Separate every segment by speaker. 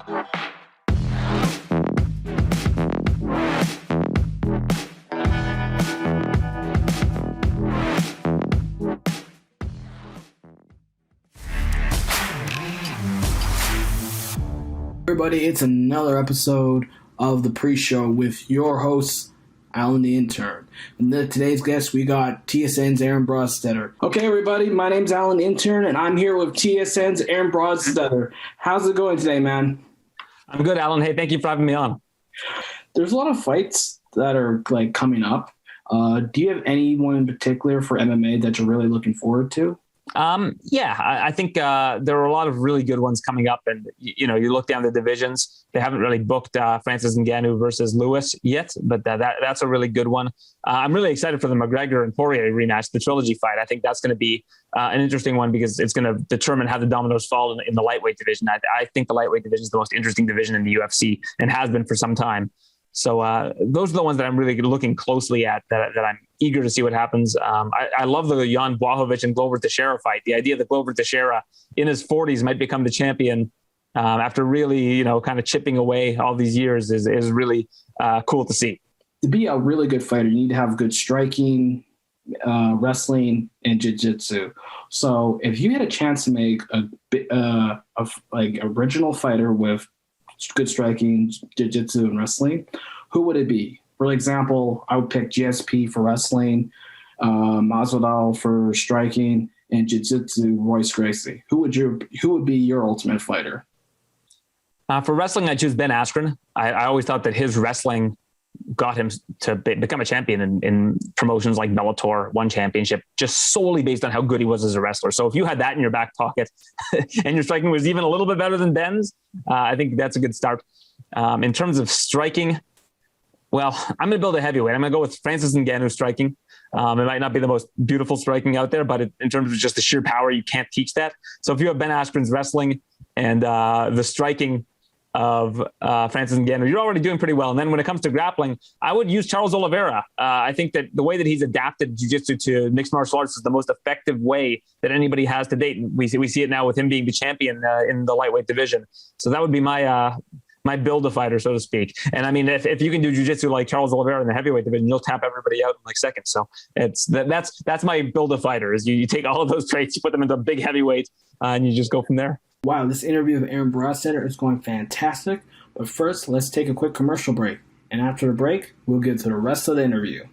Speaker 1: Everybody, it's another episode of the pre-show with your host, Alan the Intern. And today's guest, we got TSN's Aaron Broadstetter. Okay, everybody, my name's Alan the Intern, and I'm here with TSN's Aaron Broadstetter. How's it going today, man?
Speaker 2: I'm good, Alan. Hey, thank you for having me on.
Speaker 1: There's a lot of fights that are coming up. Do you have anyone in particular for MMA that you're really looking forward to?
Speaker 2: I think there are a lot of really good ones coming up, and you look down the divisions. They haven't really booked Francis Ngannou versus Lewis yet, but that's a really good one. I'm really excited for the McGregor and Poirier rematch, the trilogy fight. I think that's going to be an interesting one because it's going to determine how the dominoes fall in the lightweight division. I think the lightweight division is the most interesting division in the UFC and has been for some time. So those are the ones that I'm really looking closely at, that I'm eager to see what happens. I love the Jan Blachowicz and Glover Teixeira fight. The idea that Glover Teixeira in his 40s might become the champion after really, kind of chipping away all these years is really cool to see.
Speaker 1: To be a really good fighter, you need to have good striking, wrestling, and jiu-jitsu. So if you had a chance to make a original fighter with good striking, jiu-jitsu, and wrestling, who would it be? For example, I would pick GSP for wrestling, Masvidal for striking, and jiu-jitsu, Royce Gracie. Who would be your ultimate fighter?
Speaker 2: For wrestling, I choose Ben Askren. I always thought that his wrestling got him to become a champion in promotions like Bellator, won championship, just solely based on how good he was as a wrestler. So if you had that in your back pocket and your striking was even a little bit better than Ben's, I think that's a good start. In terms of striking, well, I'm going to build a heavyweight. I'm going to go with Francis Ngannou striking. It might not be the most beautiful striking out there, but in terms of just the sheer power, you can't teach that. So if you have Ben Askren's wrestling and the striking of Francis Ngannou, you're already doing pretty well. And then when it comes to grappling, I would use Charles Oliveira. I think that the way that he's adapted jiu-jitsu to mixed martial arts is the most effective way that anybody has to date. And we see it now with him being the champion in the lightweight division. So that would be my build-a-fighter, so to speak. And I mean, if you can do jiu-jitsu like Charles Oliveira in the heavyweight division, you'll tap everybody out in like seconds. So that's my build-a-fighter is you take all of those traits, you put them into a big heavyweight, and you just go from there.
Speaker 1: Wow, this interview with Aaron Broadstetter is going fantastic. But first, let's take a quick commercial break. And after the break, we'll get to the rest of the interview.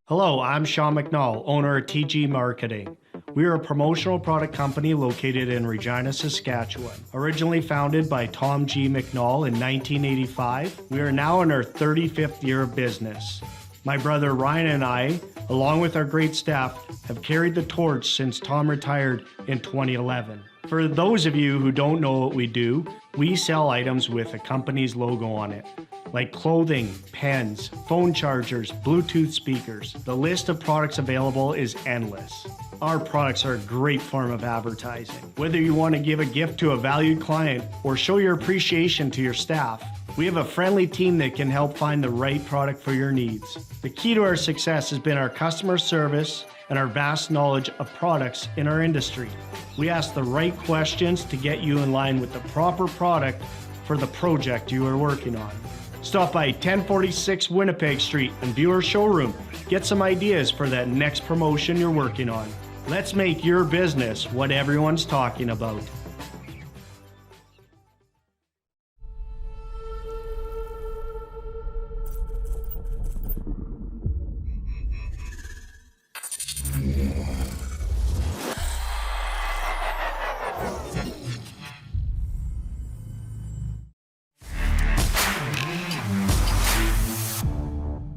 Speaker 3: Hello, I'm Sean McNall, owner of TG Marketing. We are a promotional product company located in Regina, Saskatchewan. Originally founded by Tom G. McNall in 1985, we are now in our 35th year of business. My brother Ryan and I, along with our great staff, have carried the torch since Tom retired in 2011. For those of you who don't know what we do, we sell items with a company's logo on it, like clothing, pens, phone chargers, Bluetooth speakers. The list of products available is endless. Our products are a great form of advertising. Whether you want to give a gift to a valued client or show your appreciation to your staff, we have a friendly team that can help find the right product for your needs. The key to our success has been our customer service and our vast knowledge of products in our industry. We ask the right questions to get you in line with the proper product for the project you are working on. Stop by 1046 Winnipeg Street and view our showroom. Get some ideas for that next promotion you're working on. Let's make your business what everyone's talking about.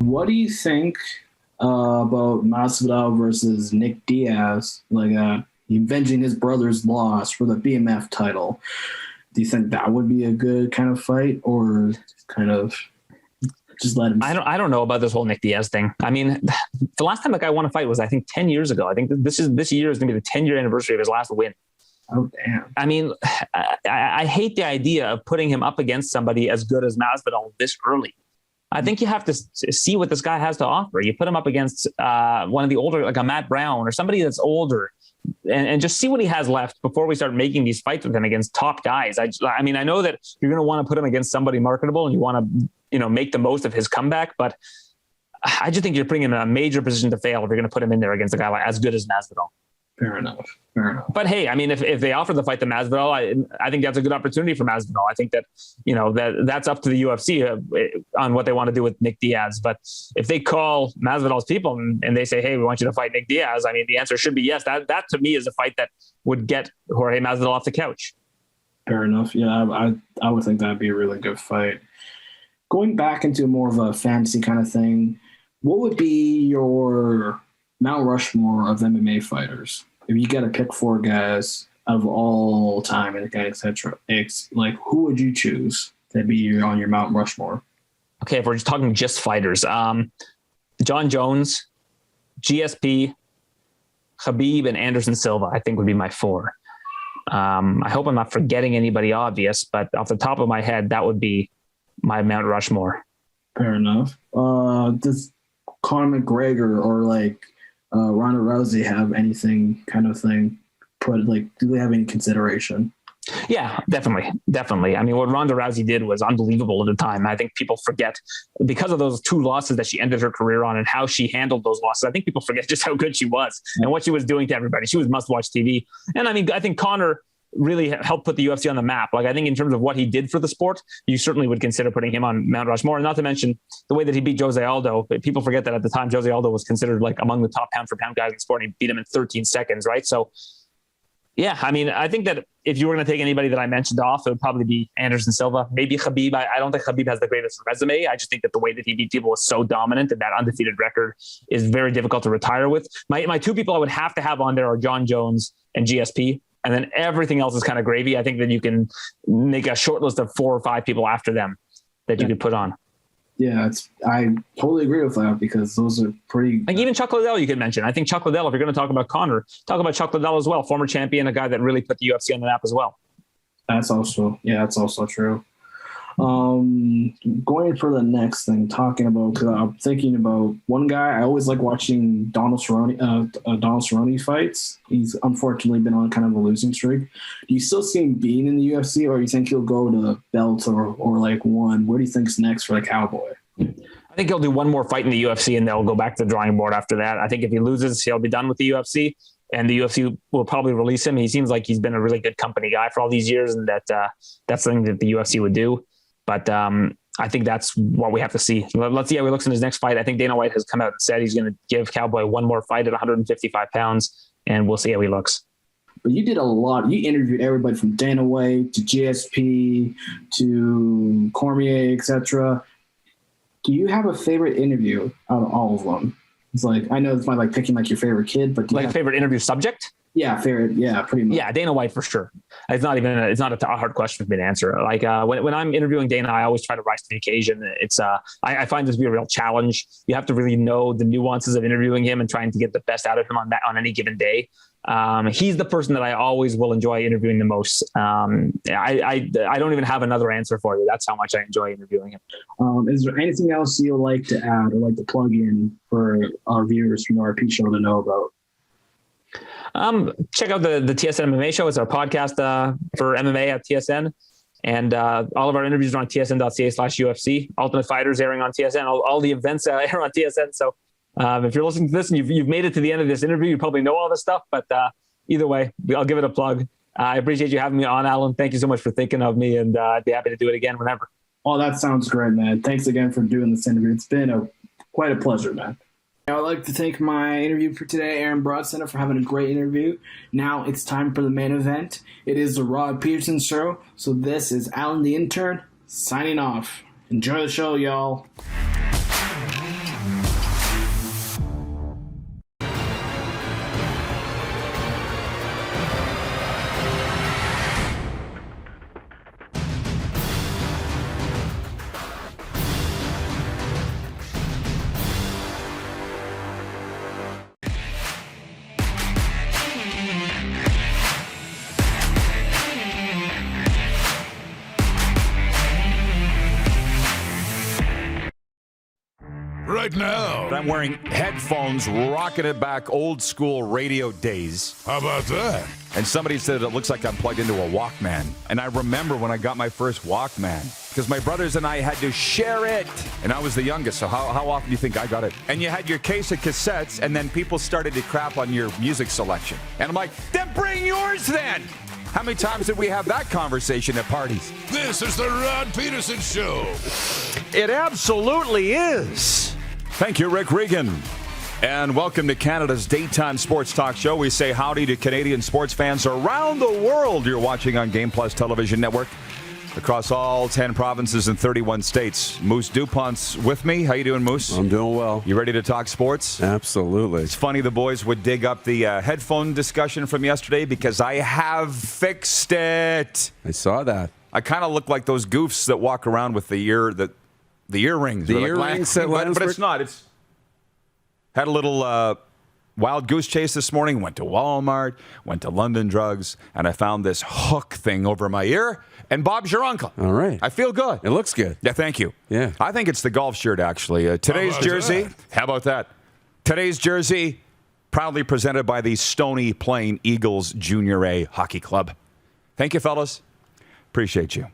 Speaker 1: What do you think about Masvidal versus Nick Diaz, avenging his brother's loss for the BMF title? Do you think that would be a good kind of fight, or kind of just let him?
Speaker 2: I don't know about this whole Nick Diaz thing. I mean, the last time a guy won a fight was, I think, 10 years ago. I think this year is going to be the 10-year anniversary of his last win.
Speaker 1: Oh, damn.
Speaker 2: I mean, I hate the idea of putting him up against somebody as good as Masvidal this early. I think you have to see what this guy has to offer. You put him up against one of the older, like a Matt Brown or somebody that's older, and just see what he has left before we start making these fights with him against top guys. I mean, I know that you're going to want to put him against somebody marketable and you want to, make the most of his comeback, but I just think you're putting him in a major position to fail if you're going to put him in there against a guy like as good as Masvidal.
Speaker 1: Fair enough.
Speaker 2: But hey, I mean, if they offer the fight to Masvidal, I think that's a good opportunity for Masvidal. I think that, that's up to the UFC on what they want to do with Nick Diaz. But if they call Masvidal's people and they say, hey, we want you to fight Nick Diaz, I mean, the answer should be yes. That to me is a fight that would get Jorge Masvidal off the couch.
Speaker 1: Fair enough. Yeah, I would think that'd be a really good fight. Going back into more of a fantasy kind of thing, what would be your Mount Rushmore of MMA fighters? If you got to pick 4 guys of all time and et cetera, like who would you choose to be on your Mount Rushmore?
Speaker 2: Okay, if we're just talking just fighters, John Jones, GSP, Khabib, and Anderson Silva, I think would be my 4. I hope I'm not forgetting anybody obvious, but off the top of my head, that would be my Mount Rushmore.
Speaker 1: Fair enough. Does Conor McGregor or Ronda Rousey have anything kind of thing do they have any consideration?
Speaker 2: Yeah, definitely. I mean, what Ronda Rousey did was unbelievable at the time. I think people forget because of those 2 losses that she ended her career on and how she handled those losses. I think people forget just how good she was and what she was doing to everybody. She was must-watch TV. And I mean, I think Conor really helped put the UFC on the map. I think in terms of what he did for the sport, you certainly would consider putting him on Mount Rushmore. And not to mention the way that he beat Jose Aldo. People forget that at the time, Jose Aldo was considered among the top pound for pound guys in the sport. And he beat him in 13 seconds, right? So, yeah, I mean, I think that if you were going to take anybody that I mentioned off, it would probably be Anderson Silva, maybe Khabib. I don't think Khabib has the greatest resume. I just think that the way that he beat people was so dominant and that undefeated record is very difficult to retire with. My 2 people I would have to have on there are John Jones and GSP. And then everything else is kind of gravy. I think that you can make a short list of 4 or 5 people after them that you could put on.
Speaker 1: Yeah, I totally agree with that because those are pretty.
Speaker 2: Even Chuck Liddell you could mention. I think Chuck Liddell, if you're going to talk about Conor, talk about Chuck Liddell as well. Former champion, a guy that really put the UFC on the map as well.
Speaker 1: That's also true. Going for the next thing, talking about, because I'm thinking about one guy. I always like watching Donald Cerrone fights. He's unfortunately been on kind of a losing streak. Do you still see him being in the UFC, or you think he'll go to Bellator or one? Where do you think's next for the Cowboy?
Speaker 2: I think he'll do one more fight in the UFC and they'll go back to the drawing board after that. I think if he loses, he'll be done with the UFC. And the UFC will probably release him. He seems like he's been a really good company guy for all these years, and that's something that the UFC would do. But I think that's what we have to see. Let's see how he looks in his next fight. I think Dana White has come out and said he's going to give Cowboy one more fight at 155 pounds, and we'll see how he looks.
Speaker 1: But you did a lot. You interviewed everybody from Dana White to GSP to Cormier, etc. Do you have a favorite interview out of all of them? It's I know it's not picking your favorite kid, but
Speaker 2: a favorite interview subject?
Speaker 1: Yeah, favorite. Yeah, pretty much.
Speaker 2: Yeah, Dana White for sure. It's not a hard question for me to answer. When I'm interviewing Dana, I always try to rise to the occasion. It's I find this to be a real challenge. You have to really know the nuances of interviewing him and trying to get the best out of him on any given day. He's the person that I always will enjoy interviewing the most. I don't even have another answer for you. That's how much I enjoy interviewing him.
Speaker 1: Is there anything else you'd like to add or like to plug in for our viewers from the RP show to know about?
Speaker 2: Check out the TSN MMA show. It's our podcast for MMA at TSN. And all of our interviews are on tsn.ca/UFC. Ultimate Fighters airing on TSN. All the events air on TSN. So if you're listening to this and you've made it to the end of this interview, you probably know all this stuff. But either way, I'll give it a plug. I appreciate you having me on, Alan. Thank you so much for thinking of me, and I'd be happy to do it again whenever.
Speaker 1: Oh, that sounds great, man. Thanks again for doing this interview. It's been quite a pleasure, man. I would like to thank my interview for today, Aaron Broadcenter, for having a great interview. Now it's time for the main event. It is the Rod Pedersen Show. So this is Alan the Intern signing off. Enjoy the show, y'all.
Speaker 4: right now.
Speaker 5: I'm wearing headphones, rocking it back old school radio days.
Speaker 4: How about that?
Speaker 5: And somebody said it looks like I'm plugged into a Walkman. And I remember when I got my first Walkman, because my brothers and I had to share it. And I was the youngest, so how often do you think I got it? And you had your case of cassettes, and then people started to crap on your music selection. And I'm like, then bring yours then! How many times did we have that conversation at parties?
Speaker 4: This is the Rod Pedersen Show.
Speaker 5: It absolutely is. Thank you, Rick Regan. And welcome to Canada's daytime sports talk show. We say howdy to Canadian sports fans around the world. You're watching on Game Plus Television Network across all 10 provinces and 31 states. Moose DuPont's with me. How you doing, Moose?
Speaker 6: I'm doing well.
Speaker 5: You ready to talk sports?
Speaker 6: Absolutely.
Speaker 5: It's funny the boys would dig up the headphone discussion from yesterday because I have fixed it.
Speaker 6: I saw that.
Speaker 5: I kind of look like those goofs that walk around with the earrings.
Speaker 6: The earrings that
Speaker 5: but it's not. It's had a little wild goose chase this morning. Went to Walmart, went to London Drugs, and I found this hook thing over my ear. And Bob's your uncle.
Speaker 6: All right.
Speaker 5: I feel good.
Speaker 6: It looks good.
Speaker 5: Yeah, thank you.
Speaker 6: Yeah.
Speaker 5: I think it's the golf shirt, actually. Today's jersey. How about that? Today's jersey, proudly presented by the Stony Plain Eagles Junior A Hockey Club. Thank you, fellas. Appreciate you.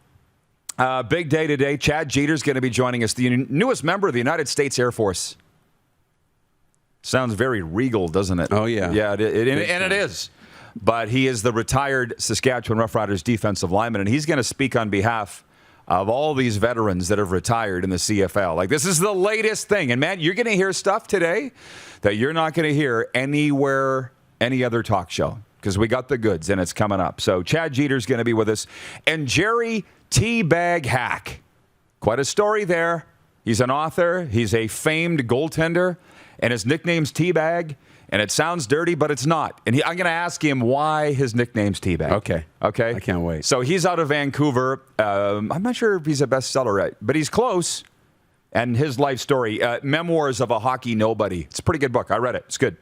Speaker 5: Big day today. Chad Jeter's going to be joining us, the newest member of the United States Air Force. Sounds very regal, doesn't it?
Speaker 6: Oh, yeah.
Speaker 5: Yeah, and it is. But he is the retired Saskatchewan Roughriders defensive lineman, and he's going to speak on behalf of all these veterans that have retired in the CFL. Like, this is the latest thing. And, man, you're going to hear stuff today that you're not going to hear anywhere, any other talk show, because we got the goods, and it's coming up. So Chad Jeter's going to be with us. And Jerry Teabag Hack. Quite a story there. He's an author. He's a famed goaltender, and his nickname's Teabag. And it sounds dirty, but it's not. And I'm going to ask him why his nickname's Teabag.
Speaker 6: Okay. I can't wait.
Speaker 5: So he's out of Vancouver. I'm not sure if he's a bestseller, but he's close. And his life story, Memoirs of a Hockey Nobody. It's a pretty good book. I read it. It's good.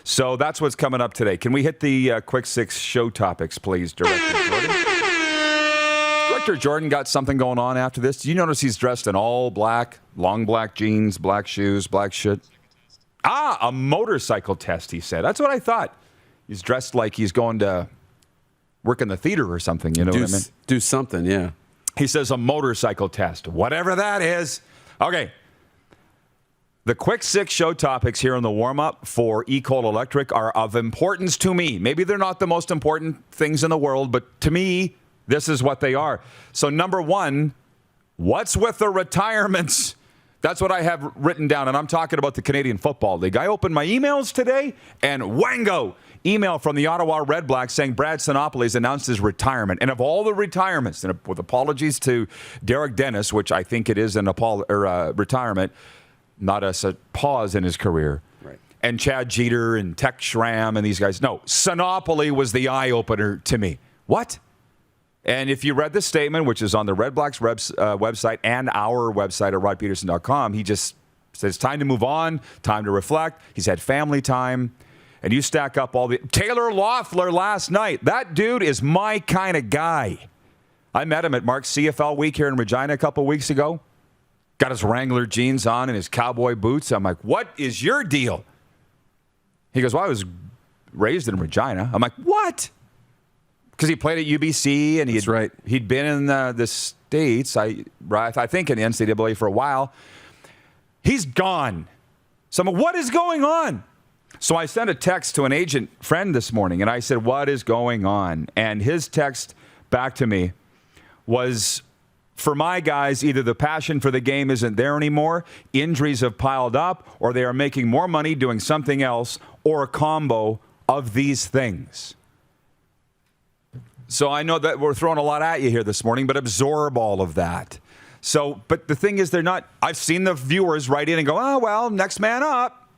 Speaker 5: So that's what's coming up today. Can we hit the quick six show topics, please, Director Jordan? Director Jordan got something going on after this. Do you notice he's dressed in all black, long black jeans, black shoes, black shit? A motorcycle test, he said. That's what I thought. He's dressed like he's going to work in the theater or something. You know what I mean?
Speaker 6: Do something, yeah.
Speaker 5: He says a motorcycle test, whatever that is. Okay. The quick six show topics here in the warm-up for Ecol Electric are of importance to me. Maybe they're not the most important things in the world, but to me, this is what they are. So number one, what's with the retirements? That's what I have written down, and I'm talking about the Canadian Football League. I opened my emails today, and wango, email from the Ottawa Red Blacks saying Brad Sinopoulos announced his retirement. And of all the retirements, and with apologies to Derek Dennis, which I think it is an retirement, not a pause in his career,
Speaker 6: right? And
Speaker 5: Chad Jeter and Tech Schramm and these guys. No, Sinopoulos was the eye-opener to me. What? And if you read this statement, which is on the Red Blacks website and our website at rodpedersen.com, he just says it's time to move on, time to reflect. He's had family time. And you stack up all the... Taylor Loeffler last night. That dude is my kind of guy. I met him at Mark's CFL week here in Regina a couple weeks ago. Got his Wrangler jeans on and his cowboy boots. I'm like, what is your deal? He goes, well, I was raised in Regina. I'm like, what? Because he played at UBC and he'd been in the States, I think in the NCAA for a while. He's gone. So I'm like, what is going on? So I sent a text to an agent friend this morning, and I said, what is going on? And his text back to me was, for my guys, either the passion for the game isn't there anymore, injuries have piled up, or they are making more money doing something else, or a combo of these things. So I know that we're throwing a lot at you here this morning, but absorb all of that. So, but the thing is, they're not, I've seen the viewers write in and go, oh, well, next man up.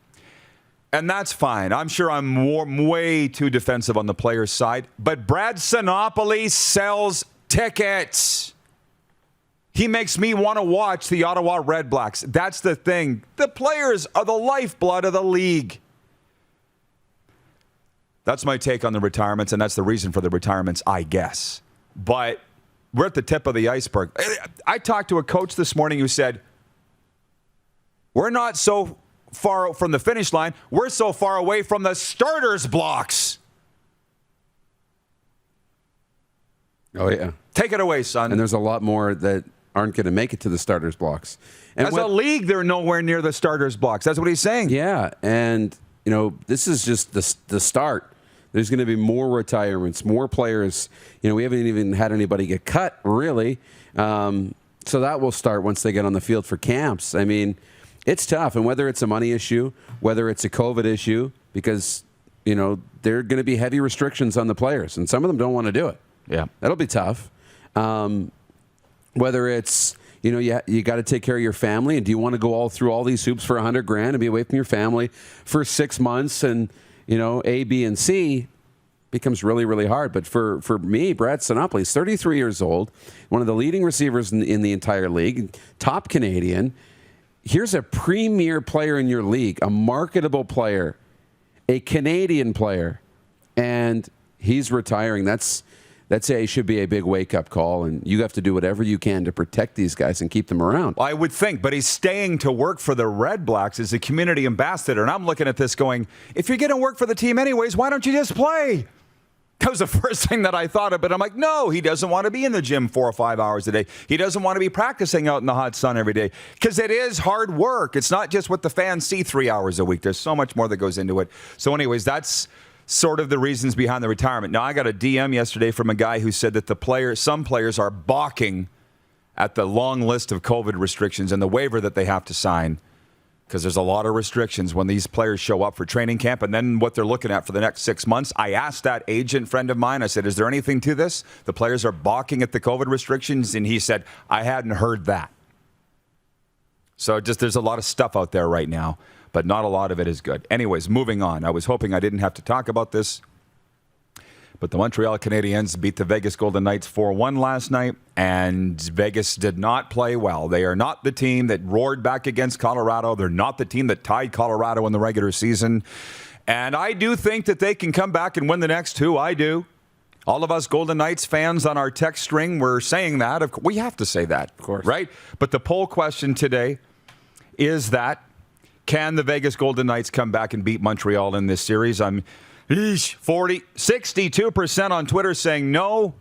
Speaker 5: And that's fine. I'm sure I'm way too defensive on the player's side. But Brad Sinopoulos sells tickets. He makes me want to watch the Ottawa Red Blacks. That's the thing. The players are the lifeblood of the league. That's my take on the retirements, and that's the reason for the retirements, I guess. But we're at the tip of the iceberg. I talked to a coach this morning who said, We're not so far from the finish line. We're so far away from the starters' blocks.
Speaker 6: Oh, yeah.
Speaker 5: Take it away, son.
Speaker 6: And there's a lot more that aren't going to make it to the starters' blocks. And
Speaker 5: As a league, they're nowhere near the starters' blocks. That's what he's saying.
Speaker 6: Yeah, and, this is just the start. There's going to be more retirements, more players. We haven't even had anybody get cut, really. So that will start once they get on the field for camps. I mean, it's tough. And whether it's a money issue, whether it's a COVID issue, because, there are going to be heavy restrictions on the players, and some of them don't want to do it.
Speaker 5: Yeah.
Speaker 6: That'll be tough. Whether it's, you got to take care of your family, and do you want to go all through all these hoops for $100,000 and be away from your family for 6 months, and A, B, and C becomes really, really hard. But for me, Brad Sinopoli, he's 33 years old, one of the leading receivers in the entire league, top Canadian. Here's a premier player in your league, a marketable player, a Canadian player, and he's retiring. That's should be a big wake-up call, and you have to do whatever you can to protect these guys and keep them around.
Speaker 5: I would think, but he's staying to work for the Red Blacks as a community ambassador, and I'm looking at this going, if you're going to work for the team anyways, why don't you just play? That was the first thing that I thought of, but I'm like, no, he doesn't want to be in the gym 4 or 5 hours a day. He doesn't want to be practicing out in the hot sun every day, because it is hard work. It's not just what the fans see 3 hours a week. There's so much more that goes into it. So anyways, that's sort of the reasons behind the retirement. Now, I got a DM yesterday from a guy who said that some players are balking at the long list of COVID restrictions and the waiver that they have to sign, because there's a lot of restrictions when these players show up for training camp and then what they're looking at for the next 6 months. I asked that agent friend of mine, I said, is there anything to this? The players are balking at the COVID restrictions, and he said, I hadn't heard that. So there's a lot of stuff out there right now, but not a lot of it is good. Anyways, moving on. I was hoping I didn't have to talk about this, but the Montreal Canadiens beat the Vegas Golden Knights 4-1 last night, and Vegas did not play well. They are not the team that roared back against Colorado. They're not the team that tied Colorado in the regular season. And I do think that they can come back and win the next two. I do. All of us Golden Knights fans on our text string were saying that. We have to say that, of course, right? But the poll question today is that, can the Vegas Golden Knights come back and beat Montreal in this series? 62% on Twitter saying no.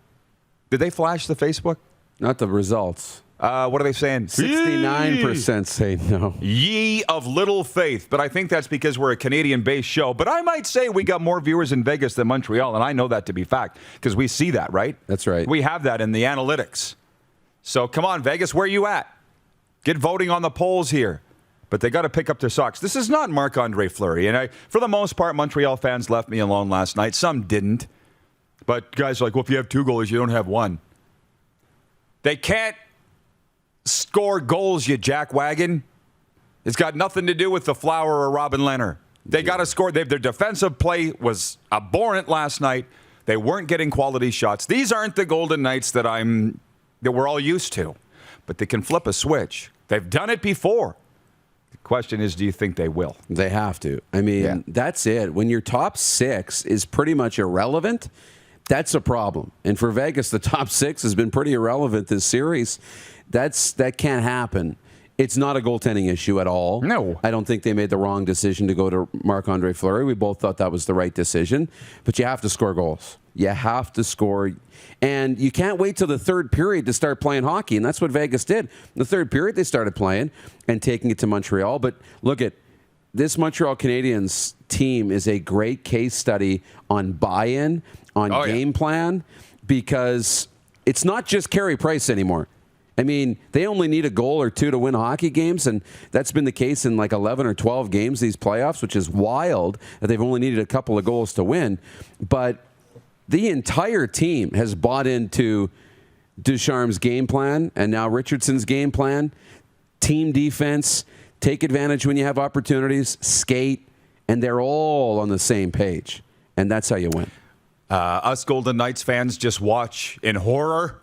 Speaker 5: Did they flash the Facebook?
Speaker 6: Not the results.
Speaker 5: What are they saying?
Speaker 6: 69% say no.
Speaker 5: Ye of little faith. But I think that's because we're a Canadian-based show. But I might say we got more viewers in Vegas than Montreal, and I know that to be fact because we see that, right?
Speaker 6: That's right.
Speaker 5: We have that in the analytics. So come on, Vegas, where are you at? Get voting on the polls here. But they got to pick up their socks. This is not Marc-Andre Fleury. And for the most part, Montreal fans left me alone last night. Some didn't. But guys are like, well, if you have 2 goalies, you don't have 1. They can't score goals, you jackwagon. It's got nothing to do with the Flower or Robin Leonard. They got to score. Their defensive play was abhorrent last night. They weren't getting quality shots. These aren't the Golden Knights that we're all used to. But they can flip a switch. They've done it before. Question is, do you think they will?
Speaker 6: They have to. I mean, That's it. When your top 6 is pretty much irrelevant, that's a problem. And for Vegas, the top 6 has been pretty irrelevant this series. That can't happen. It's not a goaltending issue at all.
Speaker 5: No.
Speaker 6: I don't think they made the wrong decision to go to Marc-Andre Fleury. We both thought that was the right decision. But you have to score goals. You have to score. And you can't wait till the third period to start playing hockey. And that's what Vegas did. In the third period, they started playing and taking it to Montreal. But look at this Montreal Canadiens team is a great case study on buy-in, on game plan, because it's not just Carey Price anymore. I mean, they only need a goal or 2 to win hockey games, and that's been the case in like 11 or 12 games these playoffs, which is wild that they've only needed a couple of goals to win. But the entire team has bought into Ducharme's game plan and now Richardson's game plan. Team defense, take advantage when you have opportunities, skate, and they're all on the same page. And that's how you win.
Speaker 5: Us Golden Knights fans just watch in horror.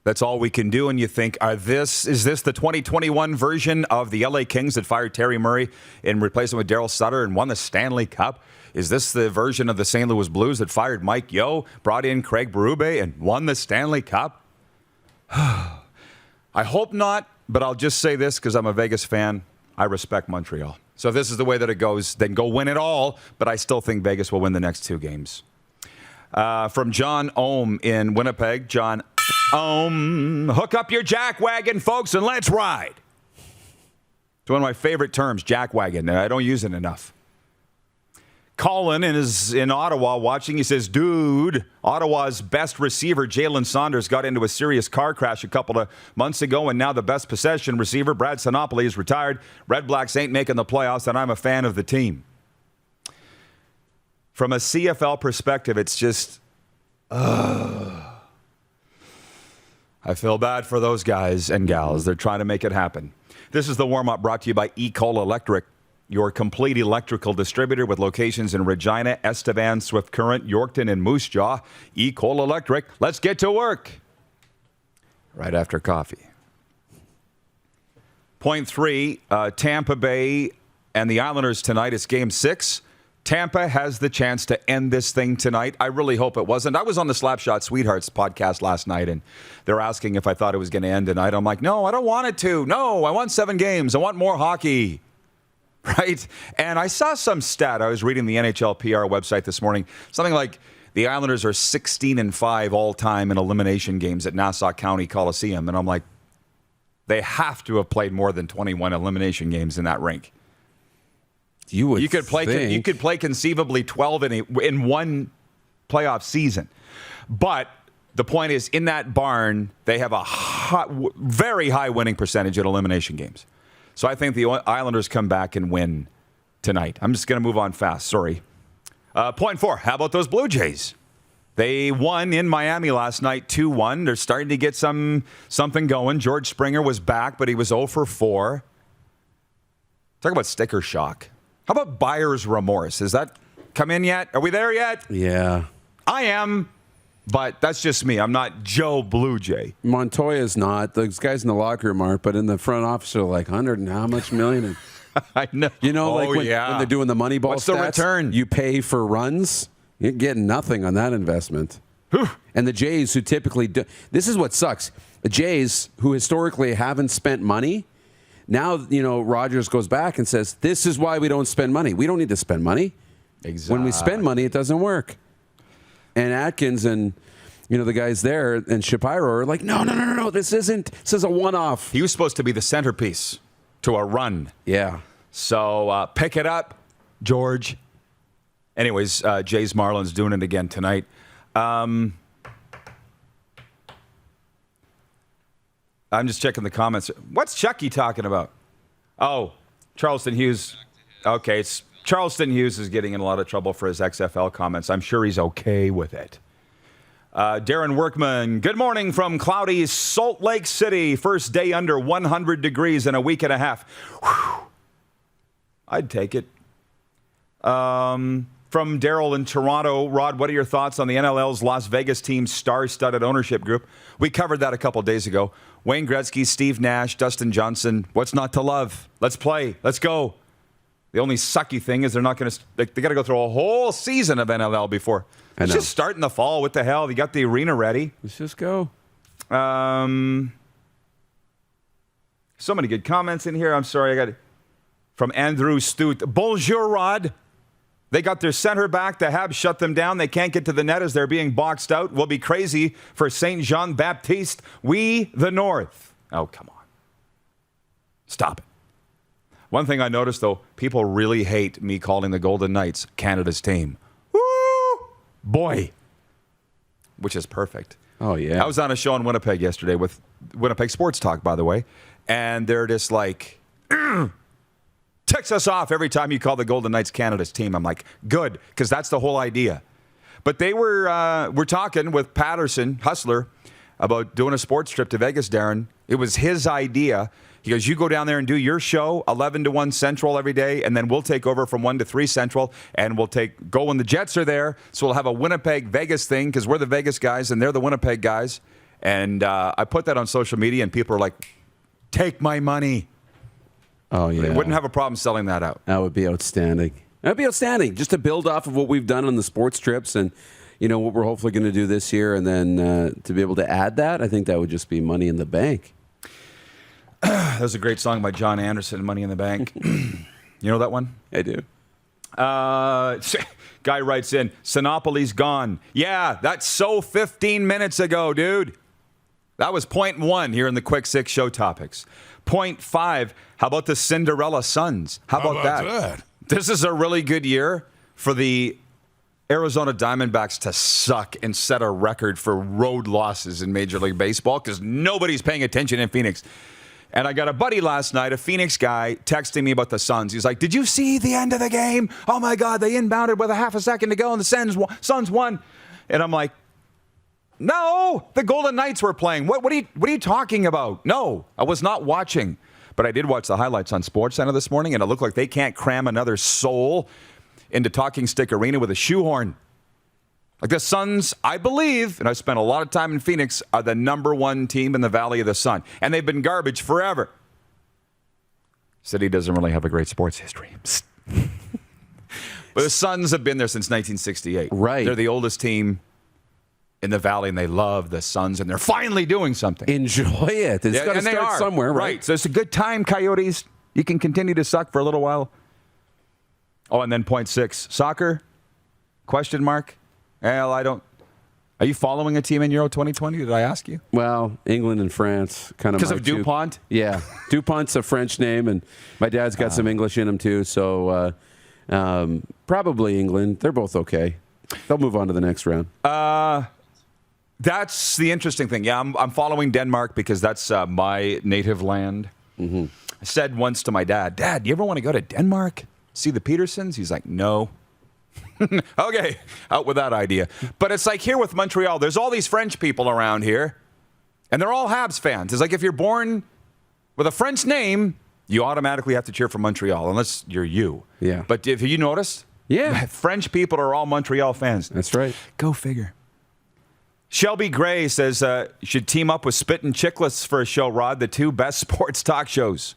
Speaker 5: That's all we can do. And you think, is this the 2021 version of the LA Kings that fired Terry Murray and replaced him with Darryl Sutter and won the Stanley Cup? Is this the version of the St. Louis Blues that fired Mike Yeo, brought in Craig Berube, and won the Stanley Cup? I hope not, but I'll just say this because I'm a Vegas fan. I respect Montreal. So if this is the way that it goes, then go win it all. But I still think Vegas will win the next 2 games. From John Ohm in Winnipeg. John Ohm, hook up your jack wagon, folks, and let's ride. It's one of my favorite terms, jack wagon. I don't use it enough. Colin is in Ottawa watching. He says, dude, Ottawa's best receiver, Jalen Saunders, got into a serious car crash a couple of months ago, and now the best possession receiver, Brad Sinopoli, is retired. Red Blacks ain't making the playoffs, and I'm a fan of the team. From a CFL perspective, it's just, I feel bad for those guys and gals. They're trying to make it happen. This is the warm-up brought to you by Ecol Electric, your complete electrical distributor with locations in Regina, Estevan, Swift Current, Yorkton, and Moose Jaw. Ecol Electric. Let's get to work. Right after coffee. Point 3, Tampa Bay and the Islanders tonight is Game 6. Tampa has the chance to end this thing tonight. I really hope it wasn't. I was on the Slapshot Sweethearts podcast last night, and they're asking if I thought it was going to end tonight. I'm like, no, I don't want it to. No, I want 7 games. I want more hockey. Right? And I saw some stat. I was reading the NHL PR website this morning. Something like the Islanders are 16-5 all-time in elimination games at Nassau County Coliseum. And I'm like, they have to have played more than 21 elimination games in that rink. You could play conceivably 12 in one playoff season. But the point is, in that barn, they have a very high winning percentage at elimination games. So I think the Islanders come back and win tonight. I'm just going to move on fast. Sorry. Point 4. How about those Blue Jays? They won in Miami last night, 2-1. They're starting to get something going. George Springer was back, but he was 0 for 4. Talk about sticker shock. How about buyer's remorse? Has that come in yet? Are we there yet?
Speaker 6: Yeah.
Speaker 5: I am. But that's just me. I'm not Joe Blue Jay.
Speaker 6: Montoya's not. Those guys in the locker room aren't, but in the front office are like 100 and how much million?
Speaker 5: I know.
Speaker 6: You know, when they're doing the Moneyball
Speaker 5: What's
Speaker 6: stats,
Speaker 5: the return?
Speaker 6: You pay for runs. You're getting nothing on that investment. And the Jays, who typically do, this is what sucks. The Jays, who historically haven't spent money, now, Rogers goes back and says, this is why we don't spend money. We don't need to spend money.
Speaker 5: Exactly.
Speaker 6: When we spend money, it doesn't work. And Atkins and, the guys there and Shapiro are like, no. This is a one-off.
Speaker 5: He was supposed to be the centerpiece to a run.
Speaker 6: Yeah.
Speaker 5: So pick it up, George. Anyways, Jays Marlins doing it again tonight. I'm just checking the comments. What's Chucky talking about? Oh, Charleston Hughes. Okay, Charleston Hughes is getting in a lot of trouble for his XFL comments. I'm sure he's okay with it. Darren Workman, good morning from cloudy Salt Lake City. First day under 100 degrees in a week and a half. Whew. I'd take it. From Daryl in Toronto, Rod, what are your thoughts on the NLL's Las Vegas team's star-studded ownership group? We covered that a couple days ago. Wayne Gretzky, Steve Nash, Dustin Johnson. What's not to love? Let's play. Let's go. The only sucky thing is they're not going to. They got to go through a whole season of NLL before. Let's just start in the fall. What the hell? You got the arena ready.
Speaker 6: Let's just go.
Speaker 5: So many good comments in here. I'm sorry. I got it from Andrew Stute. Bonjour, Rod. They got their center back. The Habs shut them down. They can't get to the net as they're being boxed out. Will be crazy for Saint Jean Baptiste. We the North. Oh, come on. Stop it. One thing I noticed, though, people really hate me calling the Golden Knights Canada's team. Woo! Boy. Which is perfect.
Speaker 6: Oh, yeah.
Speaker 5: I was on a show in Winnipeg yesterday with Winnipeg Sports Talk, by the way, and they're just like, ticks us off every time you call the Golden Knights Canada's team. I'm like, good, because that's the whole idea. But they we're talking with Peterson, Hustler, about doing a sports trip to Vegas, Darren. It was his idea. He goes, you go down there and do your show, 11 to 1 Central every day, and then we'll take over from 1 to 3 Central, and we'll go when the Jets are there. So we'll have a Winnipeg-Vegas thing, because we're the Vegas guys, and they're the Winnipeg guys. And I put that on social media, and people are like, take my money.
Speaker 6: Oh, yeah.
Speaker 5: They wouldn't have a problem selling that out.
Speaker 6: That would be outstanding. That would be outstanding, just to build off of what we've done on the sports trips and, what we're hopefully going to do this year. And then to be able to add that, I think that would just be money in the bank.
Speaker 5: There's a great song by John Anderson, Money in the Bank. You know that one?
Speaker 6: I do.
Speaker 5: Guy writes in, Sinopoly's gone. Yeah, that's so 15 minutes ago, dude. That was point 1 here in the Quick 6 show topics. Point 5, how about the Cinderella Suns? How about that? This is a really good year for the Arizona Diamondbacks to suck and set a record for road losses in Major League Baseball because nobody's paying attention in Phoenix. And I got a buddy last night, a Phoenix guy, texting me about the Suns. He's like, did you see the end of the game? Oh, my God, they inbounded with a half a second to go, and the Suns won. And I'm like, no, the Golden Knights were playing. What are you talking about? No, I was not watching. But I did watch the highlights on SportsCenter this morning, and it looked like they can't cram another soul into Talking Stick Arena with a shoehorn. Like the Suns, I believe, and I spent a lot of time in Phoenix, are the number 1 team in the Valley of the Sun. And they've been garbage forever. City doesn't really have a great sports history. But the Suns have been there since 1968.
Speaker 6: Right.
Speaker 5: They're the oldest team in the Valley, and they love the Suns, and they're finally doing something.
Speaker 6: Enjoy it. It's got to start somewhere, right?
Speaker 5: So it's a good time, Coyotes. You can continue to suck for a little while. Oh, and then point 6, soccer? Question mark? Well, I don't. Are you following a team in Euro 2020? Did I ask you?
Speaker 6: Well, England and France, kind of.
Speaker 5: Because of DuPont?
Speaker 6: Yeah. DuPont's a French name, and my dad's got some English in him, too. So probably England. They're both okay. They'll move on to the next round.
Speaker 5: That's the interesting thing. Yeah, I'm following Denmark because that's my native land. Mm-hmm. I said once to my dad, Dad, do you ever want to go to Denmark? See the Petersons? He's like, no. Okay, out with that idea. But it's like here with Montreal, there's all these French people around here, and they're all Habs fans. It's like if you're born with a French name, you automatically have to cheer for Montreal, unless you're you.
Speaker 6: Yeah.
Speaker 5: But have you noticed?
Speaker 6: Yeah.
Speaker 5: French people are all Montreal fans.
Speaker 6: That's right.
Speaker 5: Go figure. Shelby Gray says, should team up with Spit and Chicklets for a show, Rod, the 2 best sports talk shows.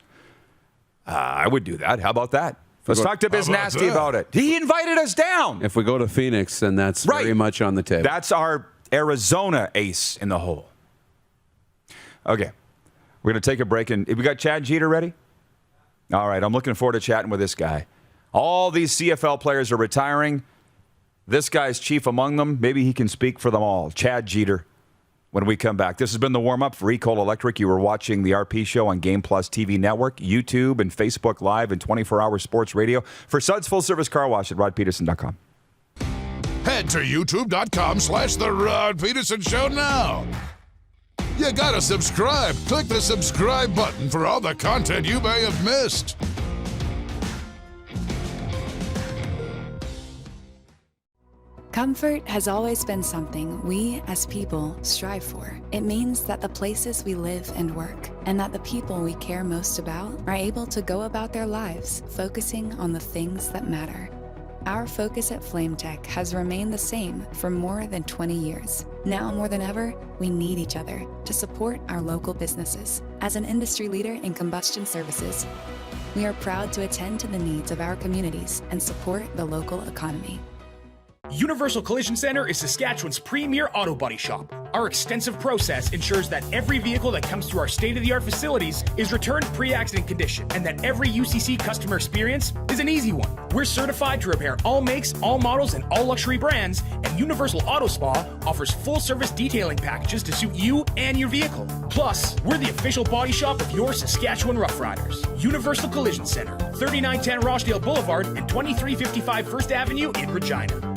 Speaker 5: I would do that. How about that? Let's talk to Biz Nasty about it. He invited us down.
Speaker 6: If we go to Phoenix, then that's very much on the table.
Speaker 5: That's our Arizona ace in the hole. Okay. We're going to take a break. And we got Chad Jeter ready? All right. I'm looking forward to chatting with this guy. All these CFL players are retiring. This guy's chief among them. Maybe he can speak for them all. Chad Jeter. When we come back. This has been the warm-up for Recall Electric. You were watching the RP Show on Game Plus TV Network, YouTube, and Facebook Live, and 24-hour sports radio. For Suds Full Service Car Wash at rodpeterson.com.
Speaker 4: Head to youtube.com/The Rod Pedersen Show now. You gotta subscribe. Click the subscribe button for all the content you may have missed.
Speaker 7: Comfort has always been something we, as people, strive for. It means that the places we live and work, and that the people we care most about, are able to go about their lives, focusing on the things that matter. Our focus at FlameTech has remained the same for more than 20 years. Now more than ever, we need each other to support our local businesses. As an industry leader in combustion services, we are proud to attend to the needs of our communities and support the local economy.
Speaker 8: Universal Collision Center is Saskatchewan's premier auto body shop. Our extensive process ensures that every vehicle that comes through our state-of-the-art facilities is returned pre-accident condition, and that every UCC customer experience is an easy one. We're certified to repair all makes, all models, and all luxury brands, and Universal Auto Spa offers full-service detailing packages to suit you and your vehicle. Plus, we're the official body shop of your Saskatchewan Roughriders. Universal Collision Center, 3910 Rochdale Boulevard and 2355 First Avenue in Regina.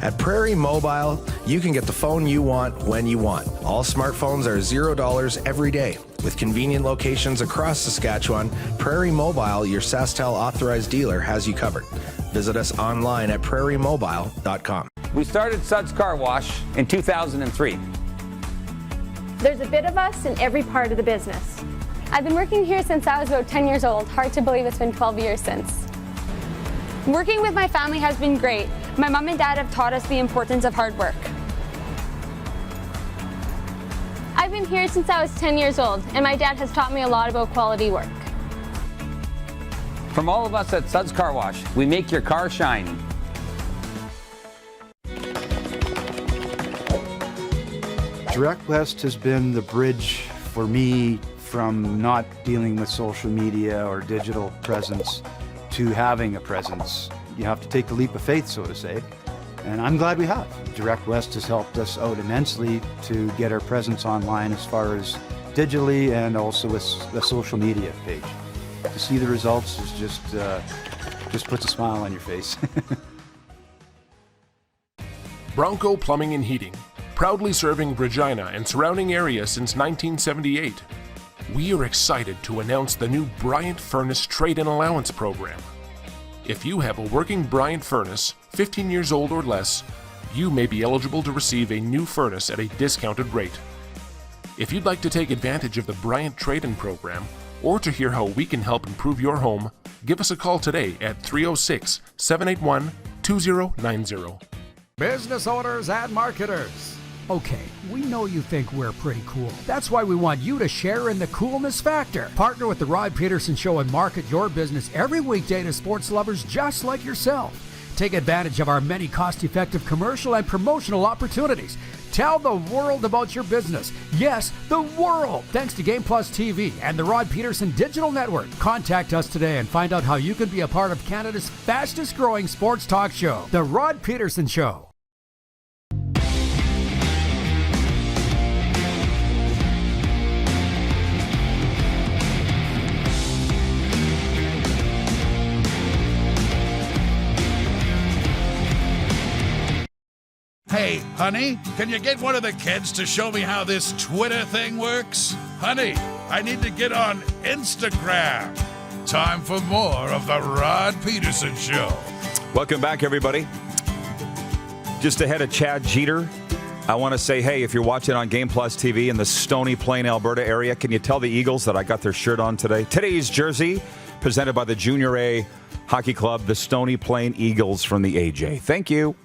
Speaker 9: At Prairie Mobile, you can get the phone you want when you want. All smartphones are $0 every day. With convenient locations across Saskatchewan, Prairie Mobile, your SaskTel authorized dealer, has you covered. Visit us online at prairiemobile.com.
Speaker 10: We started Suds Car Wash in 2003.
Speaker 11: There's a bit of us in every part of the business. I've been working here since I was about 10 years old. Hard to believe it's been 12 years since. Working with my family has been great. My mom and dad have taught us the importance of hard work. I've been here since I was 10 years old, and my dad has taught me a lot about quality work.
Speaker 10: From all of us at Suds Car Wash, we make your car shine.
Speaker 12: Direct West has been the bridge for me from not dealing with social media or digital presence to having a presence. You have to take the leap of faith, so to say. And I'm glad we have. Direct West has helped us out immensely to get our presence online as far as digitally and also with the social media page. To see the results is just puts a smile on your face.
Speaker 13: Bronco Plumbing and Heating, proudly serving Regina and surrounding areas since 1978. We are excited to announce the new Bryant Furnace Trade-in Allowance Program. If you have a working Bryant furnace, 15 years old or less, you may be eligible to receive a new furnace at a discounted rate. If you'd like to take advantage of the Bryant Trade-in Program, or to hear how we can help improve your home, give us a call today at 306-781-2090.
Speaker 14: Business owners and marketers. Okay, we know you think we're pretty cool. That's why we want you to share in the coolness factor. Partner with the Rod Pedersen Show and market your business every weekday to sports lovers just like yourself. Take advantage of our many cost-effective commercial and promotional opportunities. Tell the world about your business. Yes, the world. Thanks to Game Plus TV and the Rod Pedersen Digital Network. Contact us today and find out how you can be a part of Canada's fastest growing sports talk show, The Rod Pedersen Show.
Speaker 4: Hey, honey, can you get one of the kids to show me how this Twitter thing works? Honey, I need to get on Instagram. Time for more of the Rod Pedersen Show.
Speaker 5: Welcome back, everybody. Just ahead of Chad Jeter, I want to say, hey, if you're watching on Game Plus TV in the Stony Plain, Alberta area, can you tell the Eagles that I got their shirt on today? Today's jersey, presented by the Junior A Hockey Club, the Stony Plain Eagles from the AJ. Thank you.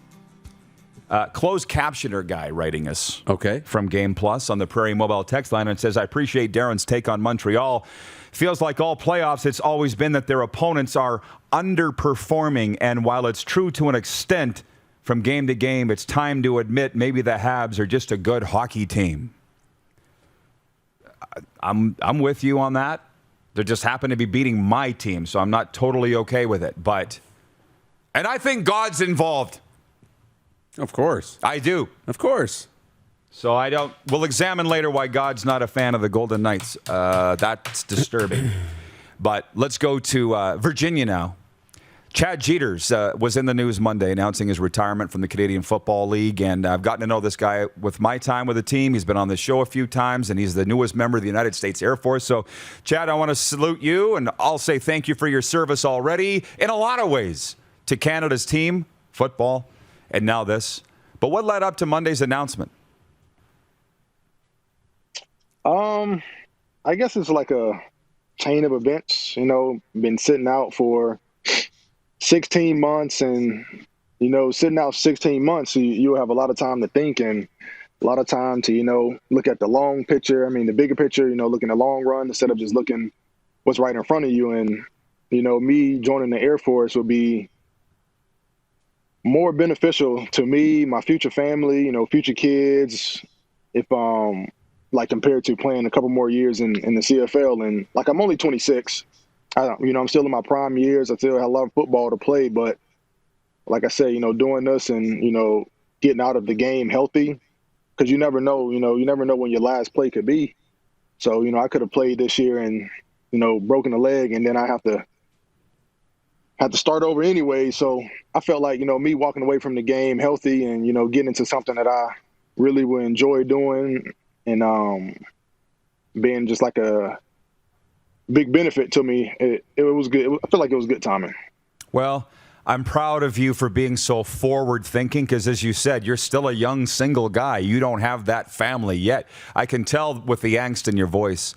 Speaker 5: Closed captioner guy writing us from Game Plus on the Prairie Mobile text line and says, I appreciate Darren's take on Montreal. Feels like all playoffs, it's always been that their opponents are underperforming. And while it's true to an extent from game to game, it's time to admit maybe the Habs are just a good hockey team. I'm with you on that. They just happen to be beating my team, so I'm not totally okay with it. And I think God's involved.
Speaker 6: Of course.
Speaker 5: I do.
Speaker 6: Of course.
Speaker 5: So we'll examine later why God's not a fan of the Golden Knights. That's disturbing. But let's go to Virginia now. Chad Jeters was in the news Monday announcing his retirement from the Canadian Football League. And I've gotten to know this guy with my time with the team. He's been on the show a few times, and he's the newest member of the United States Air Force. So, Chad, I want to salute you, and I'll say thank you for your service already in a lot of ways to Canada's team, football, and now this. But what led up to Monday's announcement?
Speaker 15: I guess it's like a chain of events, been sitting out for 16 months and, sitting out 16 months, you'll have a lot of time to think and a lot of time to, look at the long picture. I mean, the bigger picture, looking the long run instead of just looking what's right in front of you. And, me joining the Air Force would be more beneficial to me, my future family, future kids, if compared to playing a couple more years in the CFL. And I'm only 26. I'm still in my prime years. I still have a lot of football to play, but like I said, doing this and getting out of the game healthy, because you never know. You never know when your last play could be. So I could have played this year and broken a leg, and then I have to start over anyway. So I felt like, me walking away from the game healthy and, getting into something that I really would enjoy doing and being just like a big benefit to me. It was good. I feel like it was good timing.
Speaker 5: Well, I'm proud of you for being so forward thinking because, as you said, you're still a young single guy. You don't have that family yet. I can tell with the angst in your voice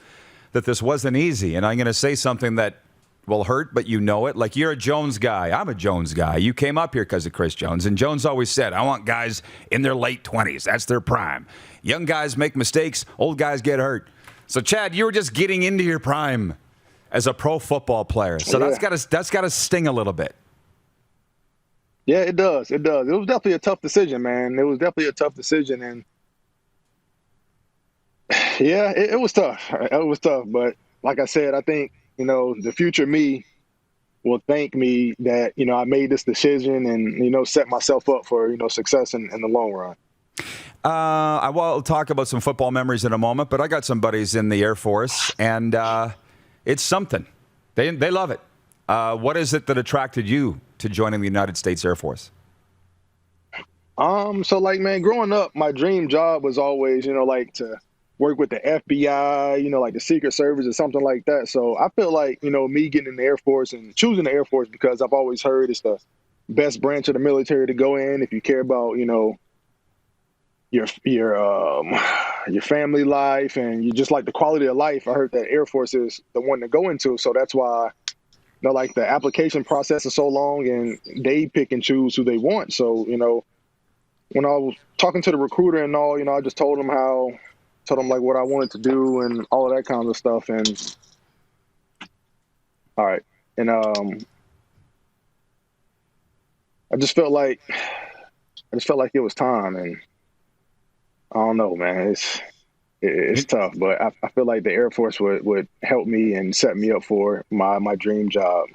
Speaker 5: that this wasn't easy. And I'm going to say something that will hurt, but you know it. Like, you're a Jones guy. I'm a Jones guy. You came up here because of Chris Jones. And Jones always said, I want guys in their late 20s. That's their prime. Young guys make mistakes. Old guys get hurt. So, Chad, you were just getting into your prime as a pro football player. So that's got to sting a little bit.
Speaker 15: Yeah, it does. It does. It was definitely a tough decision, man. It was definitely a tough decision. And Yeah, it was tough. It was tough. But like I said, I think, the future me will thank me that, I made this decision and, set myself up for, success in the long run.
Speaker 5: I will talk about some football memories in a moment, but I got some buddies in the Air Force, and it's something. They love it. What is it that attracted you to joining the United States Air Force?
Speaker 15: So man, growing up, my dream job was always, to work with the FBI, like the Secret Service or something like that. So I feel like, me getting in the Air Force and choosing the Air Force because I've always heard it's the best branch of the military to go in if you care about, your family life and you just like the quality of life. I heard that Air Force is the one to go into. So that's why, like the application process is so long and they pick and choose who they want. So, when I was talking to the recruiter and all, I just told him like what I wanted to do and all of that kind of stuff. And all right. And I just felt like it was time. And I don't know, man, it's tough, but I feel like the Air Force would help me and set me up for my dream job.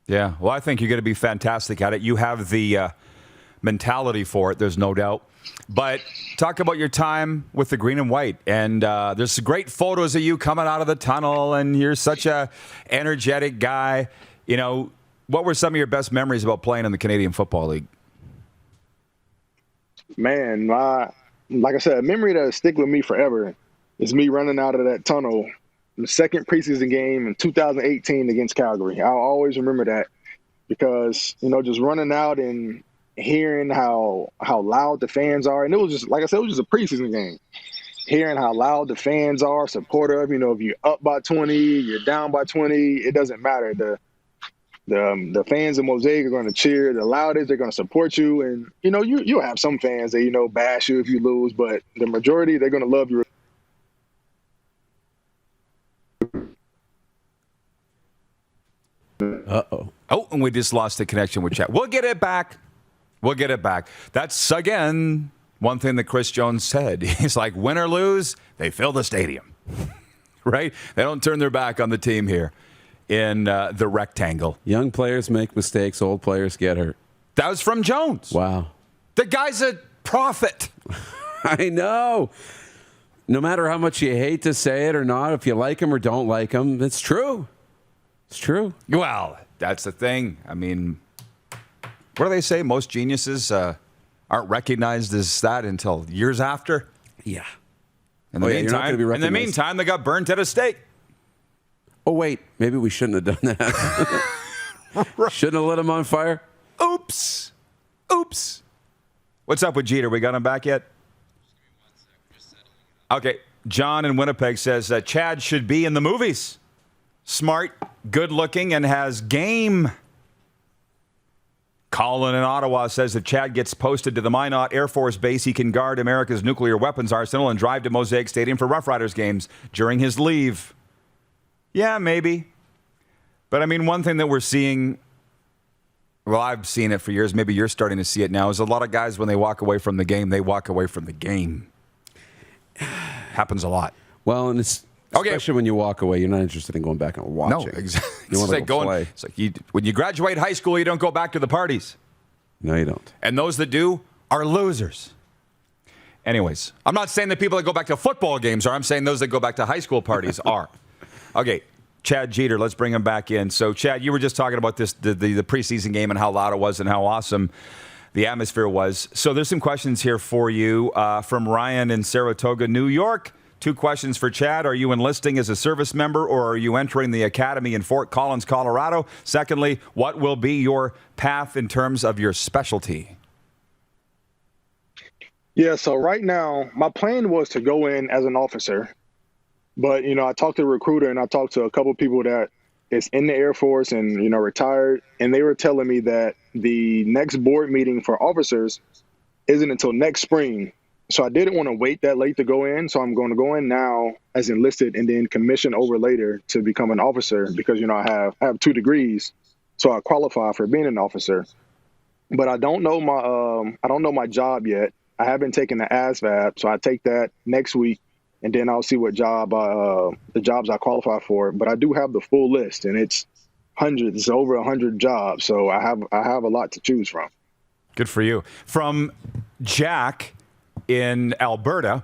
Speaker 5: Yeah. Well, I think you're going to be fantastic at it. You have the mentality for it, there's no doubt. But talk about your time with the green and white. And there's great photos of you coming out of the tunnel, and you're such a energetic guy. What were some of your best memories about playing in the Canadian Football League?
Speaker 15: Man, like I said, a memory that'll stick with me forever is me running out of that tunnel in the second preseason game in 2018 against Calgary. I'll always remember that because, just running out and hearing how loud the fans are. And it was just, like I said, it was just a preseason game. Hearing how loud the fans are, supportive, if you're up by 20, you're down by 20, it doesn't matter. The fans of Mosaic are going to cheer the loudest. They're going to support you. And, you'll have some fans that, bash you if you lose, but the majority, they're going to love you.
Speaker 5: Uh-oh. Oh, and we just lost the connection with chat. We'll get it back. That's, again, one thing that Chris Jones said. He's like, win or lose, they fill the stadium. Right? They don't turn their back on the team here in the rectangle.
Speaker 6: Young players make mistakes. Old players get hurt.
Speaker 5: That was from Jones.
Speaker 6: Wow.
Speaker 5: The guy's a prophet.
Speaker 6: I know. No matter how much you hate to say it or not, if you like him or don't like him, it's true. It's true.
Speaker 5: Well, that's the thing. I mean, what do they say? Most geniuses aren't recognized as that until years after.
Speaker 6: Yeah.
Speaker 5: In the meantime, they got burnt at a stake.
Speaker 6: Oh, wait. Maybe we shouldn't have done that. Shouldn't have lit him on fire.
Speaker 5: Oops. What's up with Jeter? We got him back yet? Okay. John in Winnipeg says that Chad should be in the movies. Smart, good looking, and has game. Colin in Ottawa says if Chad gets posted to the Minot Air Force Base, he can guard America's nuclear weapons arsenal and drive to Mosaic Stadium for Roughriders games during his leave. Yeah, maybe. But I mean, one thing that we're seeing, well, I've seen it for years, maybe you're starting to see it now, is a lot of guys, when they walk away from the game, they walk away from the game. Happens a lot.
Speaker 6: Well, and it's especially when you walk away, you're not interested in going back and watching.
Speaker 5: No, exactly.
Speaker 6: You want to go play.
Speaker 5: It's like when you graduate high school, you don't go back to the parties.
Speaker 6: No, you don't.
Speaker 5: And those that do are losers. Anyways, I'm not saying that people that go back to football games are. I'm saying those that go back to high school parties are. Okay, Chad Jeter, let's bring him back in. So, Chad, you were just talking about this, the preseason game and how loud it was and how awesome the atmosphere was. So there's some questions here for you from Ryan in Saratoga, New York. 2 questions for Chad. Are you enlisting as a service member or are you entering the academy in Fort Collins, Colorado? Secondly, what will be your path in terms of your specialty?
Speaker 15: Yeah, so right now, my plan was to go in as an officer. But, I talked to the recruiter and I talked to a couple of people that is in the Air Force and, retired. And they were telling me that the next board meeting for officers isn't until next spring. So I didn't want to wait that late to go in. So I'm going to go in now as enlisted and then commission over later to become an officer because, I have 2 degrees. So I qualify for being an officer. But I don't know my job yet. I haven't taken the ASVAB. So I take that next week. and then I'll see what the jobs I qualify for. But I do have the full list, and it's hundreds. It's over 100 jobs, so I have a lot to choose from.
Speaker 5: Good for you. From Jack in Alberta,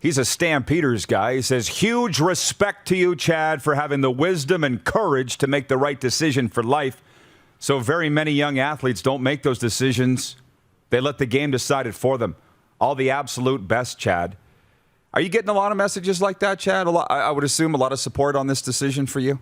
Speaker 5: he's a Stampeders guy. He says, huge respect to you, Chad, for having the wisdom and courage to make the right decision for life. So very many young athletes don't make those decisions. They let the game decide it for them. All the absolute best, Chad. Are you getting a lot of messages like that, Chad? I would assume a lot of support on this decision for you.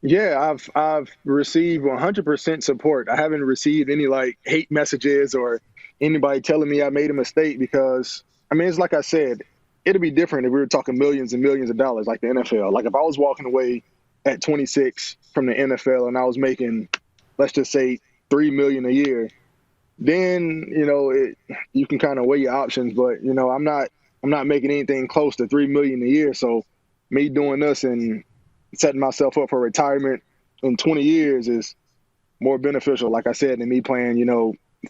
Speaker 15: Yeah, I've received 100% support. I haven't received any hate messages or anybody telling me I made a mistake, because I mean, it's like I said, it'd be different if we were talking millions and millions of dollars like the NFL. Like if I was walking away at 26 from the NFL and I was making, let's just say, $3 million a year, then you can kind of weigh your options. But I'm not making anything close to $3 million a year. So me doing this and setting myself up for retirement in 20 years is more beneficial, like I said, than me playing,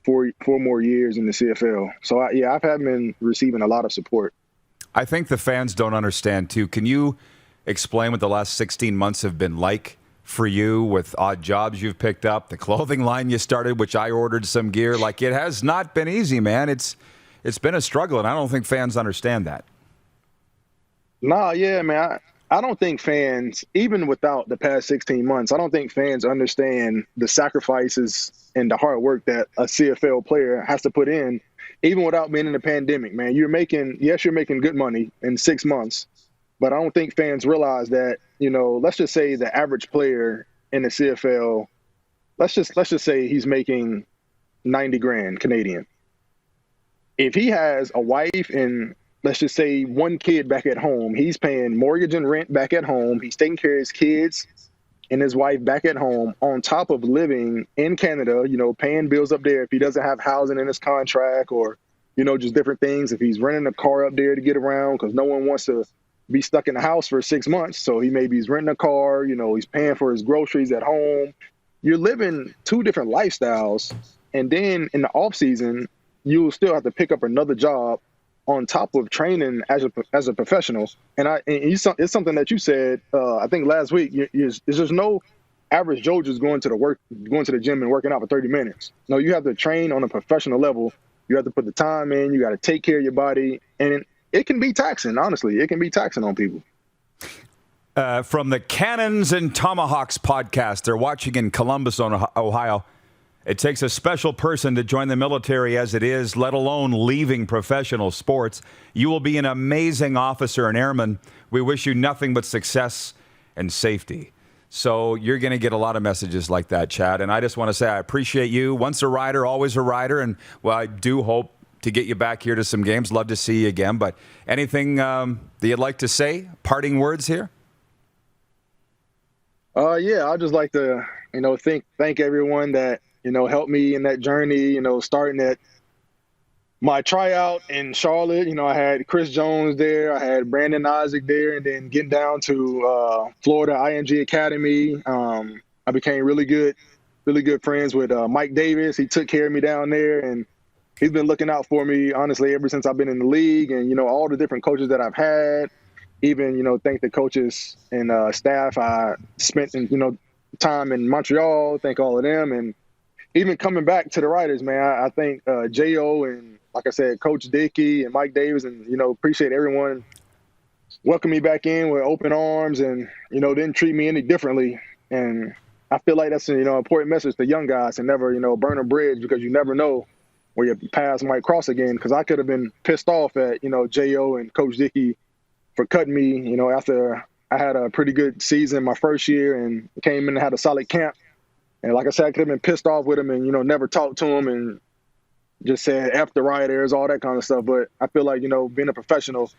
Speaker 15: four more years in the CFL. So I have been receiving a lot of support.
Speaker 5: I think the fans don't understand too. Can you explain what the last 16 months have been like for you, with odd jobs you've picked up, the clothing line you started, which I ordered some gear? Like, it has not been easy, man. It's been a struggle, and I don't think fans understand that.
Speaker 15: Nah, yeah, man. I don't think fans, even without the past 16 months, I don't think fans understand the sacrifices and the hard work that a CFL player has to put in, even without being in the pandemic, man. You're making good money in 6 months, but I don't think fans realize that, let's just say the average player in the CFL, let's just say he's making 90 grand Canadian. If he has a wife and let's just say one kid back at home, he's paying mortgage and rent back at home, he's taking care of his kids and his wife back at home, on top of living in Canada, paying bills up there if he doesn't have housing in his contract, or, just different things. If he's renting a car up there to get around, because no one wants to be stuck in the house for 6 months. So he's renting a car, he's paying for his groceries at home. You're living two different lifestyles. And then in the off season, you'll still have to pick up another job on top of training as a professional. And it's something that you said, I think last week, is there's no average Joe just going to the gym and working out for 30 minutes. No, you have to train on a professional level. You have to put the time in, you got to take care of your body. And it can be taxing, honestly. It can be taxing on people.
Speaker 5: From the Cannons and Tomahawks podcast, they're watching in Columbus, Ohio. It takes a special person to join the military as it is, let alone leaving professional sports. You will be an amazing officer and airman. We wish you nothing but success and safety. So you're going to get a lot of messages like that, Chad. And I just want to say I appreciate you. Once a rider, always a rider. And, well, I do hope to get you back here to some games. Love to see you again. But anything that you'd like to say? Parting words here?
Speaker 15: Yeah, I'd just like to, thank everyone that, helped me in that journey, starting at my tryout in Charlotte. I had Chris Jones there, I had Brandon Isaac there, and then getting down to Florida IMG Academy. I became really good friends with Mike Davis. He took care of me down there, and he's been looking out for me, honestly, ever since I've been in the league. And, all the different coaches that I've had, even, thank the coaches and staff I spent, time in Montreal, thank all of them. And even coming back to the Riders, man, I thank J.O. and, like I said, Coach Dickey and Mike Davis, and, appreciate everyone welcoming me back in with open arms and, didn't treat me any differently. And I feel like that's an, important message to young guys to never, burn a bridge, because you never know where your paths might cross again. Because I could have been pissed off at, J.O. and Coach Dickey for cutting me, after I had a pretty good season my first year and came in and had a solid camp. And like I said, I could have been pissed off with him and, never talked to him and just said F the Riders, all that kind of stuff. But I feel like, being a professional,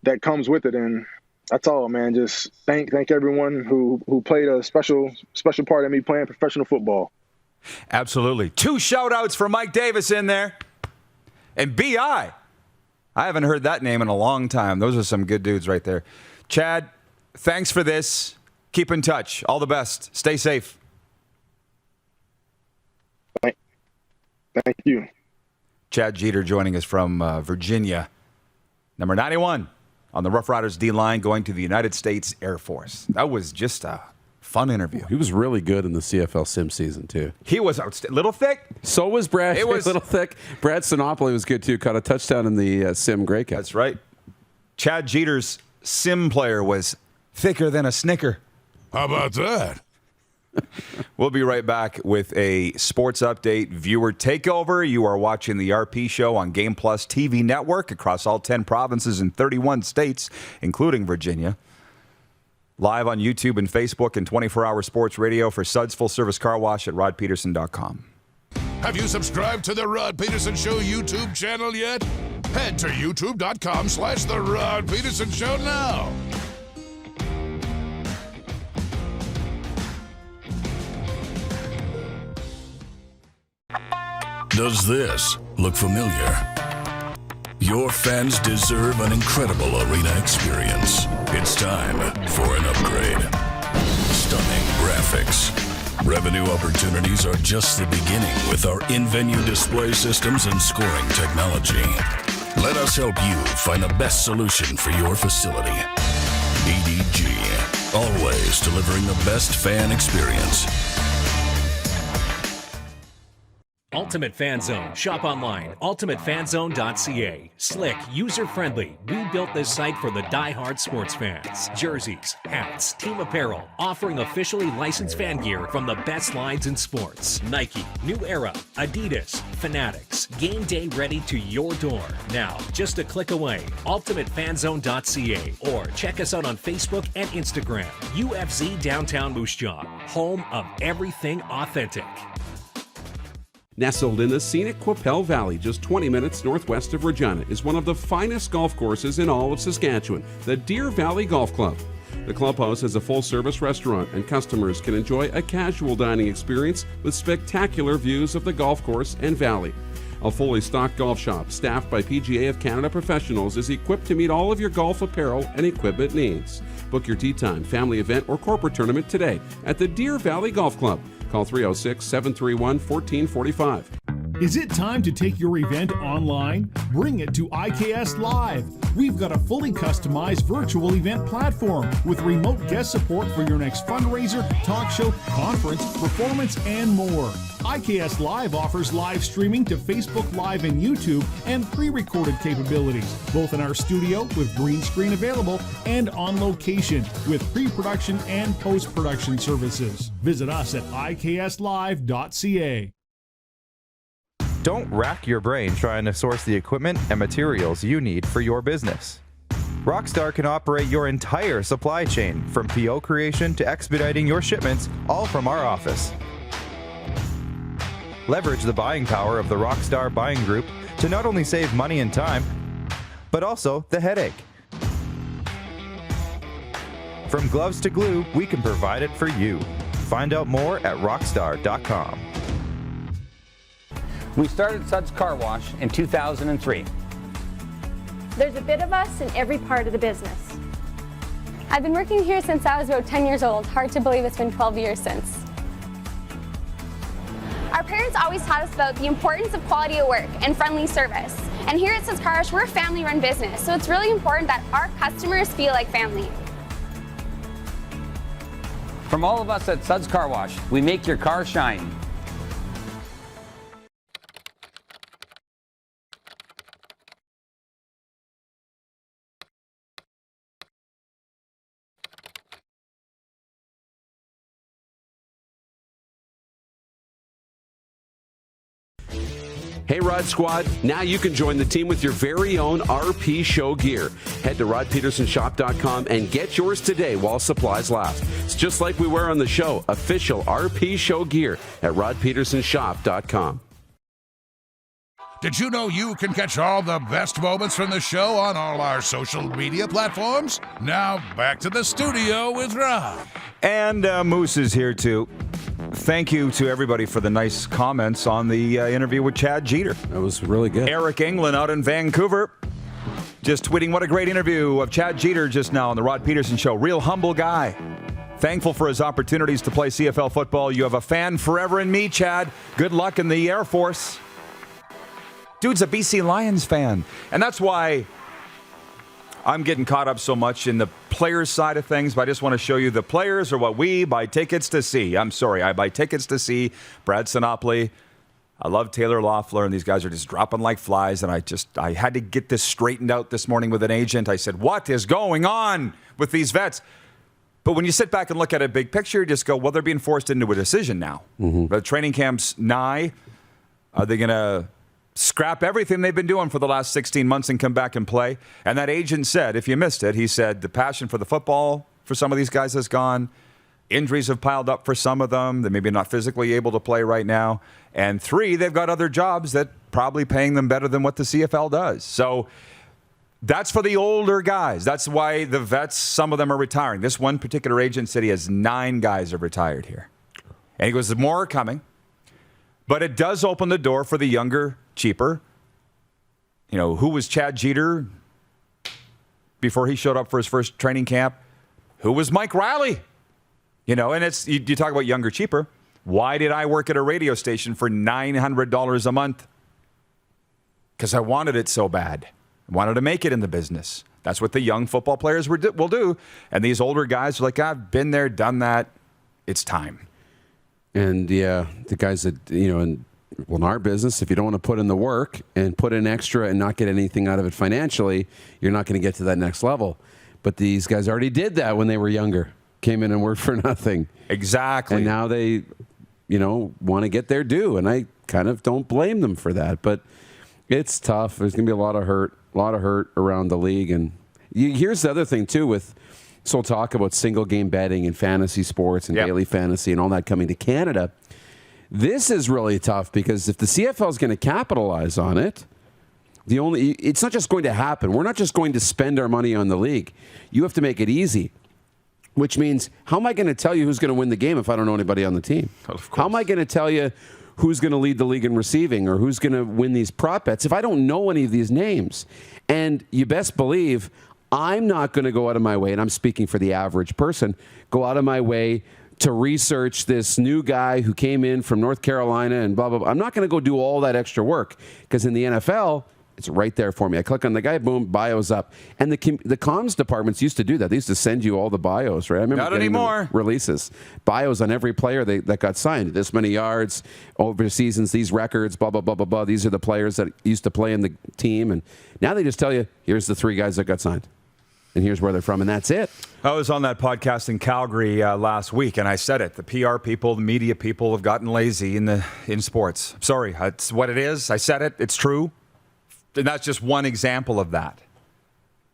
Speaker 15: that comes with it. And that's all, man. Just thank everyone who played a special part of me playing professional football.
Speaker 5: Absolutely. 2 shout-outs for Mike Davis in there. And B.I. I haven't heard that name in a long time. Those are some good dudes right there. Chad, thanks for this. Keep in touch. All the best. Stay safe.
Speaker 15: Thank you.
Speaker 5: Chad Jeter joining us from Virginia. Number 91 on the Roughriders D-line going to the United States Air Force. That was just a fun interview.
Speaker 6: He was really good in the CFL Sim season, too.
Speaker 5: He was outstanding. Little thick.
Speaker 6: So was Brad. It was Little thick. Brad Sinopoli was good, too. Caught a touchdown in the Sim Grey Cup.
Speaker 5: That's right. Chad Jeter's Sim player was thicker than a Snicker.
Speaker 4: How about that?
Speaker 5: We'll be right back with a sports update viewer takeover. You are watching the RP Show on Game Plus TV network across all 10 provinces and 31 states, including Virginia. Live on YouTube and Facebook and 24-hour sports radio for Suds Full Service Car Wash at rodpeterson.com.
Speaker 4: Have you subscribed to the Rod Pedersen Show YouTube channel yet? Head to youtube.com/The Rod Pedersen Show now. Does this look familiar? Your fans deserve an incredible arena experience. It's time for an upgrade. Stunning graphics. Revenue opportunities are just the beginning with our in-venue display systems and scoring technology. Let us help you find the best solution for your facility. EDG, always delivering the best fan experience.
Speaker 16: Ultimate Fan Zone. Shop online. UltimateFanZone.ca. Slick, user-friendly. We built this site for the die-hard sports fans. Jerseys, hats, team apparel, offering officially licensed fan gear from the best lines in sports. Nike, New Era, Adidas, Fanatics. Game day ready to your door. Now, just a click away. UltimateFanZone.ca. Or check us out on Facebook and Instagram. UFZ Downtown Moose Jaw. Home of everything authentic.
Speaker 17: Nestled in the scenic Qu'Appelle Valley, just 20 minutes northwest of Regina, is one of the finest golf courses in all of Saskatchewan, the Deer Valley Golf Club. The clubhouse has a full-service restaurant, and customers can enjoy a casual dining experience with spectacular views of the golf course and valley. A fully stocked golf shop, staffed by PGA of Canada professionals, is equipped to meet all of your golf apparel and equipment needs. Book your tee time, family event, or corporate tournament today at the Deer Valley Golf Club. Call 306-731-1445.
Speaker 18: Is it time to take your event online? Bring it to IKS Live. We've got a fully customized virtual event platform with remote guest support for your next fundraiser, talk show, conference, performance, and more. IKS Live offers live streaming to Facebook Live and YouTube and pre-recorded capabilities, both in our studio with green screen available and on location with pre-production and post-production services. Visit us at ikslive.ca.
Speaker 19: Don't rack your brain trying to source the equipment and materials you need for your business. Rockstar can operate your entire supply chain, from PO creation to expediting your shipments, all from our office. Leverage the buying power of the Rockstar buying group to not only save money and time, but also the headache. From gloves to glue, we can provide it for you. Find out more at rockstar.com.
Speaker 10: We started Suds Car Wash in 2003.
Speaker 11: There's a bit of us in every part of the business. I've been working here since I was about 10 years old. Hard to believe it's been 12 years since. Our parents always taught us about the importance of quality of work and friendly service. And here at Suds Car Wash, we're a family-run business, so it's really important that our customers feel like family.
Speaker 10: From all of us at Suds Car Wash, we make your car shine.
Speaker 17: Hey Rod Squad, now you can join the team with your very own RP Show gear. Head to rodpetersonshop.com and get yours today while supplies last. It's just like we wear on the show, official RP Show gear at rodpetersonshop.com.
Speaker 4: Did you know you can catch all the best moments from the show on all our social media platforms? Now back to the studio with Rod.
Speaker 5: And Moose is here too. Thank you to everybody for the nice comments on the interview with Chad Jeter.
Speaker 6: That was really good.
Speaker 5: Eric England out in Vancouver just tweeting, what a great interview of Chad Jeter just now on the Rod Pedersen Show. Real humble guy. Thankful for his opportunities to play CFL football. You have a fan forever in me, Chad. Good luck in the Air Force. Dude's a BC Lions fan. And that's why I'm getting caught up so much in the players' side of things, but I just want to show you the players are what we buy tickets to see. I'm sorry, I buy tickets to see Brad Sinopoli. I love Taylor Loeffler, and these guys are just dropping like flies, and I had to get this straightened out this morning with an agent. I said, what is going on with these vets? But when you sit back and look at a big picture, you just go, well, they're being forced into a decision now. The training camp's nigh. Are they going to scrap everything they've been doing for the last 16 months and come back and play? And that agent said, if you missed it, he said the passion for the football for some of these guys has gone. Injuries have piled up for some of them. They're maybe not physically able to play right now. And 3, they've got other jobs that probably paying them better than what the CFL does. So that's for the older guys. That's why the vets, some of them are retiring. This one particular agent said he has 9 guys have retired here. And he goes, more are coming. But it does open the door for the younger, cheaper. You know, who was Chad Jeter before he showed up for his first training camp? Who was Mike Riley? You know, and it's you talk about younger, cheaper. Why did I work at a radio station for $900 a month? Because I wanted it so bad. I wanted to make it in the business. That's what the young football players will do. And these older guys are like, I've been there, done that. It's time.
Speaker 6: And yeah, the guys that, you know, in our business, if you don't want to put in the work and put in extra and not get anything out of it financially, you're not going to get to that next level. But these guys already did that when they were younger. Came in and worked for nothing.
Speaker 5: Exactly.
Speaker 6: And now they, you know, want to get their due. And I kind of don't blame them for that. But it's tough. There's going to be a lot of hurt around the league. And here's the other thing, too, with so we'll talk about single game betting and fantasy sports and daily fantasy and all that coming to Canada. This is really tough because if the CFL is going to capitalize on it, it's not just going to happen. We're not just going to spend our money on the league. You have to make it easy, which means how am I going to tell you who's going to win the game if I don't know anybody on the team? How am I going to tell you who's going to lead the league in receiving or who's going to win these prop bets if I don't know any of these names? And you best believe I'm not going to go out of my way, and I'm speaking for the average person, go out of my way to research this new guy who came in from North Carolina and blah, blah, blah. I'm not going to go do all that extra work because in the NFL, it's right there for me. I click on the guy, boom, bio's up. And the comms departments used to do that. They used to send you all the bios, right? I remember
Speaker 5: not anymore.
Speaker 6: Releases. Bios on every player that got signed. This many yards, over seasons, these records, blah, blah, blah, blah, blah. These are the players that used to play in the team. And now they just tell you, here's the 3 guys that got signed. And here's where they're from, and that's it.
Speaker 5: I was on that podcast in Calgary last week, and I said it. The PR people, the media people have gotten lazy in sports. Sorry, that's what it is. I said it. It's true. And that's just one example of that.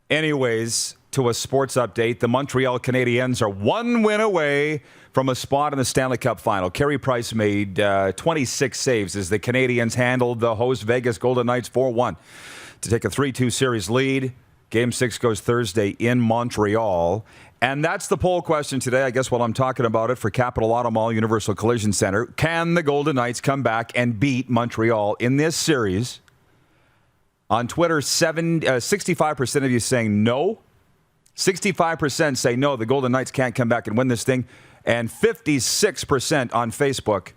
Speaker 5: Anyways, to a sports update, the Montreal Canadiens are 1 win away from a spot in the Stanley Cup final. Carey Price made 26 saves as the Canadiens handled the host Vegas Golden Knights 4-1 to take a 3-2 series lead. Game 6 goes Thursday in Montreal. And that's the poll question today, I guess, while I'm talking about it for Capital Auto Mall Universal Collision Center. Can the Golden Knights come back and beat Montreal in this series? On Twitter, 65% of you saying no. 65% say no, the Golden Knights can't come back and win this thing. And 56% on Facebook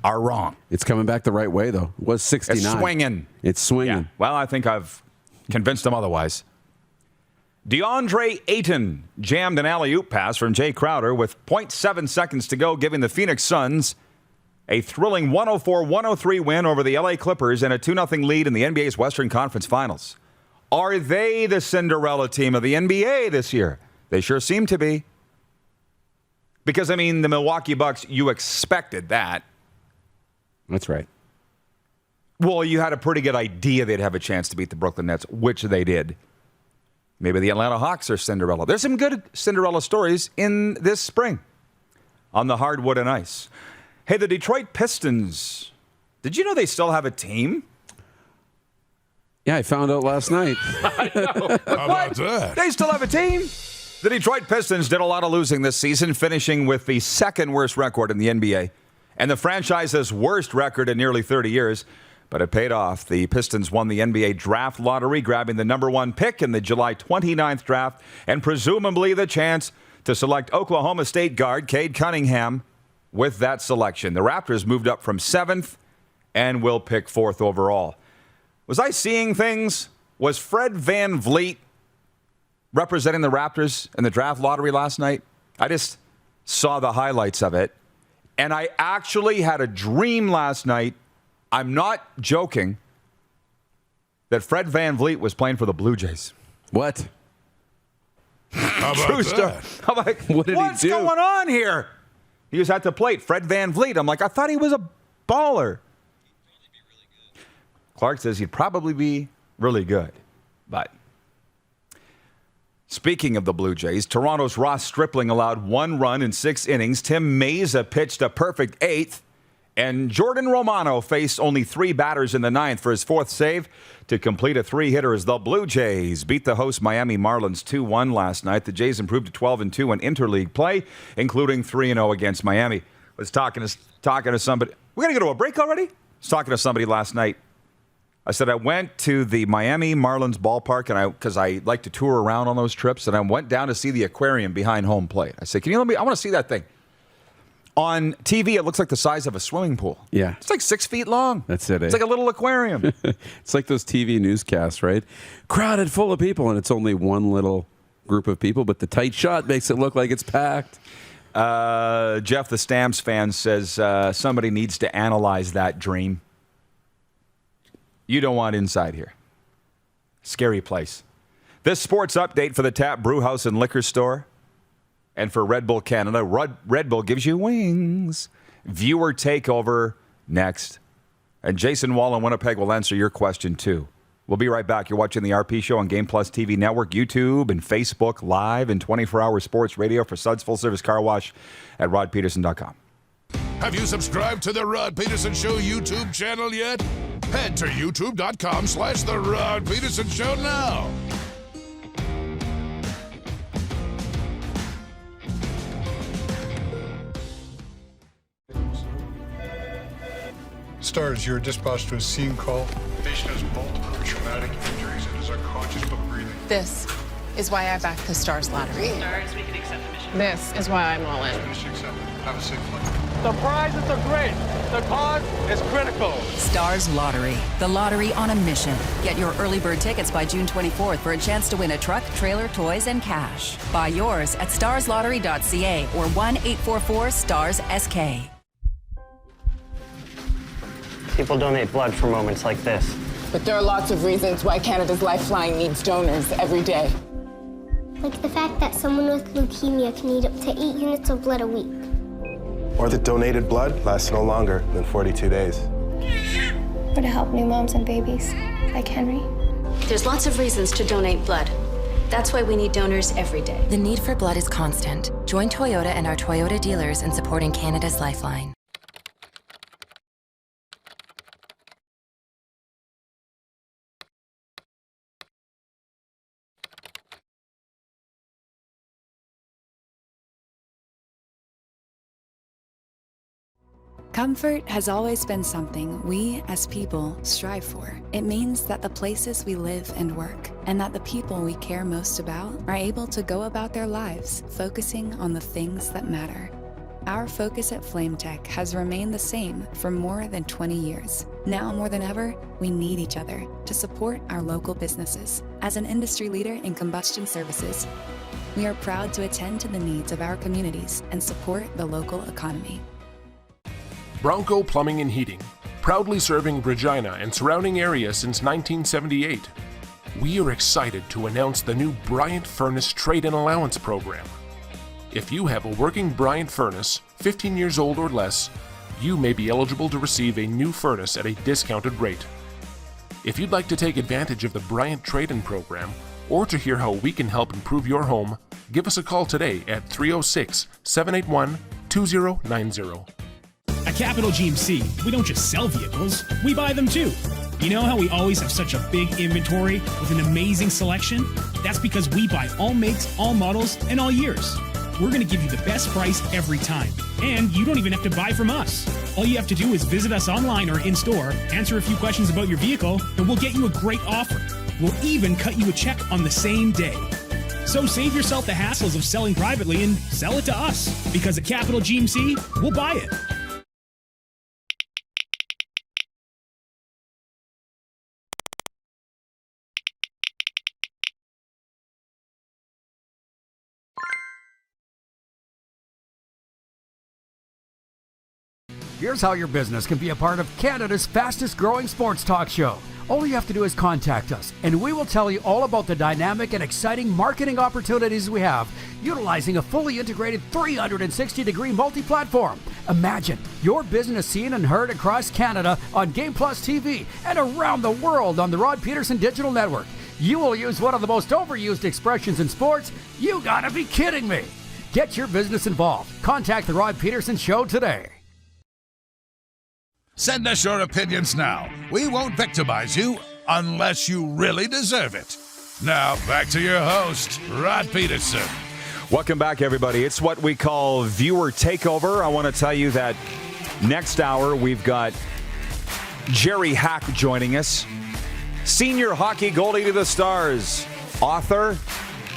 Speaker 5: are wrong.
Speaker 6: It's coming back the right way, though. It was 69.
Speaker 5: It's swinging.
Speaker 6: It's swinging.
Speaker 5: Yeah. Well, I think I've convinced them otherwise. DeAndre Ayton jammed an alley-oop pass from Jay Crowder with 0.7 seconds to go, giving the Phoenix Suns a thrilling 104-103 win over the LA Clippers and a 2-0 lead in the NBA's Western Conference Finals. Are they the Cinderella team of the NBA this year? They sure seem to be. Because, I mean, the Milwaukee Bucks, you expected that.
Speaker 6: That's right.
Speaker 5: Well, you had a pretty good idea they'd have a chance to beat the Brooklyn Nets, which they did. Maybe the Atlanta Hawks are Cinderella. There's some good Cinderella stories in this spring on the hardwood and ice. Hey, the Detroit Pistons, did you know they still have a team?
Speaker 6: Yeah, I found out last night.
Speaker 5: I know.
Speaker 4: How about that?
Speaker 5: They still have a team? The Detroit Pistons did a lot of losing this season, finishing with the second worst record in the NBA and the franchise's worst record in nearly 30 years. But it paid off. The Pistons won the NBA draft lottery, grabbing the number 1 pick in the July 29th draft and presumably the chance to select Oklahoma State guard Cade Cunningham with that selection. The Raptors moved up from 7th and will pick 4th overall. Was I seeing things? Was Fred VanVleet representing the Raptors in the draft lottery last night. I just saw the highlights of it. And I actually had a dream last night. I'm not joking. That Fred VanVleet was playing for the Blue Jays.
Speaker 6: What?
Speaker 4: How about
Speaker 5: True story.
Speaker 4: that?
Speaker 5: I'm like, what's going on here? He was at the plate. Fred VanVleet. I'm like, I thought he was a baller. Clark says he'd probably be really good. But speaking of the Blue Jays, Toronto's Ross Stripling allowed 1 run in 6 innings. Tim Meza pitched a perfect 8th. And Jordan Romano faced only 3 batters in the 9th for his 4th save to complete a 3-hitter as the Blue Jays beat the host Miami Marlins 2-1 last night. The Jays improved to 12-2 in interleague play, including 3-0 against Miami. I was talking to somebody. We're going to go to a break already? I was talking to somebody last night. I said I went to the Miami Marlins ballpark because I like to tour around on those trips, and I went down to see the aquarium behind home plate. I said, can you let me? I want to see that thing. On TV, it looks like the size of a swimming pool.
Speaker 6: Yeah.
Speaker 5: It's like 6 feet long.
Speaker 6: That's it.
Speaker 5: It's like a little aquarium.
Speaker 6: It's like those TV newscasts, right? Crowded full of people, and it's only one little group of people, but the tight shot makes it look like it's packed.
Speaker 5: Jeff, the Stamps fan, says somebody needs to analyze that dream. You don't want inside here. Scary place. This sports update for the Tap Brew House and Liquor Store. And for Red Bull Canada, Red Bull gives you wings. Viewer takeover next. And Jason Wall in Winnipeg will answer your question, too. We'll be right back. You're watching the RP Show on Game Plus TV Network, YouTube, and Facebook Live, and 24-hour sports radio for Suds Full Service Car Wash at rodpeterson.com.
Speaker 4: Have you subscribed to the Rod Pedersen Show YouTube channel yet? Head to youtube.com/The Rod Pedersen Show now.
Speaker 20: Stars, you're dispatched to a scene call. The patient has multiple traumatic injuries and is unconscious but breathing.
Speaker 21: This is why I backed the Stars lottery.
Speaker 22: Stars, we can accept the mission.
Speaker 21: This is why I'm all in.
Speaker 20: Mission accepted. Have a safe flight.
Speaker 22: The prizes are great. The cause is critical.
Speaker 23: Stars Lottery, the lottery on a mission. Get your early bird tickets by June 24th for a chance to win a truck, trailer, toys, and cash. Buy yours at starslottery.ca or 1-844-STARS-SK.
Speaker 22: People donate blood for moments like this.
Speaker 21: But there are lots of reasons why Canada's Lifeline needs donors every day.
Speaker 24: Like the fact that someone with leukemia can need up to 8 units of blood a week.
Speaker 25: Or that donated blood lasts no longer than 42 days.
Speaker 24: Or to help new moms and babies, like Henry.
Speaker 26: There's lots of reasons to donate blood. That's why we need donors every day.
Speaker 23: The need for blood is constant. Join Toyota and our Toyota dealers in supporting Canada's Lifeline.
Speaker 7: Comfort has always been something we, as people, strive for. It means that the places we live and work, and that the people we care most about, are able to go about their lives, focusing on the things that matter. Our focus at FlameTech has remained the same for more than 20 years. Now more than ever, we need each other to support our local businesses. As an industry leader in combustion services, we are proud to attend to the needs of our communities and support the local economy.
Speaker 13: Bronco Plumbing and Heating, proudly serving Regina and surrounding areas since 1978. We are excited to announce the new Bryant Furnace Trade-in Allowance Program. If you have a working Bryant furnace, 15 years old or less, you may be eligible to receive a new furnace at a discounted rate. If you'd like to take advantage of the Bryant Trade-in Program, or to hear how we can help improve your home, give us a call today at 306-781-2090.
Speaker 8: At Capital GMC, we don't just sell vehicles, we buy them too. You know how we always have such a big inventory with an amazing selection? That's because we buy all makes, all models, and all years. We're going to give you the best price every time. And you don't even have to buy from us. All you have to do is visit us online or in-store, answer a few questions about your vehicle, and we'll get you a great offer. We'll even cut you a check on the same day. So save yourself the hassles of selling privately and sell it to us. Because at Capital GMC, we'll buy it.
Speaker 1: Here's how your business can be a part of Canada's fastest growing sports talk show. All you have to do is contact us, and we will tell you all about the dynamic and exciting marketing opportunities we have, utilizing a fully integrated 360-degree multi-platform. Imagine your business seen and heard across Canada on Game Plus TV and around the world on the Rod Pedersen Digital Network. You will use one of the most overused expressions in sports. You gotta be kidding me. Get your business involved. Contact the Rod Pedersen Show today.
Speaker 4: Send us your opinions now. We won't victimize you unless you really deserve it. Now, back to your host, Rod Pedersen.
Speaker 5: Welcome back, everybody. It's what we call viewer takeover. I want to tell you that next hour we've got Jerry Hack joining us. Senior hockey goalie to the stars. Author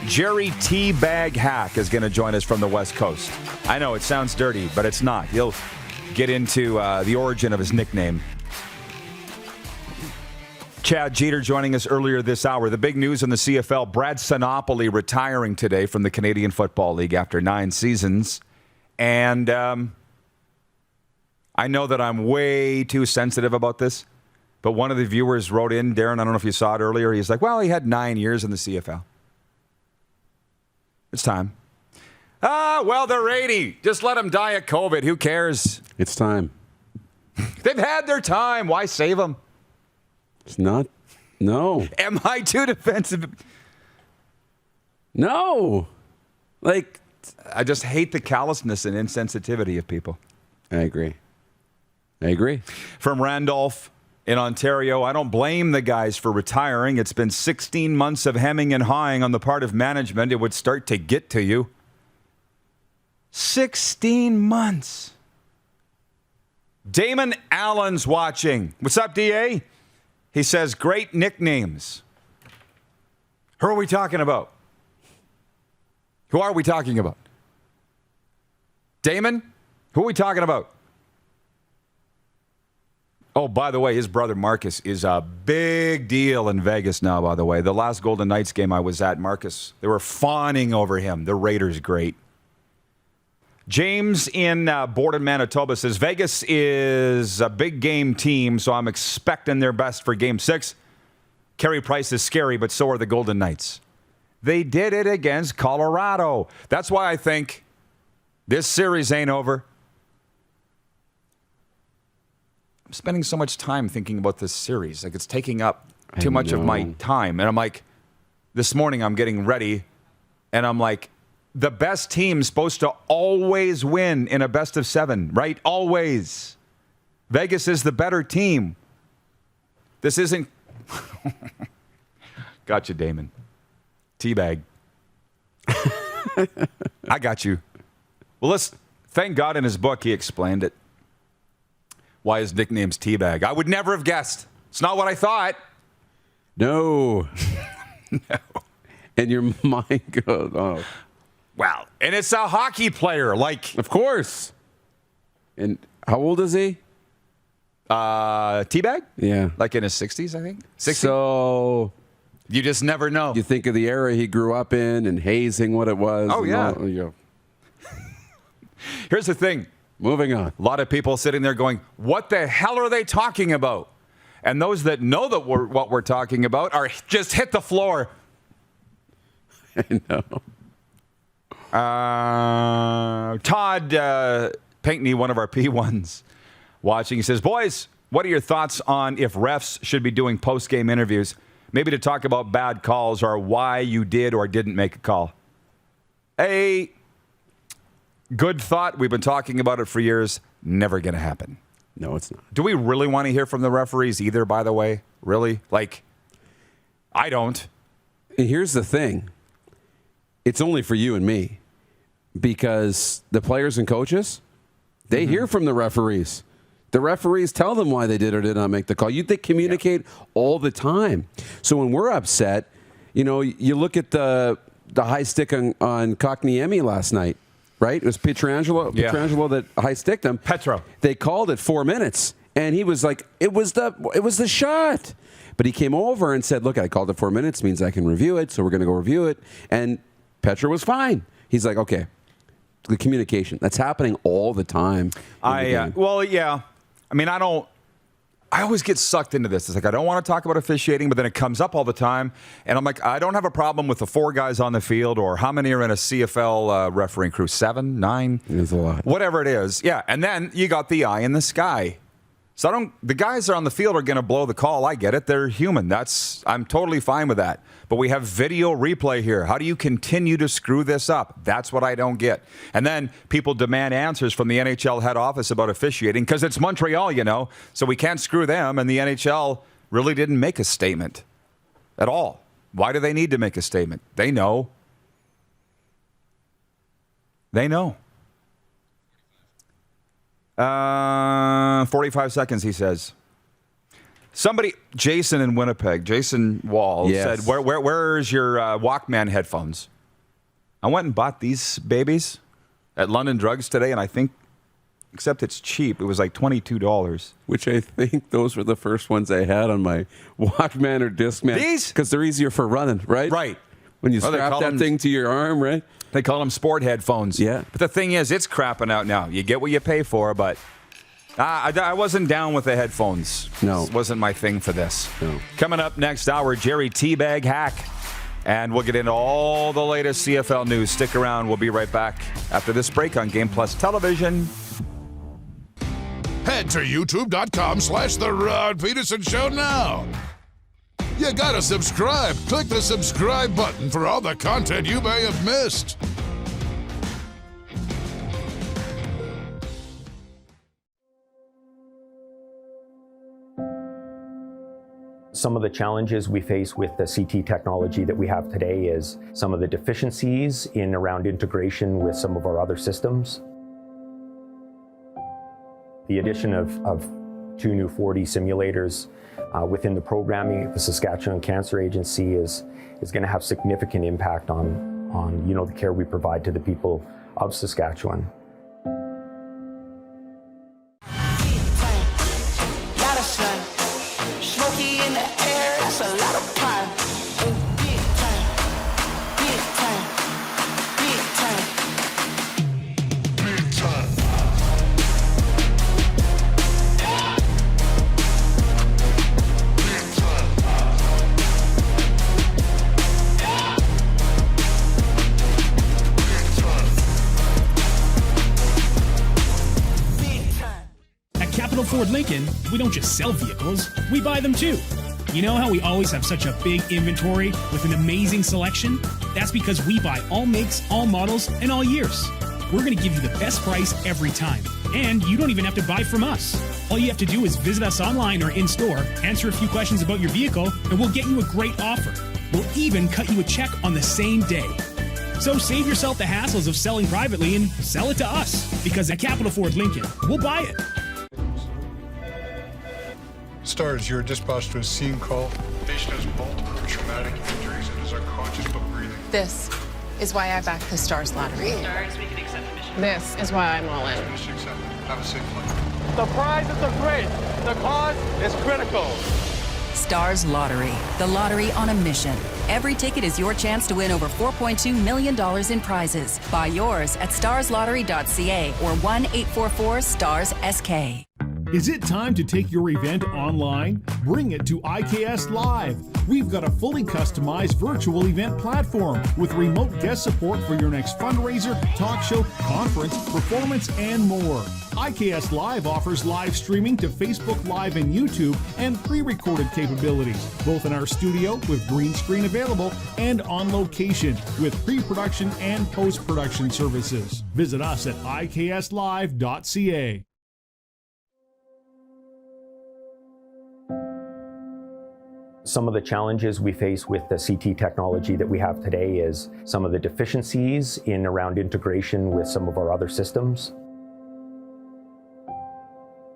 Speaker 5: Jerry T-Bag Hack is going to join us from the West Coast. I know it sounds dirty, but it's not. He'll get into the origin of his nickname. Chad Jeter joining us earlier this hour. The big news in the CFL, Brad Sinopoli retiring today from the Canadian Football League after 9 seasons. And I know that I'm way too sensitive about this, but one of the viewers wrote in, Darren, I don't know if you saw it earlier, he's like, well, he had 9 years in the CFL. It's time. Well, they're 80. Just let them die of COVID. Who cares?
Speaker 6: It's time.
Speaker 5: They've had their time. Why save them?
Speaker 6: It's not. No.
Speaker 5: Am I too defensive?
Speaker 6: No. Like,
Speaker 5: I just hate the callousness and insensitivity of people.
Speaker 6: I agree.
Speaker 5: From Randolph in Ontario, I don't blame the guys for retiring. It's been 16 months of hemming and hawing on the part of management. It would start to get to you. 16 months. Damon Allen's watching. What's up, DA? He says, great nicknames. Who are we talking about? Who are we talking about? Damon? Who are we talking about? Oh, by the way, his brother Marcus is a big deal in Vegas now, by the way. The last Golden Knights game I was at, Marcus, they were fawning over him. The Raiders, great. James in Borden, Manitoba says, Vegas is a big game team, so I'm expecting their best for Game 6. Carey Price is scary, but so are the Golden Knights. They did it against Colorado. That's why I think this series ain't over. I'm spending so much time thinking about this series. Like, it's taking up too much of my time. And I'm like, this morning I'm getting ready, and I'm like, the best team's supposed to always win in a best of 7, right? Always. Vegas is the better team. This isn't... Got you, Damon. Teabag. I got you. Well, thank God in his book he explained it. Why his nickname's Teabag. I would never have guessed. It's not what I thought.
Speaker 6: No.
Speaker 5: No.
Speaker 6: And your mind goes, oh.
Speaker 5: Wow. And it's a hockey player. Like,
Speaker 6: of course. And how old is he?
Speaker 5: Teabag?
Speaker 6: Yeah.
Speaker 5: Like in his 60s, I think. 60?
Speaker 6: So
Speaker 5: you just never know.
Speaker 6: You think of the era he grew up in and hazing, what it was.
Speaker 5: Oh, yeah. Here's the thing.
Speaker 6: Moving on.
Speaker 5: A lot of people sitting there going, what the hell are they talking about? And those that know that what we're talking about are just hit the floor.
Speaker 6: I know.
Speaker 5: Todd Pinkney, one of our P1s, watching, he says, boys, what are your thoughts on if refs should be doing post-game interviews, maybe to talk about bad calls or why you did or didn't make a call? A good thought. We've been talking about it for years. Never going to happen.
Speaker 6: No, it's not.
Speaker 5: Do we really want to hear from the referees either, by the way? Really? Like, I don't.
Speaker 6: And here's the thing. It's only for you and me because the players and coaches, they hear from the referees. The referees tell them why they did or did not make the call. They communicate all the time. So when we're upset, you look at the high stick on Kotkaniemi last night, right? It was Pietrangelo that high sticked him.
Speaker 5: Petro.
Speaker 6: They called it 4 minutes, and he was like, it was the shot. But he came over and said, look, I called it 4 minutes, means I can review it, so we're going to go review it. And Petro was fine. He's like, okay, the communication. That's happening all the time.
Speaker 5: Well, yeah. I mean, I always get sucked into this. It's like, I don't want to talk about officiating, but then it comes up all the time. And I'm like, I don't have a problem with the 4 guys on the field or how many are in a CFL refereeing crew, 7, 9?
Speaker 6: There's a lot.
Speaker 5: Whatever it is. Yeah. And then you got the eye in the sky. So the guys that are on the field are going to blow the call. I get it. They're human. I'm totally fine with that. But we have video replay here. How do you continue to screw this up? That's what I don't get. And then people demand answers from the NHL head office about officiating because it's Montreal, so we can't screw them. And the NHL really didn't make a statement at all. Why do they need to make a statement? They know. They know. 45 seconds, he says. Somebody, Jason in Winnipeg, Jason Wall, said, where's your Walkman headphones? I went and bought these babies at London Drugs today, and I think, except it's cheap, it was like $22.
Speaker 6: Which I think those were the first ones I had on my Walkman or Discman.
Speaker 5: These?
Speaker 6: Because they're easier for running, right?
Speaker 5: Right.
Speaker 6: When you strap that thing to your arm, right?
Speaker 5: They call them sport headphones.
Speaker 6: Yeah.
Speaker 5: But the thing is, it's crapping out now. You get what you pay for, but I wasn't down with the headphones.
Speaker 6: No.
Speaker 5: It wasn't my thing for this.
Speaker 6: No.
Speaker 5: Coming up next hour, Jerry Teabag hack. And we'll get into all the latest CFL news. Stick around. We'll be right back after this break on Game Plus Television.
Speaker 4: Head to youtube.com/The Rod Pedersen Show now. You gotta subscribe. Click the subscribe button for all the content you may have missed.
Speaker 2: Some of the challenges we face with the CT technology that we have today is some of the deficiencies in around integration with some of our other systems. The addition of 2 new 4D simulators within the programming, the Saskatchewan Cancer Agency is going to have significant impact on the care we provide to the people of Saskatchewan.
Speaker 8: Ford Lincoln, we don't just sell vehicles, we buy them too. You know how we always have such a big inventory with an amazing selection? That's because we buy all makes, all models, and all years. We're going to give you the best price every time. And you don't even have to buy from us. All you have to do is visit us online or in-store, answer a few questions about your vehicle, and we'll get you a great offer. We'll even cut you a check on the same day. So save yourself the hassles of selling privately and sell it to us. Because at Capital Ford Lincoln, we'll buy it.
Speaker 20: Stars, you're dispatched to a scene call. Patient has multiple traumatic injuries and is unconscious but breathing.
Speaker 21: This is why I backed the Stars lottery.
Speaker 22: Stars, we can accept admission.
Speaker 21: This is why I'm all in.
Speaker 20: Mission accepted. Have a safe flight.
Speaker 22: The prizes are great. The cause is critical.
Speaker 23: Stars Lottery, the lottery on a mission. Every ticket is your chance to win over $4.2 million in prizes. Buy yours at starslottery.ca or 1-844-STARS-SK.
Speaker 18: Is it time to take your event online? Bring it to IKS Live. We've got a fully customized virtual event platform with remote guest support for your next fundraiser, talk show, conference, performance, and more. IKS Live offers live streaming to Facebook Live and YouTube and pre-recorded capabilities, both in our studio with green screen available and on location with pre-production and post-production services. Visit us at ikslive.ca.
Speaker 2: Some of the challenges we face with the CT technology that we have today is some of the deficiencies in around integration with some of our other systems.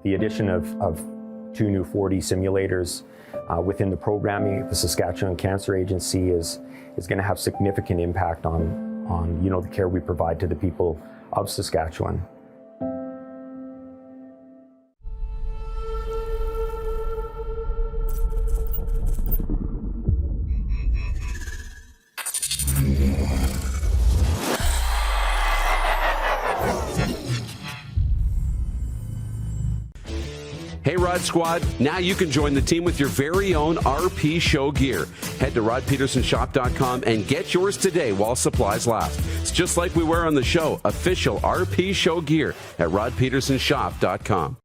Speaker 2: The addition of 2 new 4D simulators within the programming, the Saskatchewan Cancer Agency is going to have significant impact on the care we provide to the people of Saskatchewan.
Speaker 6: Rod Squad? Now you can join the team with your very own RP Show gear. Head to rodpedersenshop.com and get yours today while supplies last. It's just like we wear on the show, official RP Show gear at rodpedersenshop.com.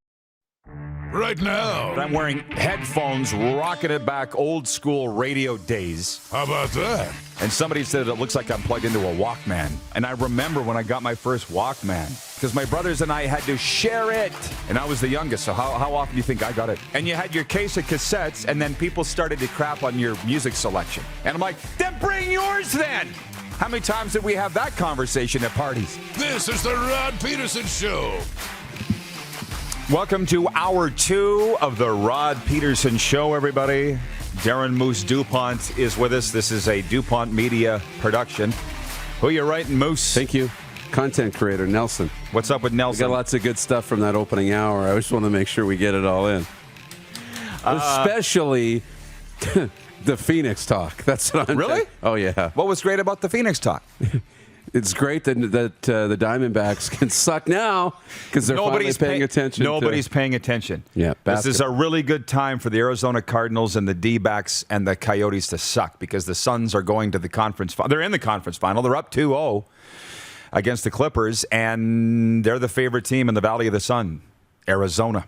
Speaker 4: Right now,
Speaker 5: I'm wearing headphones, rocking it back old school radio days.
Speaker 4: How about that?
Speaker 5: And somebody said it looks like I'm plugged into a Walkman. And I remember when I got my first Walkman, because my brothers and I had to share it. And I was the youngest, so how often do you think I got it? And you had your case of cassettes, and then people started to crap on your music selection. And I'm like, then bring yours then! How many times did we have that conversation at parties?
Speaker 4: This is the Rod Pedersen Show.
Speaker 5: Welcome to Hour 2 of the Rod Pedersen Show, everybody. Darren Moose DuPont is with us. This is a DuPont Media production. Who you writing, Moose?
Speaker 6: Thank you. Content creator, Nelson.
Speaker 5: What's up with Nelson?
Speaker 6: We got lots of good stuff from that opening hour. I just want to make sure we get it all in. Especially the Phoenix talk. That's what I'm
Speaker 5: Really?
Speaker 6: Oh, yeah.
Speaker 5: What was great about the Phoenix talk?
Speaker 6: It's great that the Diamondbacks can suck now because they're finally paying attention.
Speaker 5: Nobody's paying attention.
Speaker 6: Yeah,
Speaker 5: this is a really good time for the Arizona Cardinals and the D-backs and the Coyotes to suck because the Suns are going to the conference final. They're in the conference final. They're up 2-0 against the Clippers, and they're the favorite team in the Valley of the Sun, Arizona.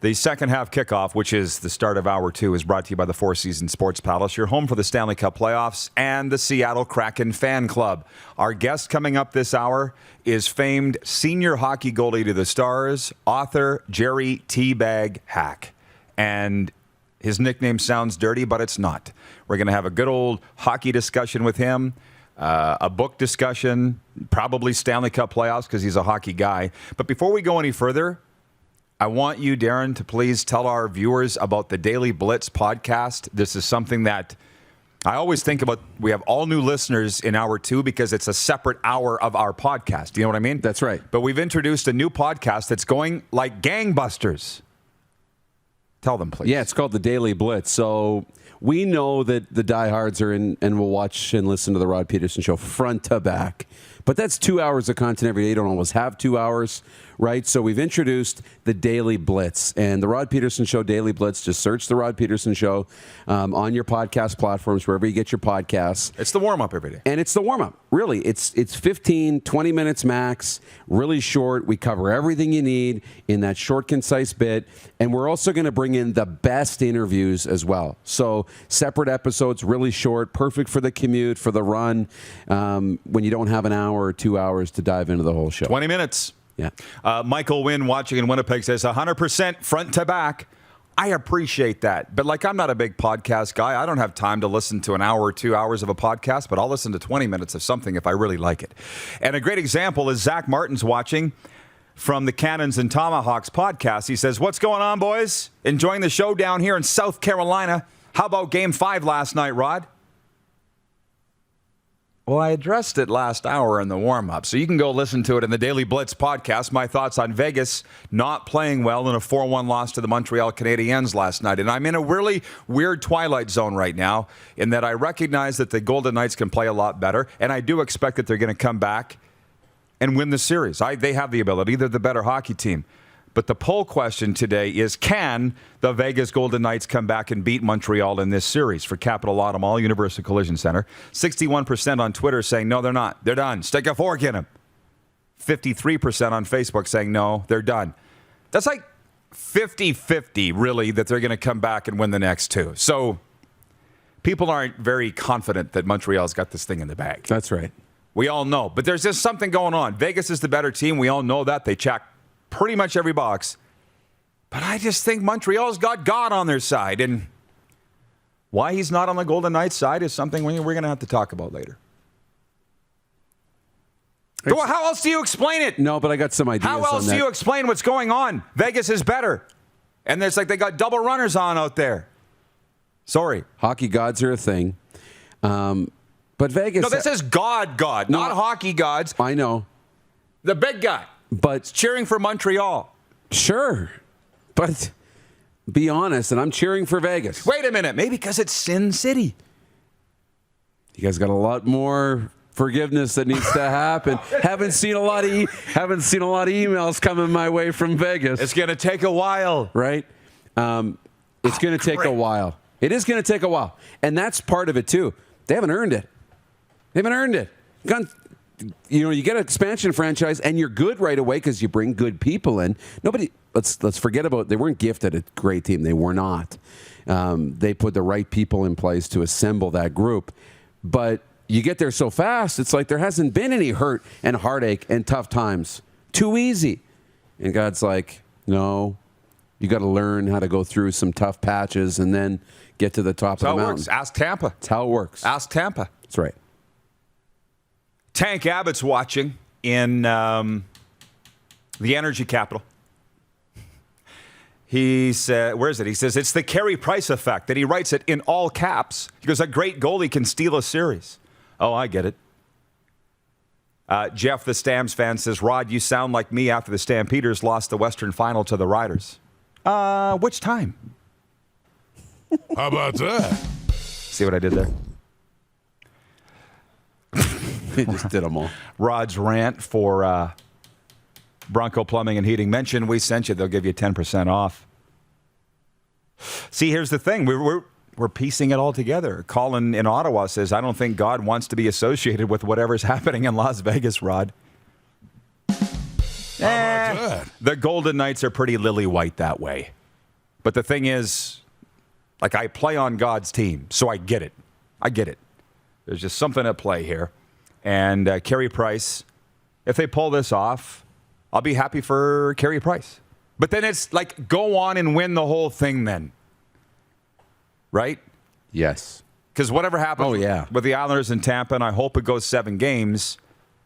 Speaker 5: The second half kickoff, which is the start of Hour 2, is brought to you by the Four Seasons Sports Palace, your home for the Stanley Cup playoffs, and the Seattle Kraken Fan Club. Our guest coming up this hour is famed senior hockey goalie to the Stars, author Jerry Teabag Hack. And his nickname sounds dirty, but it's not. We're going to have a good old hockey discussion with him, a book discussion, probably Stanley Cup playoffs because he's a hockey guy. But before we go any further, I want you, Darren, to please tell our viewers about the Daily Blitz podcast. This is something that I always think about. We have all new listeners in Hour 2 because it's a separate hour of our podcast. Do you know what I mean?
Speaker 6: That's right.
Speaker 5: But we've introduced a new podcast that's going like gangbusters. Tell them, please.
Speaker 6: Yeah, it's called the Daily Blitz. So we know that the diehards are in and will watch and listen to the Rod Pedersen Show front to back. But that's 2 hours of content every day. You don't always have 2 hours, right? So we've introduced the Daily Blitz. And the Rod Pedersen Show Daily Blitz, just search the Rod Pedersen Show on your podcast platforms, wherever you get your podcasts.
Speaker 5: It's the warm-up every day.
Speaker 6: And it's the warm-up. Really, it's 15, 20 minutes max, really short. We cover everything you need in that short, concise bit. And we're also going to bring in the best interviews as well. So separate episodes, really short, perfect for the commute, for the run, when you don't have an hour or 2 hours to dive into the whole show.
Speaker 5: 20 minutes.
Speaker 6: Yeah.
Speaker 5: Michael Wynn watching in Winnipeg says 100% front to back. I appreciate that. But like, I'm not a big podcast guy. I don't have time to listen to an hour or 2 hours of a podcast, but I'll listen to 20 minutes of something if I really like it. And a great example is Zach Martin's watching from the Cannons and Tomahawks podcast. He says, what's going on, boys? Enjoying the show down here in South Carolina. How about Game 5 last night, Rod? Well, I addressed it last hour in the warm-up, so you can go listen to it in the Daily Blitz podcast. My thoughts on Vegas not playing well in a 4-1 loss to the Montreal Canadiens last night. And I'm in a really weird twilight zone right now in that I recognize that the Golden Knights can play a lot better, and I do expect that they're going to come back and win the series. They have the ability. They're the better hockey team. But the poll question today is, can the Vegas Golden Knights come back and beat Montreal in this series? For Capital Auto Mall, Universal Collision Center, 61% on Twitter saying, no, they're not. They're done. Stick a fork in them. 53% on Facebook saying, no, they're done. That's like 50-50, really, that they're going to come back and win the next two. So people aren't very confident that Montreal's got this thing in the bag.
Speaker 6: That's right.
Speaker 5: We all know. But there's just something going on. Vegas is the better team. We all know that. They check pretty much every box. But I just think Montreal's got God on their side. And why he's not on the Golden Knights side is something we're going to have to talk about later. How else do you explain it?
Speaker 6: No, but I got some ideas on that.
Speaker 5: How else do you explain what's going on? Vegas is better. And it's like they got double runners on out there. Sorry.
Speaker 6: Hockey gods are a thing. But Vegas...
Speaker 5: No, this is God, not hockey gods.
Speaker 6: I know.
Speaker 5: The big guy.
Speaker 6: But
Speaker 5: it's cheering for Montreal.
Speaker 6: Sure. But be honest, and I'm cheering for Vegas.
Speaker 5: Wait a minute. Maybe because it's Sin City.
Speaker 6: You guys got a lot more forgiveness that needs to happen. haven't seen a lot of emails coming my way from Vegas.
Speaker 5: It's going to take a while.
Speaker 6: Right? It's going to take a while. It is going to take a while. And that's part of it, too. They haven't earned it. You get an expansion franchise, and you're good right away because you bring good people in. Let's forget about, they weren't gifted a great team. They were not. They put the right people in place to assemble that group. But you get there so fast, it's like there hasn't been any hurt and heartache and tough times. Too easy. And God's like, no, you got to learn how to go through some tough patches and then get to the top of the mountain.
Speaker 5: That's how it works. Ask Tampa.
Speaker 6: That's how it works.
Speaker 5: Ask Tampa.
Speaker 6: That's right.
Speaker 5: Tank Abbott's watching in the energy capital. He said, where is it? He says, it's the Carey Price effect, that he writes it in all caps. He goes, a great goalie can steal a series. Oh, I get it. Jeff, the Stamps fan, says, Rod, you sound like me after the Stampeders lost the Western Final to the Riders. Which time?
Speaker 4: How about that?
Speaker 5: See what I did there?
Speaker 6: They just did them all.
Speaker 5: Rod's rant for Bronco Plumbing and Heating. Mention we sent you. They'll give you 10% off. See, here's the thing. We're piecing it all together. Colin in Ottawa says, I don't think God wants to be associated with whatever's happening in Las Vegas, Rod. The Golden Knights are pretty lily white that way. But the thing is, like, I play on God's team, so I get it. There's just something at play here. And Carey Price, if they pull this off, I'll be happy for Carey Price. But then it's like, go on and win the whole thing then. Right?
Speaker 6: Yes.
Speaker 5: Because whatever happens with the Islanders in Tampa, and I hope it goes 7 games,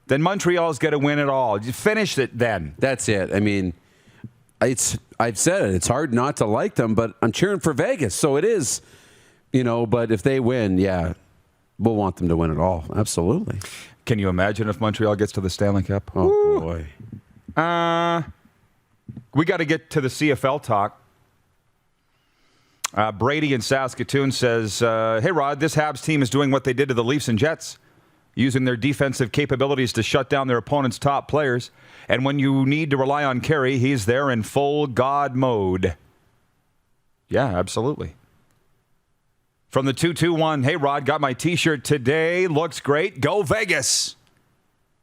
Speaker 5: then Montreal's got to win it all. You finish it then.
Speaker 6: That's it. I mean, I've said it. It's hard not to like them, but I'm cheering for Vegas. So it is, but if they win, we'll want them to win it all. Absolutely.
Speaker 5: Can you imagine if Montreal gets to the Stanley Cup?
Speaker 6: Oh, boy.
Speaker 5: We got to get to the CFL talk. Brady in Saskatoon says, hey, Rod, this Habs team is doing what they did to the Leafs and Jets, using their defensive capabilities to shut down their opponent's top players. And when you need to rely on Carey, he's there in full God mode. Yeah, absolutely. From the 221, hey, Rod, got my T-shirt today. Looks great. Go Vegas.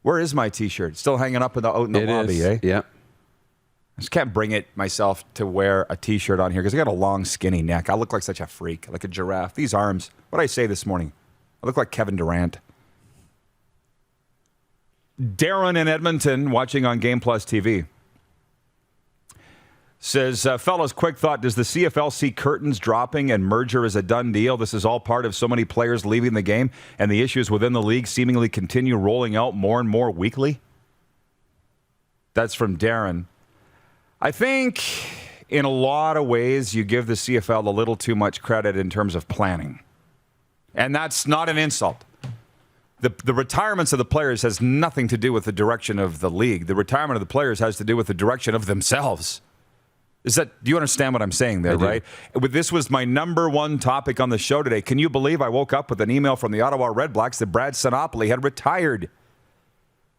Speaker 5: Where is my T-shirt? Still hanging up out in the lobby, eh?
Speaker 6: Yeah.
Speaker 5: I just can't bring it myself to wear a T-shirt on here because I got a long, skinny neck. I look like such a freak, like a giraffe. These arms. What did I say this morning? I look like Kevin Durant. Darren in Edmonton, watching on Game Plus TV, says, fellas, quick thought. Does the CFL see curtains dropping and merger is a done deal? This is all part of so many players leaving the game and the issues within the league seemingly continue rolling out more and more weekly? That's from Darren. I think in a lot of ways you give the CFL a little too much credit in terms of planning. And that's not an insult. The retirements of the players has nothing to do with the direction of the league. The retirement of the players has to do with the direction of themselves. Do you understand what I'm saying there, right? This was my number one topic on the show today. Can you believe I woke up with an email from the Ottawa Redblacks that Brad Sinopoli had retired?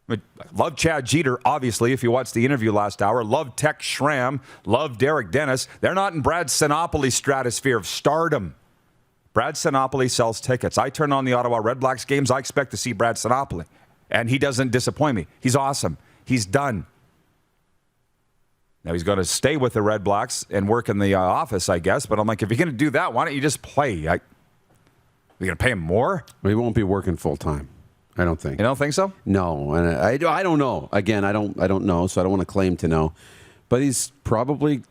Speaker 5: I love Chad Jeter, obviously, if you watched the interview last hour. Love Tex Schramm. Love Derek Dennis. They're not in Brad Sinopoli's stratosphere of stardom. Brad Sinopoli sells tickets. I turn on the Ottawa Redblacks games. I expect to see Brad Sinopoli. And he doesn't disappoint me. He's awesome. He's done. Now, he's going to stay with the Redblacks and work in the office, I guess. But I'm like, if you're going to do that, why don't you just play? You're going to pay him more?
Speaker 6: Well, he won't be working full time. I don't think.
Speaker 5: You don't think so?
Speaker 6: No, and I don't know. Again, I don't know, so I don't want to claim to know. But he's probably,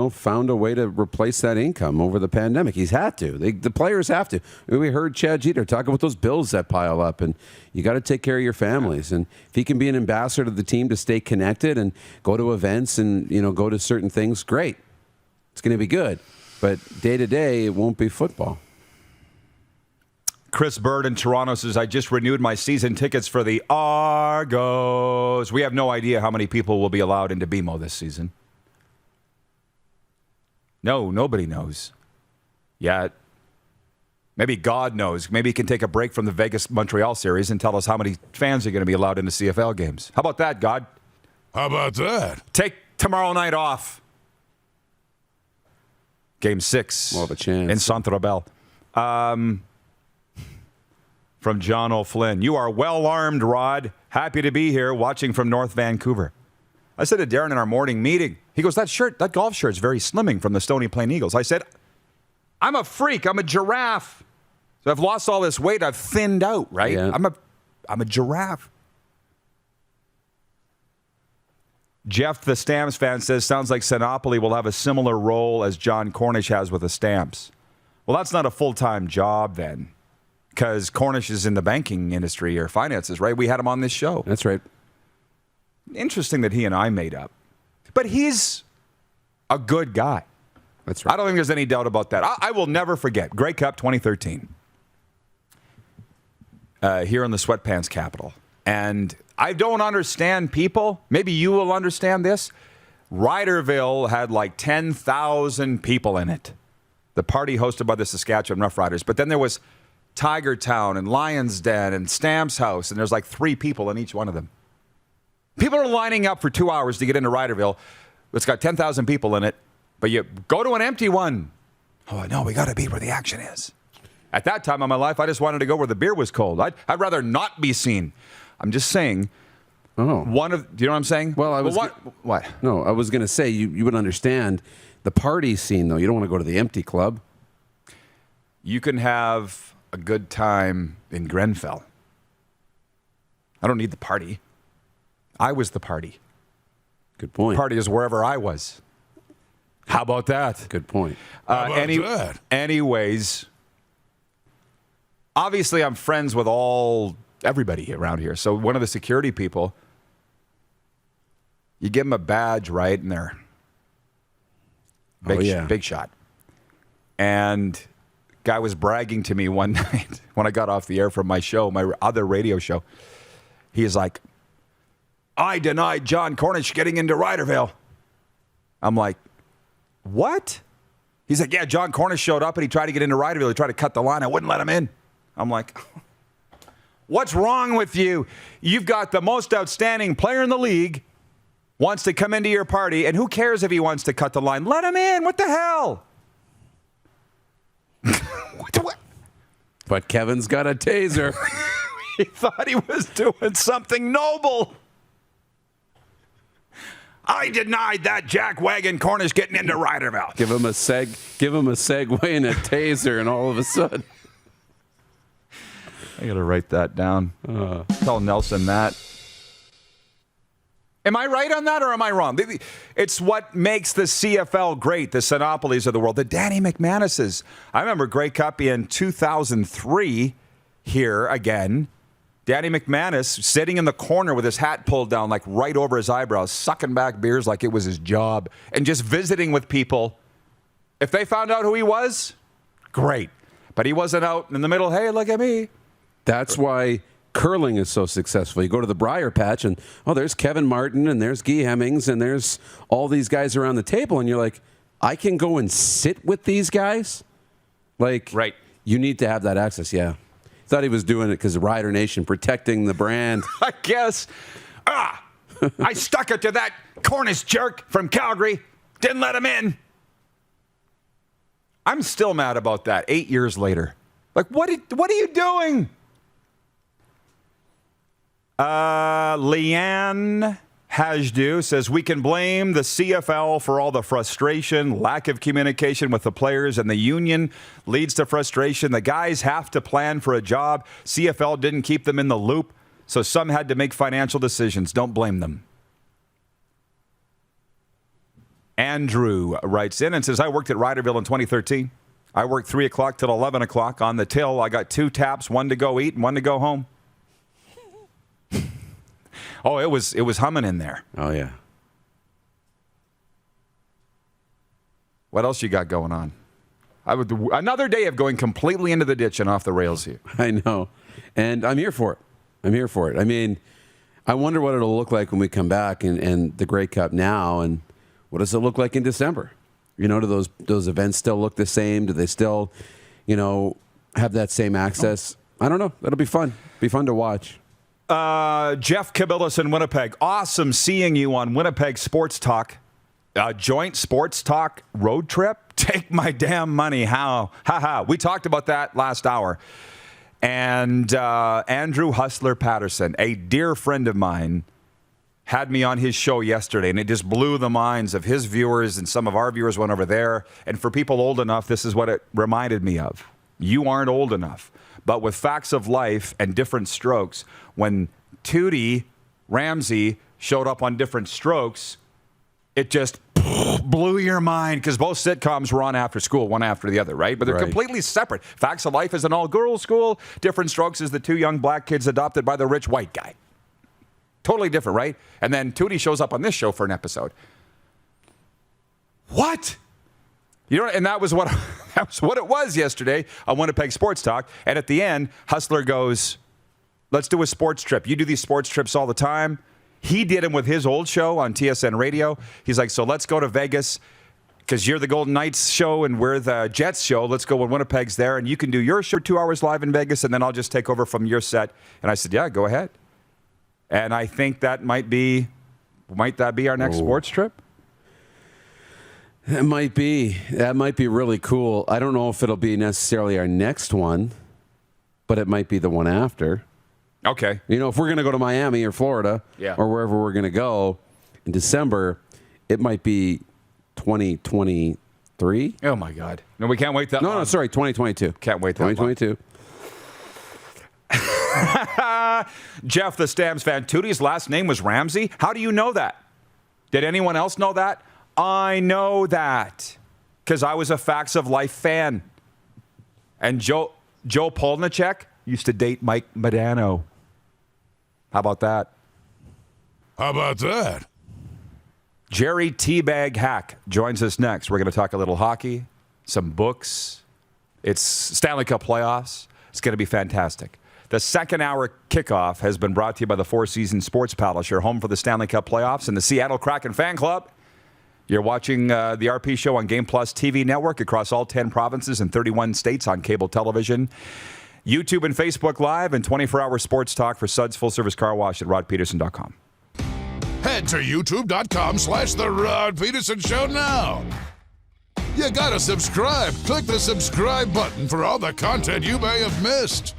Speaker 6: found a way to replace that income over the pandemic. He's had to. The players have to. We heard Chad Jeter talk about those bills that pile up, and you got to take care of your families. And if he can be an ambassador to the team to stay connected and go to events and go to certain things, great. It's going to be good. But day to day, it won't be football.
Speaker 5: Chris Bird in Toronto says, I just renewed my season tickets for the Argos. We have no idea how many people will be allowed into BMO this season. No, nobody knows yet. Maybe God knows. Maybe he can take a break from the Vegas-Montreal series and tell us how many fans are going to be allowed into CFL games. How about that, God?
Speaker 4: How about that?
Speaker 5: Take tomorrow night off. Game 6.
Speaker 6: More of a chance.
Speaker 5: In Centre Bell. From John O'Flynn. You are well-armed, Rod. Happy to be here watching from North Vancouver. I said to Darren in our morning meeting, he goes, that golf shirt's very slimming from the Stony Plain Eagles. I said, I'm a freak. I'm a giraffe. So I've lost all this weight. I've thinned out, right?
Speaker 6: Yeah.
Speaker 5: I'm a giraffe. Jeff, the Stamps fan, says, sounds like Sinopoli will have a similar role as John Cornish has with the Stamps. Well, that's not a full-time job then, because Cornish is in the banking industry or finances, right? We had him on this show.
Speaker 6: That's right.
Speaker 5: Interesting that he and I made up. But he's a good guy.
Speaker 6: That's right.
Speaker 5: I don't think there's any doubt about that. I will never forget Grey Cup 2013 here in the Sweatpants capital. And I don't understand people. Maybe you will understand this. Riderville had like 10,000 people in it. The party hosted by the Saskatchewan Roughriders. But then there was Tiger Town and Lion's Den and Stamps House, and there's like 3 people in each one of them. People are lining up for 2 hours to get into Riderville. It's got 10,000 people in it, but you go to an empty one. Oh, no, we got to be where the action is. At that time in my life, I just wanted to go where the beer was cold. I'd rather not be seen. I'm just saying.
Speaker 6: Oh.
Speaker 5: Do you know what I'm saying?
Speaker 6: Well,
Speaker 5: what?
Speaker 6: No, I was going to say you would understand the party scene, though. You don't want to go to the empty club.
Speaker 5: You can have a good time in Grenfell. I don't need the party. I was the party.
Speaker 6: Good point.
Speaker 5: The party is wherever I was. How about that?
Speaker 6: Good point.
Speaker 4: How about that?
Speaker 5: Anyways, obviously I'm friends with everybody around here. So one of the security people, you give them a badge, right? And they're big shot. And guy was bragging to me one night when I got off the air from my show, my other radio show. He's like, I denied John Cornish getting into Riderville. I'm like, what? He's like, yeah, John Cornish showed up and he tried to get into Riderville. He tried to cut the line. I wouldn't let him in. I'm like, what's wrong with you? You've got the most outstanding player in the league, wants to come into your party, and who cares if he wants to cut the line? Let him in. What the hell? What?
Speaker 6: But Kevin's got a taser.
Speaker 5: He thought he was doing something noble. I denied that jackwagon Cornish getting into Riderville.
Speaker 6: Give him a segue and a taser, and all of a sudden,
Speaker 5: I got to write that down. Tell Nelson that. Am I right on that or am I wrong? It's what makes the CFL great, the Sinopolis of the world, the Danny McManuses. I remember Grey Cup in 2003 here again. Danny McManus sitting in the corner with his hat pulled down, like right over his eyebrows, sucking back beers like it was his job, and just visiting with people. If they found out who he was, great. But he wasn't out in the middle, hey, look at me.
Speaker 6: That's why curling is so successful. You go to the Briar Patch, and, there's Kevin Martin, and there's Guy Hemmings, and there's all these guys around the table, and you're like, I can go and sit with these guys? Like,
Speaker 5: right.
Speaker 6: You need to have that access, yeah. Thought he was doing it because of Rider Nation, protecting the brand.
Speaker 5: I guess. I stuck it to that Cornish jerk from Calgary. Didn't let him in. I'm still mad about that 8 years later. Like, what are you doing? Leanne Hajdu says, we can blame the CFL for all the frustration, lack of communication with the players, and the union leads to frustration. The guys have to plan for a job. CFL didn't keep them in the loop, so some had to make financial decisions. Don't blame them. Andrew writes in and says, I worked at Riderville in 2013. I worked 3 o'clock till 11 o'clock on the till. I got 2 taps, 1 to go eat and 1 to go home. Oh, it was humming in there.
Speaker 6: Oh, yeah.
Speaker 5: What else you got going on? Another day of going completely into the ditch and off the rails here.
Speaker 6: I know. And I'm here for it. I mean, I wonder what it'll look like when we come back and the Grey Cup now, and what does it look like in December? Do those events still look the same? Do they still, have that same access? I don't know. That'll be fun. Be fun to watch.
Speaker 5: Jeff Cabillas in Winnipeg. Awesome seeing you on Winnipeg Sports Talk. A joint sports talk road trip? Take my damn money. How? Ha. We talked about that last hour. And Andrew Hustler Patterson, a dear friend of mine, had me on his show yesterday, and it just blew the minds of his viewers, and some of our viewers went over there. And for people old enough, this is what it reminded me of. You aren't old enough. But with Facts of Life and Different Strokes, when Tootie Ramsey showed up on Different Strokes, it just blew your mind, because both sitcoms were on after school, one after the other, right? But they're completely separate. Facts of Life is an all-girls school. Different Strokes is the two young black kids adopted by the rich white guy. Totally different, right? And then Tootie shows up on this show for an episode. What? You know, and that was what it was yesterday on Winnipeg Sports Talk. And at the end, Hustler goes, let's do a sports trip. You do these sports trips all the time. He did them with his old show on TSN Radio. He's like, so let's go to Vegas, because you're the Golden Knights show and we're the Jets show. Let's go when Winnipeg's there, and you can do your show 2 hours live in Vegas, and then I'll just take over from your set. And I said, yeah, go ahead. And I think that might that be our next sports trip?
Speaker 6: It might be. That might be really cool. I don't know if it'll be necessarily our next one, but it might be the one after.
Speaker 5: Okay.
Speaker 6: You know, if we're going to go to Miami or Florida or wherever we're going to go in December, it might be 2023.
Speaker 5: Oh, my God. No, we can't wait that long.
Speaker 6: No, sorry, 2022.
Speaker 5: Can't wait that
Speaker 6: 2022.
Speaker 5: Jeff, the Stamps fan, Tootie's last name was Ramsey. How do you know that? Did anyone else know that? I know that because I was a Facts of Life fan. And Joe Polnicek used to date Mike Modano. How about that?
Speaker 4: How about that?
Speaker 5: Jerry Teabag Hack joins us next. We're going to talk a little hockey, some books. It's Stanley Cup playoffs. It's going to be fantastic. The second hour kickoff has been brought to you by the Four Seasons Sports Palace, your home for the Stanley Cup playoffs and the Seattle Kraken fan club. You're watching the RP show on Game Plus TV network across all 10 provinces and 31 states on cable television, YouTube and Facebook Live, and 24-hour sports talk for Suds Full Service Car Wash at rodpeterson.com.
Speaker 4: Head to youtube.com/The Rod Pedersen Show now. You gotta subscribe. Click the subscribe button for all the content you may have missed.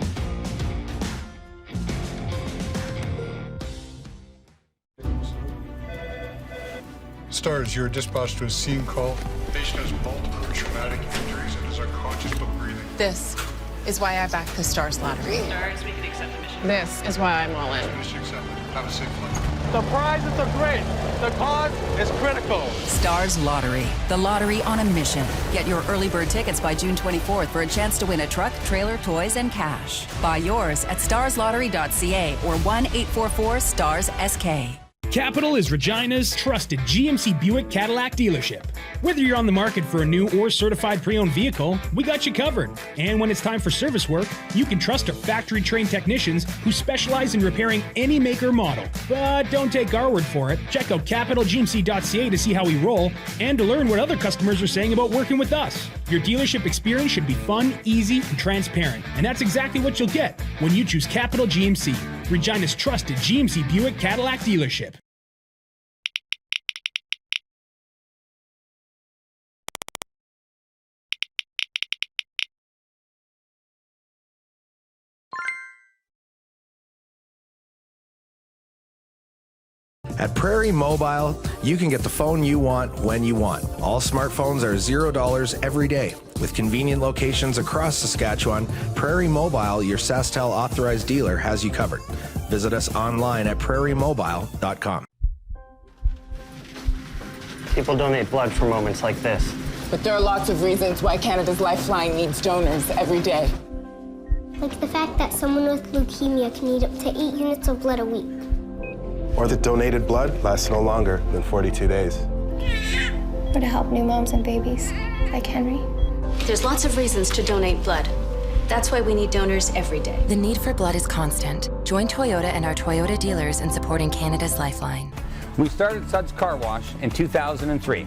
Speaker 20: Stars, you are dispatched to a scene call. Patient has multiple traumatic injuries and is unconscious but breathing.
Speaker 21: This is why I back the Stars lottery.
Speaker 22: Stars, we can accept the mission.
Speaker 21: This is why I'm all in.
Speaker 20: Mission accepted. Have a safe flight.
Speaker 22: The prizes are great. The cause is critical.
Speaker 23: Stars Lottery, the lottery on a mission. Get your early bird tickets by June 24th for a chance to win a truck, trailer, toys, and cash. Buy yours at starslottery.ca or 1-844-STARS-SK.
Speaker 8: Capital is Regina's trusted GMC Buick Cadillac dealership. Whether you're on the market for a new or certified pre-owned vehicle, we got you covered. And when it's time for service work, you can trust our factory-trained technicians who specialize in repairing any make or model. But don't take our word for it. Check out capitalgmc.ca to see how we roll and to learn what other customers are saying about working with us. Your dealership experience should be fun, easy, and transparent. And that's exactly what you'll get when you choose Capital GMC, Regina's trusted GMC Buick Cadillac dealership.
Speaker 3: At Prairie Mobile, you can get the phone you want when you want. All smartphones are $0 every day. With convenient locations across Saskatchewan, Prairie Mobile, your SaskTel authorized dealer, has you covered. Visit us online at prairiemobile.com.
Speaker 10: People donate blood for moments like this.
Speaker 21: But there are lots of reasons why Canada's Lifeline needs donors every day.
Speaker 24: Like the fact that someone with leukemia can need up to 8 units of blood a week.
Speaker 25: Or that donated blood lasts no longer than 42 days.
Speaker 24: Or to help new moms and babies, like Henry.
Speaker 26: There's lots of reasons to donate blood. That's why we need donors every day.
Speaker 23: The need for blood is constant. Join Toyota and our Toyota dealers in supporting Canada's Lifeline.
Speaker 10: We started Suds Car Wash in 2003.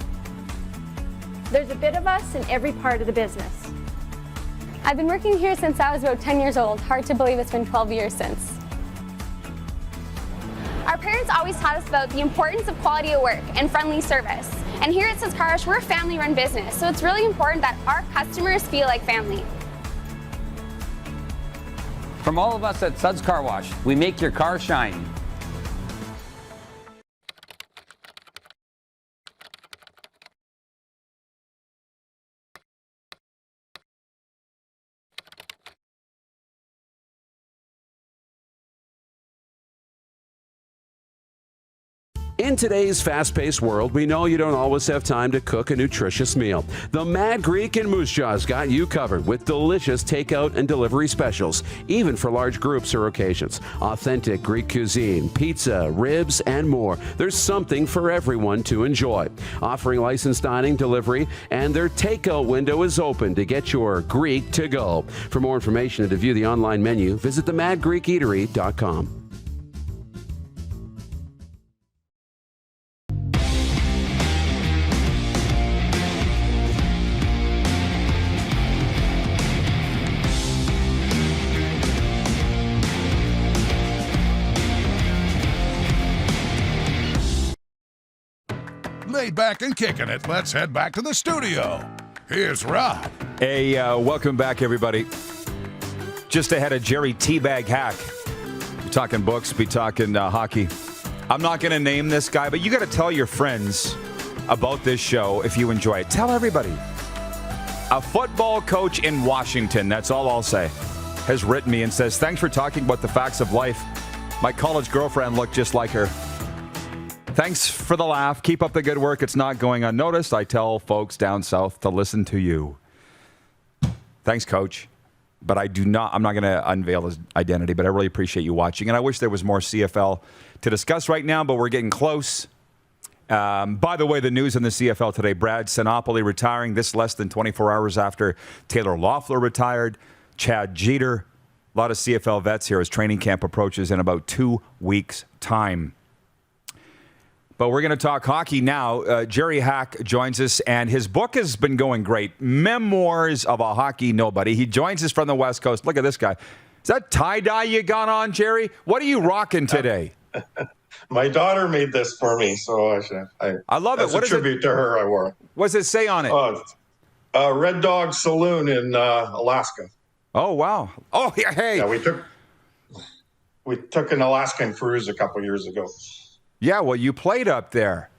Speaker 11: There's a bit of us in every part of the business. I've been working here since I was about 10 years old. Hard to believe it's been 12 years since. Our parents always taught us about the importance of quality of work and friendly service. And here at Suds Car Wash, we're a family-run business, so it's really important that our customers feel like family.
Speaker 10: From all of us at Suds Car Wash, we make your car shine.
Speaker 17: In today's fast-paced world, we know you don't always have time to cook a nutritious meal. The Mad Greek in Moose Jaw's got you covered with delicious takeout and delivery specials, even for large groups or occasions. Authentic Greek cuisine, pizza, ribs, and more. There's something for everyone to enjoy. Offering licensed dining, delivery, and their takeout window is open to get your Greek to go. For more information and to view the online menu, visit themadgreekeatery.com.
Speaker 4: Laid back and kicking it. Let's head back to the studio. Here's Rod.
Speaker 5: Hey, welcome back, everybody. Just ahead of Jerry Teabag Hack. We're talking books, be talking hockey. I'm not going to name this guy, but you got to tell your friends about this show if you enjoy it. Tell everybody. A football coach in Washington, that's all I'll say, has written me and says, thanks for talking about the facts of life. My college girlfriend looked just like her. Thanks for the laugh. Keep up the good work. It's not going unnoticed. I tell folks down south to listen to you. Thanks, Coach. But I'm not going to unveil his identity, but I really appreciate you watching. And I wish there was more CFL to discuss right now, but we're getting close. By the way, the news in the CFL today, Brad Sinopoli retiring this less than 24 hours after Taylor Loeffler retired. Chad Jeter, a lot of CFL vets here as training camp approaches in about 2 weeks' time. But we're going to talk hockey now. Jerry Hack joins us, and his book has been going great. Memoirs of a Hockey Nobody. He joins us from the West Coast. Look at this guy. Is that tie-dye you got on, Jerry? What are you rocking today?
Speaker 9: My daughter made this for me, so
Speaker 5: I love it.
Speaker 9: What is a tribute to her, I wore it.
Speaker 5: What does it say on it?
Speaker 9: Red Dog Saloon in Alaska.
Speaker 5: Oh, wow. Oh, yeah, hey.
Speaker 9: Yeah, we took an Alaskan cruise a couple years ago.
Speaker 5: Yeah, well, you played up there.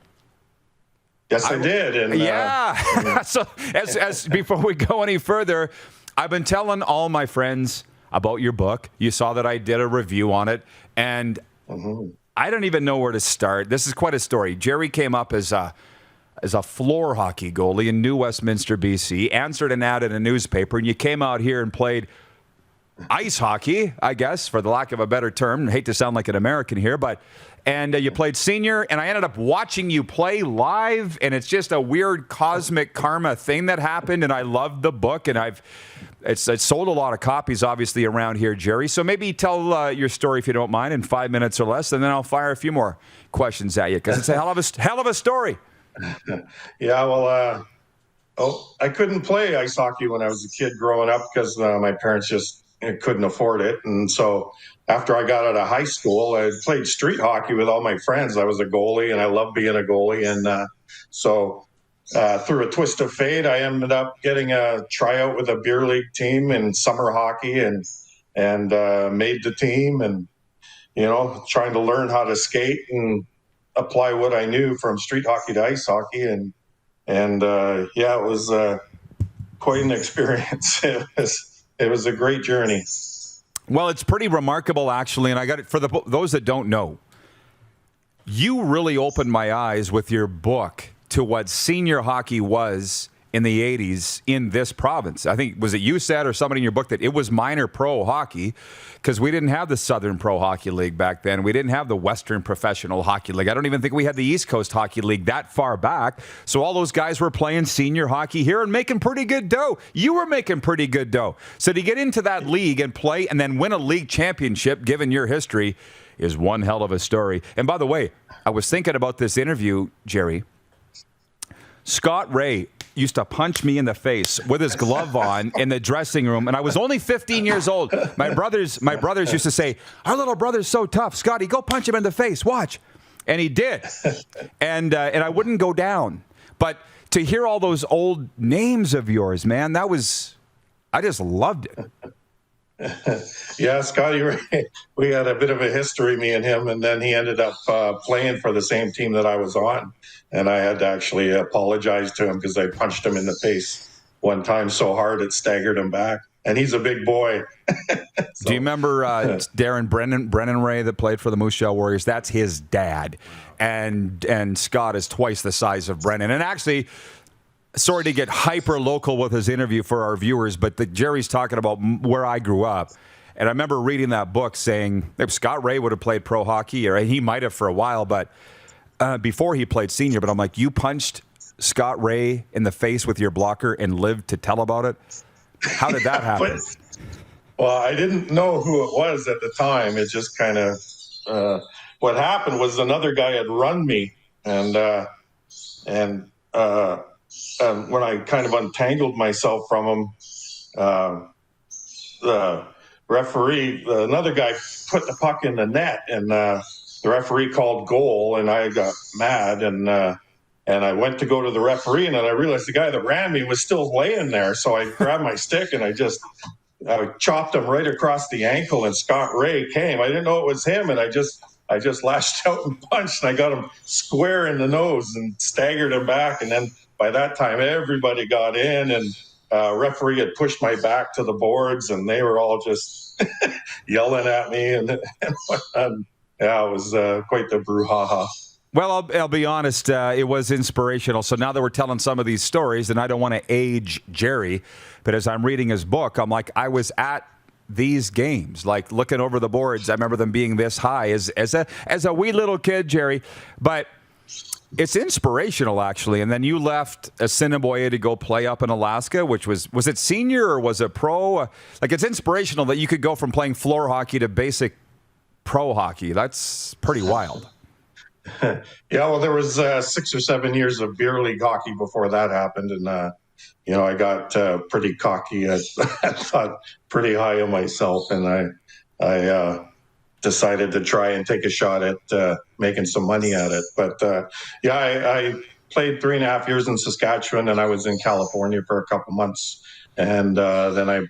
Speaker 9: Yes, I did. And,
Speaker 5: yeah. So as before we go any further, I've been telling all my friends about your book. You saw that I did a review on it, and I don't even know where to start. This is quite a story. Jerry came up as a floor hockey goalie in New Westminster, BC, answered an ad in a newspaper, and you came out here and played ice hockey, I guess, for the lack of a better term. I hate to sound like an American here, and you played senior, and I ended up watching you play live, and it's just a weird cosmic karma thing that happened, and I loved the book, and it's sold a lot of copies, obviously, around here, Jerry. So maybe tell your story, if you don't mind, in 5 minutes or less, and then I'll fire a few more questions at you, because it's a hell of a story.
Speaker 9: Yeah, well, I couldn't play ice hockey when I was a kid growing up because my parents just couldn't afford it, and so after I got out of high school, I played street hockey with all my friends. I was a goalie, and I loved being a goalie. And so through a twist of fate, I ended up getting a tryout with a beer league team in summer hockey and made the team and, trying to learn how to skate and apply what I knew from street hockey to ice hockey. And it was quite an experience. It was a great journey.
Speaker 5: Well, it's pretty remarkable, actually, and I got it for those that don't know. You really opened my eyes with your book to what senior hockey was in the 80s in this province. I think, was it you said or somebody in your book that it was minor pro hockey because we didn't have the Southern Pro Hockey League back then. We didn't have the Western Professional Hockey League. I don't even think we had the East Coast Hockey League that far back. So all those guys were playing senior hockey here and making pretty good dough. You were making pretty good dough. So to get into that league and play and then win a league championship, given your history, is one hell of a story. And by the way, I was thinking about this interview, Jerry. Scott Ray used to punch me in the face with his glove on in the dressing room, and I was only 15 years old. My brothers used to say, "Our little brother's so tough. Scotty, go punch him in the face. Watch." And he did. And I wouldn't go down. But to hear all those old names of yours, man, I just loved it.
Speaker 9: Yeah, Scotty, we had a bit of a history, me and him, and then he ended up playing for the same team that I was on. And I had to actually apologize to him because I punched him in the face one time so hard it staggered him back. And he's a big boy.
Speaker 5: Do you remember Darren Brennan Ray that played for the Moose Jaw Warriors? That's his dad. And Scott is twice the size of Brennan. And actually, sorry to get hyper local with his interview for our viewers, but Jerry's talking about where I grew up. And I remember reading that book saying if Scott Ray would have played pro hockey, or he might have for a while, but before he played senior. But I'm like, you punched Scott Ray in the face with your blocker and lived to tell about it? How did that happen?
Speaker 9: Well, I didn't know who it was at the time. It just kind of what happened was another guy had run me, and when I kind of untangled myself from him, the referee, another guy put the puck in the net, and the referee called goal, and I got mad, and I went to go to the referee, and then I realized the guy that ran me was still laying there. So I grabbed my stick and I chopped him right across the ankle, and Scott Ray came. I didn't know it was him, and I just lashed out and punched, and I got him square in the nose and staggered him back. And then by that time, everybody got in, and referee had pushed my back to the boards, and they were all just yelling at me. And yeah, it was quite the brouhaha.
Speaker 5: Well, I'll be honest, it was inspirational. So now that we're telling some of these stories, and I don't want to age Jerry, but as I'm reading his book, I'm like, I was at these games, like looking over the boards. I remember them being this high as a wee little kid, Jerry. But it's inspirational, actually. And then you left Assiniboia to go play up in Alaska, which was it senior or was it pro? Like, it's inspirational that you could go from playing floor hockey to basic pro hockey. That's pretty wild.
Speaker 9: Yeah, well, there was 6 or 7 years of beer league hockey before that happened, and I got pretty cocky. I thought pretty high of myself, and I decided to try and take a shot at making some money at it. But I played 3.5 years in Saskatchewan, and I was in California for a couple months, and then I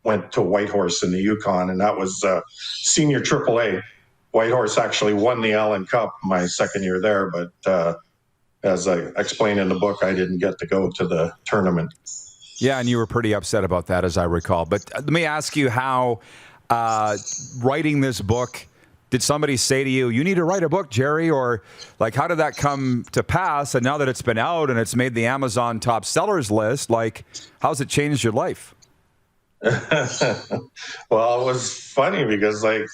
Speaker 9: went to Whitehorse in the Yukon, and that was senior AAA. Whitehorse actually won the Allen Cup my second year there, but as I explained in the book, I didn't get to go to the tournament.
Speaker 5: Yeah, and you were pretty upset about that, as I recall. But let me ask you how writing this book, did somebody say to you, you need to write a book, Jerry? Or like, how did that come to pass? And now that it's been out and it's made the Amazon top sellers list, like, how's it changed your life?
Speaker 9: Well, it was funny because, like,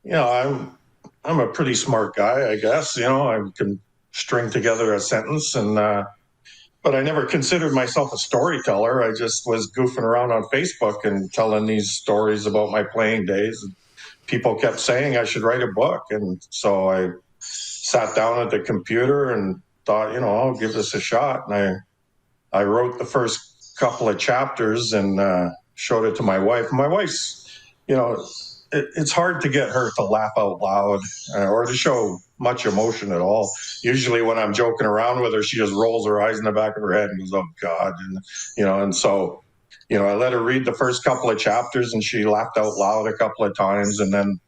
Speaker 9: I'm a pretty smart guy, I guess. I can string together a sentence, and but I never considered myself a storyteller. I just was goofing around on Facebook and telling these stories about my playing days. And people kept saying I should write a book, and so I sat down at the computer and thought, I'll give this a shot. And I wrote the first couple of chapters and showed it to my wife. My wife's, it's hard to get her to laugh out loud or to show much emotion at all. Usually when I'm joking around with her, she just rolls her eyes in the back of her head and goes, oh God. And so, I let her read the first couple of chapters, and she laughed out loud a couple of times, and then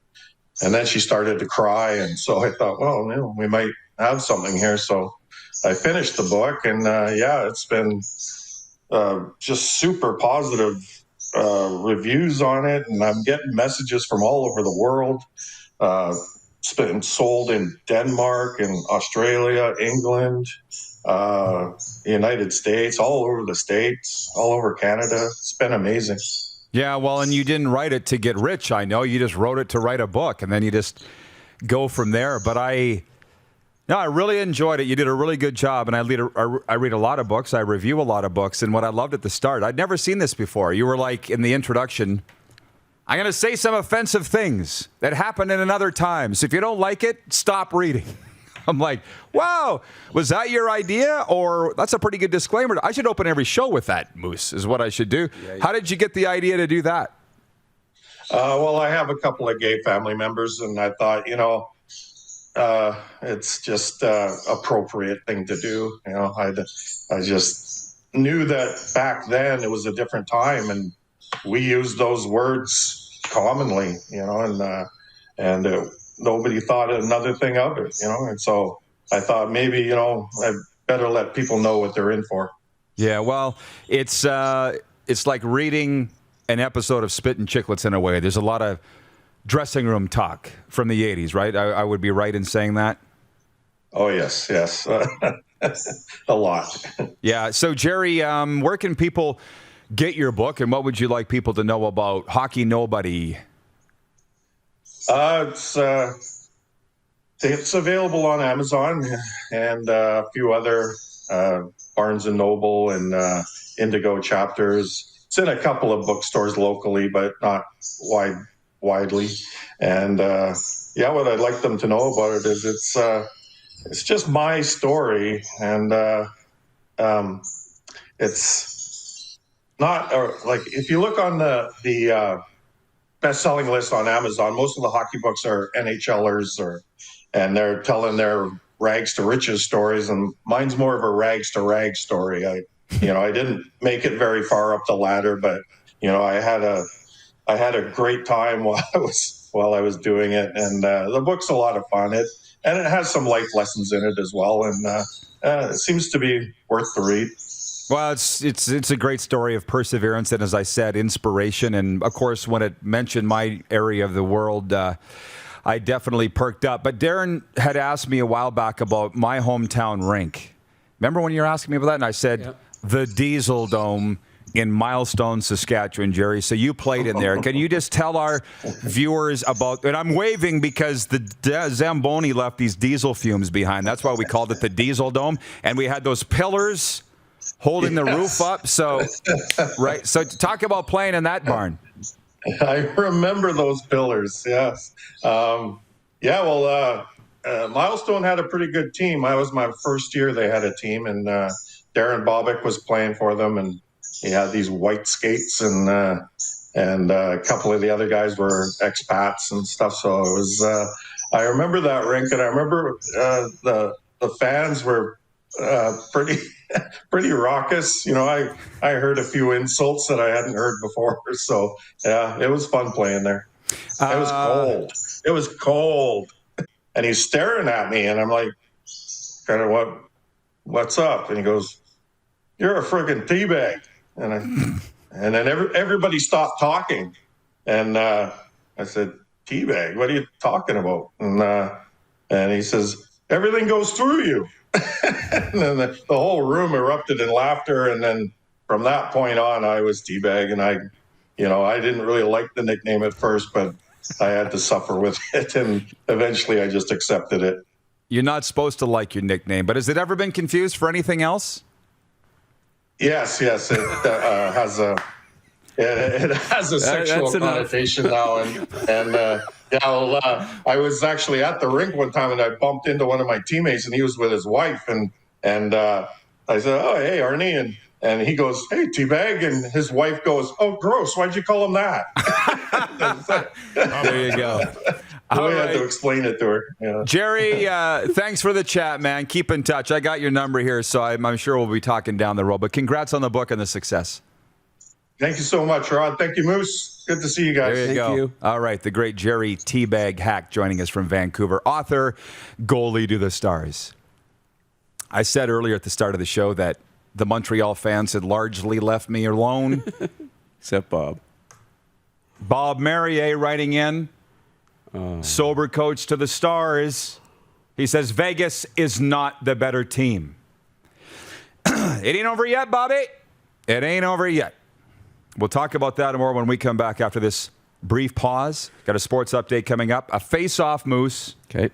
Speaker 9: she started to cry. And so I thought, well, we might have something here. So I finished the book, and it's been just super positive reviews on it, and I'm getting messages from all over the world. It's been sold in Denmark and Australia, England, United States, all over the States, all over Canada. It's been amazing.
Speaker 5: Yeah, well, and you didn't write it to get rich, I know. You just wrote it to write a book, and then you just go from there. But I really enjoyed it. You did a really good job, and I read a lot of books. I review a lot of books, and what I loved at the start, I'd never seen this before. You were like, in the introduction, I'm going to say some offensive things that happened in another time. So if you don't like it, stop reading. I'm like, wow, was that your idea? Or that's a pretty good disclaimer. I should open every show with that, Moose, is what I should do. Yeah. How did you get the idea to do that?
Speaker 9: Well, I have a couple of gay family members, and I thought, it's just appropriate thing to do. You know, I just knew that back then it was a different time, and we used those words commonly. You know, and nobody thought another thing of it. You know, and so I thought maybe, you know, I better let people know what they're in for.
Speaker 5: Yeah, well, it's like reading an episode of Spit and Chicklets in a way. There's a lot of dressing room talk from the 80s, right? I would be right in saying that?
Speaker 9: Oh, yes. A lot.
Speaker 5: Yeah. So, Jerry, where can people get your book, and what would you like people to know about Hockey Nobody?
Speaker 9: It's available on Amazon and a few other Barnes & Noble and Indigo chapters. It's in a couple of bookstores locally, but not widely. And what I'd like them to know about it is it's just my story, and it's not like if you look on the best-selling list on Amazon, most of the hockey books are NHLers and they're telling their rags to riches stories, and mine's more of a rags to rags story. I didn't make it very far up the ladder, but you know, I had a great time while I was doing it, and the book's a lot of fun. It has some life lessons in it as well, and it seems to be worth the read.
Speaker 5: Well, it's a great story of perseverance and, as I said, inspiration. And of course, when it mentioned my area of the world, I definitely perked up. But Darren had asked me a while back about my hometown rink. Remember when you were asking me about that? And I said, the Diesel Dome in Milestone, Saskatchewan, Jerry. So you played in there. Can you just tell our viewers about, and I'm waving because the Zamboni left these diesel fumes behind. That's why we called it the Diesel Dome. And we had those pillars holding the roof up. So, right. So talk about playing in that barn.
Speaker 9: I remember those pillars. Yes. Milestone had a pretty good team. I was my first year they had a team, and Darren Bobick was playing for them, and he had these white skates, and a couple of the other guys were expats and stuff. So it was, I remember that rink, and I remember the fans were pretty raucous. You know, I heard a few insults that I hadn't heard before. So yeah, it was fun playing there. It was cold. And he's staring at me, and I'm like, kind of, what's up? And he goes, "You're a friggin' teabag." And then everybody stopped talking. And I said, "Teabag? What are you talking about?" And he says, "Everything goes through you." And then the whole room erupted in laughter. And then from that point on, I was teabag. And I didn't really like the nickname at first, but I had to suffer with it, and eventually I just accepted it.
Speaker 5: You're not supposed to like your nickname, but has it ever been confused for anything else?
Speaker 9: Yes, it has a sexual connotation now, and I was actually at the rink one time, and I bumped into one of my teammates, and he was with his wife, and I said, "Oh, hey, Arnie," and he goes, "Hey, teabag," and his wife goes, "Oh, gross! Why'd you call him that?"
Speaker 5: There you go.
Speaker 9: I had to explain it to her. Yeah.
Speaker 5: Jerry, thanks for the chat, man. Keep in touch. I got your number here, so I'm sure we'll be talking down the road. But congrats on the book and the success.
Speaker 9: Thank you so much, Rod. Thank you, Moose. Good to see you guys.
Speaker 5: There you
Speaker 9: Thank
Speaker 5: go.
Speaker 9: you.
Speaker 5: All right, the great Jerry Teabag Hack joining us from Vancouver. Author, Goalie to the Stars. I said earlier at the start of the show that the Montreal fans had largely left me alone.
Speaker 6: Except Bob.
Speaker 5: Bob Merrier writing in, sober coach to the Stars. He says, Vegas is not the better team. It ain't over yet, Bobby. It ain't over yet. We'll talk about that more when we come back after this brief pause. Got a sports update coming up. A face-off, Moose.
Speaker 6: Okay.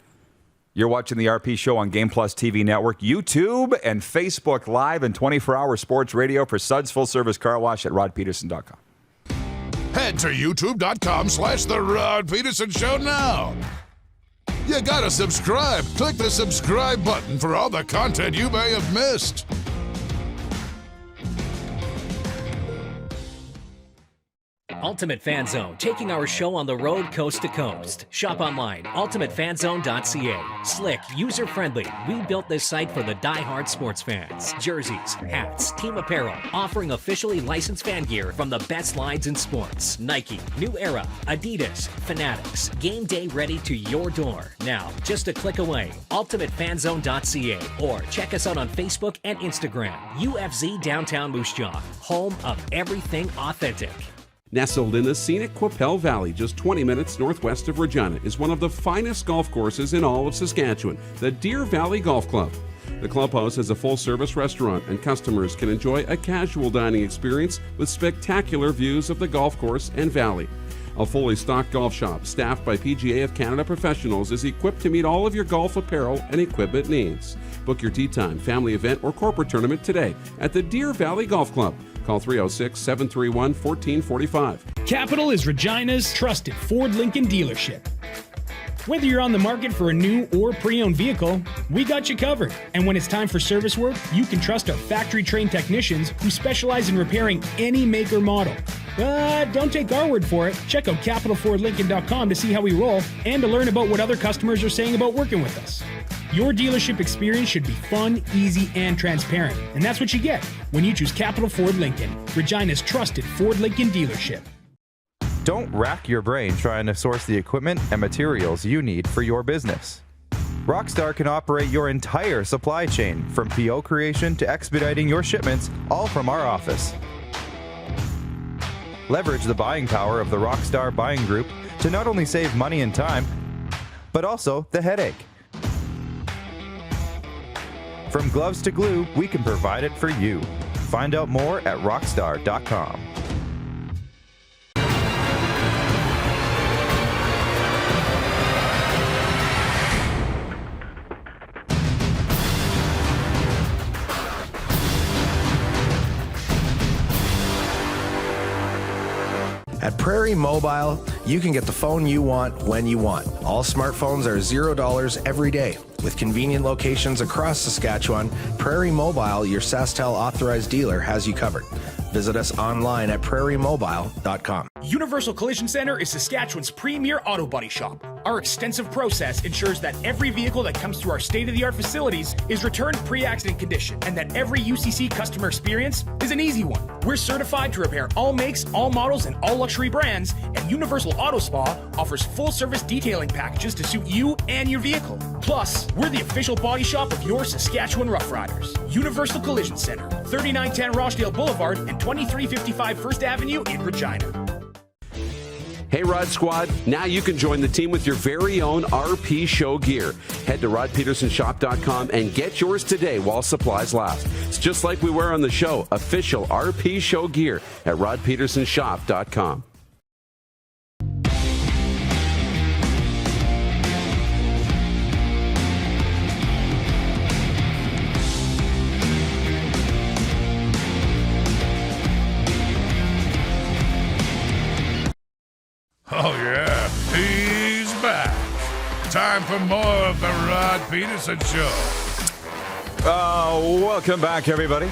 Speaker 5: You're watching the RP Show on Game Plus TV Network, YouTube, and Facebook Live, and 24-hour sports radio for Suds Full Service Car Wash at rodpeterson.com.
Speaker 4: Head to youtube.com/The Rod Pedersen Show now. You gotta subscribe. Click the subscribe button for all the content you may have missed.
Speaker 7: Ultimate Fan Zone, taking our show on the road coast to coast. Shop online, ultimatefanzone.ca. Slick, user-friendly. We built this site for the die-hard sports fans. Jerseys, hats, team apparel, offering officially licensed fan gear from the best lines in sports. Nike, New Era, Adidas, Fanatics. Game day ready to your door. Now, just a click away. ultimatefanzone.ca or check us out on Facebook and Instagram. UFZ Downtown Moose Jaw, home of everything authentic.
Speaker 17: Nestled in the scenic Qu'Appelle Valley, just 20 minutes northwest of Regina, is one of the finest golf courses in all of Saskatchewan, the Deer Valley Golf Club. The clubhouse has a full-service restaurant, and customers can enjoy a casual dining experience with spectacular views of the golf course and valley. A fully stocked golf shop, staffed by PGA of Canada professionals, is equipped to meet all of your golf apparel and equipment needs. Book your tee time, family event, or corporate tournament today at the Deer Valley Golf Club. Call 306-731-1445.
Speaker 8: Capital is Regina's trusted Ford Lincoln dealership. Whether you're on the market for a new or pre-owned vehicle, we got you covered. And when it's time for service work, you can trust our factory-trained technicians who specialize in repairing any make or model. But don't take our word for it. Check out capitalfordlincoln.com to see how we roll and to learn about what other customers are saying about working with us. Your dealership experience should be fun, easy, and transparent. And that's what you get when you choose Capital Ford Lincoln, Regina's trusted Ford Lincoln dealership.
Speaker 12: Don't rack your brain trying to source the equipment and materials you need for your business. Rockstar can operate your entire supply chain, from PO creation to expediting your shipments, all from our office. Leverage the buying power of the Rockstar Buying Group to not only save money and time, but also the headache. From gloves to glue, we can provide it for you. Find out more at rockstar.com.
Speaker 3: At Prairie Mobile, you can get the phone you want when you want. All smartphones are $0 every day. With convenient locations across Saskatchewan, Prairie Mobile, your SaskTel authorized dealer, has you covered. Visit us online at prairiemobile.com.
Speaker 8: Universal Collision Center is Saskatchewan's premier auto body shop. Our extensive process ensures that every vehicle that comes through our state-of-the-art facilities is returned pre-accident condition, and that every UCC customer experience is an easy one. We're certified to repair all makes, all models, and all luxury brands, and Universal Auto Spa offers full-service detailing packages to suit you and your vehicle. Plus, we're the official body shop of your Saskatchewan Roughriders. Universal Collision Center, 3910 Rochdale Boulevard and 2355 First Avenue in Regina.
Speaker 6: Hey, Rod Squad, now you can join the team with your very own RP Show gear. Head to rodpedersenshop.com and get yours today while supplies last. It's just like we wear on the show, official RP Show gear at rodpedersenshop.com.
Speaker 4: Oh, yeah, he's back. Time for more of the Rod Pedersen Show.
Speaker 5: Welcome back, everybody.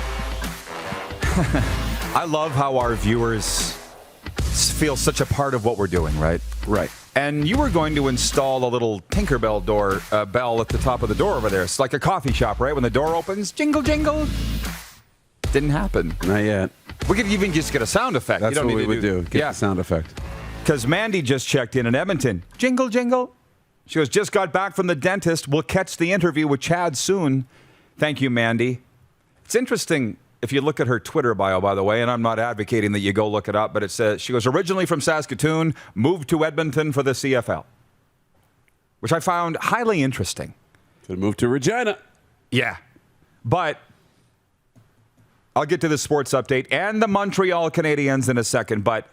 Speaker 5: I love how our viewers feel such a part of what we're doing, right?
Speaker 6: Right.
Speaker 5: And you were going to install a little Tinkerbell door bell at the top of the door over there. It's like a coffee shop, right? When the door opens, jingle, jingle. Didn't happen.
Speaker 6: Not yet.
Speaker 5: We could even just get a sound effect.
Speaker 6: That's
Speaker 5: you don't
Speaker 6: what
Speaker 5: need
Speaker 6: we
Speaker 5: to
Speaker 6: would do. Get the sound effect.
Speaker 5: Because Mandy just checked in Edmonton. Jingle, jingle. She goes, just got back from the dentist. We'll catch the interview with Chad soon. Thank you, Mandy. It's interesting if you look at her Twitter bio, by the way, and I'm not advocating that you go look it up, but it says she goes, originally from Saskatoon, moved to Edmonton for the CFL, which I found highly interesting.
Speaker 6: Could move to Regina.
Speaker 5: Yeah. But I'll get to the sports update and the Montreal Canadiens in a second, but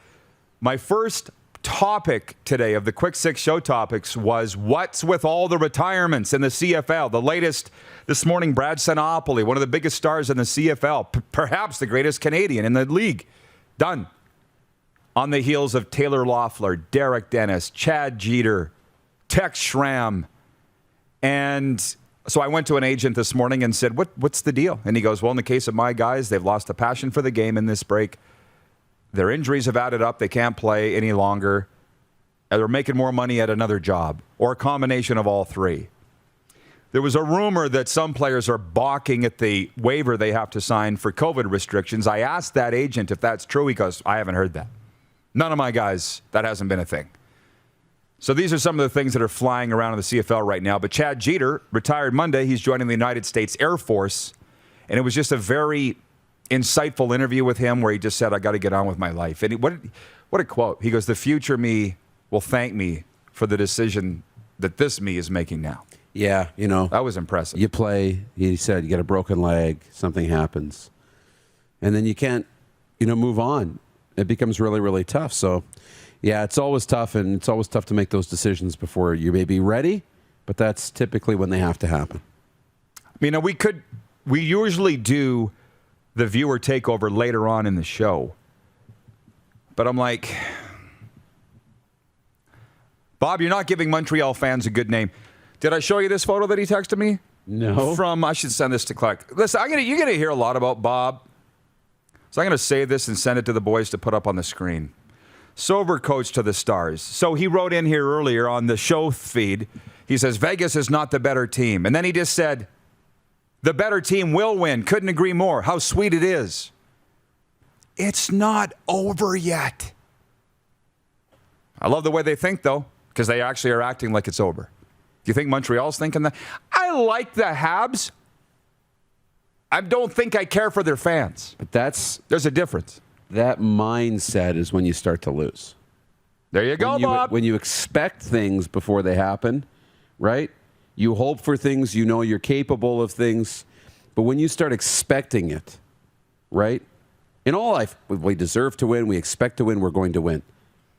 Speaker 5: my first topic today of the Quick Six show topics was what's with all the retirements in the CFL. The latest this morning, Brad Sinopoli, one of the biggest stars in the CFL, perhaps the greatest Canadian in the league, done. On the heels of Taylor Loeffler, Derek Dennis, Chad Jeter, Tex Schramm. And so I went to an agent this morning and said, what's the deal? And he goes, well, in the case of my guys, they've lost a passion for the game in this break. Their injuries have added up. They can't play any longer. They're making more money at another job, or a combination of all three. There was a rumor that some players are balking at the waiver they have to sign for COVID restrictions. I asked that agent if that's true. He goes, I haven't heard that. None of my guys, that hasn't been a thing. So these are some of the things that are flying around in the CFL right now. But Chad Jeter retired Monday. He's joining the United States Air Force. And it was just a very insightful interview with him where he just said, I got to get on with my life. And what a quote. He goes, the future me will thank me for the decision that this me is making now.
Speaker 6: Yeah,
Speaker 5: that was impressive.
Speaker 6: You play, he said, you get a broken leg, something happens, and then you can't, move on. It becomes really, really tough. So, yeah, it's always tough, and it's always tough to make those decisions before you may be ready, but that's typically when they have to happen.
Speaker 5: We usually do the viewer takeover later on in the show, but I'm like, Bob, you're not giving Montreal fans a good name. Did I show you this photo that he texted me?
Speaker 6: No.
Speaker 5: I should send this to Clark. Listen, you're going to hear a lot about Bob. So I'm going to save this and send it to the boys to put up on the screen. Sober coach to the Stars. So he wrote in here earlier on the show feed. He says, Vegas is not the better team. And then he just said, the better team will win. Couldn't agree more. How sweet it is. It's not over yet. I love the way they think, though, because they actually are acting like it's over. Do you think Montreal's thinking that? I like the Habs. I don't think I care for their fans.
Speaker 6: But
Speaker 5: there's a difference.
Speaker 6: That mindset is when you start to lose.
Speaker 5: There you go, Bob.
Speaker 6: When you expect things before they happen, right? You hope for things, you're capable of things. But when you start expecting it, right? In all life, we deserve to win, we expect to win, we're going to win.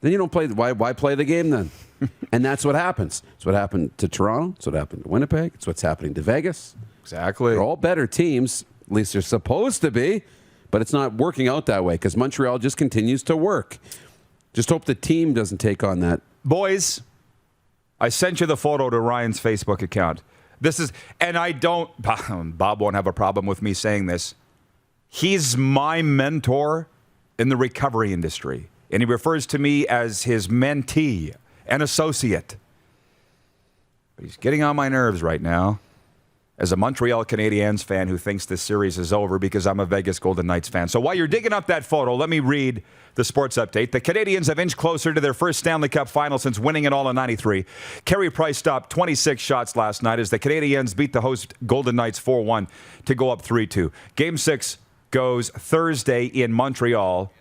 Speaker 6: Then you don't play. Why play the game then? And that's what happens. It's what happened to Toronto. It's what happened to Winnipeg. It's what's happening to Vegas.
Speaker 5: Exactly.
Speaker 6: They're all better teams. At least they're supposed to be. But it's not working out that way because Montreal just continues to work. Just hope the team doesn't take on that.
Speaker 5: Boys, I sent you the photo to Ryan's Facebook account. Bob won't have a problem with me saying this. He's my mentor in the recovery industry. And he refers to me as his mentee and associate. But he's getting on my nerves right now as a Montreal Canadiens fan who thinks this series is over because I'm a Vegas Golden Knights fan. So while you're digging up that photo, let me read the sports update. The Canadiens have inched closer to their first Stanley Cup final since winning it all in '93. Carey Price stopped 26 shots last night as the Canadiens beat the host Golden Knights 4-1 to go up 3-2. Game 6 goes Thursday in Montreal,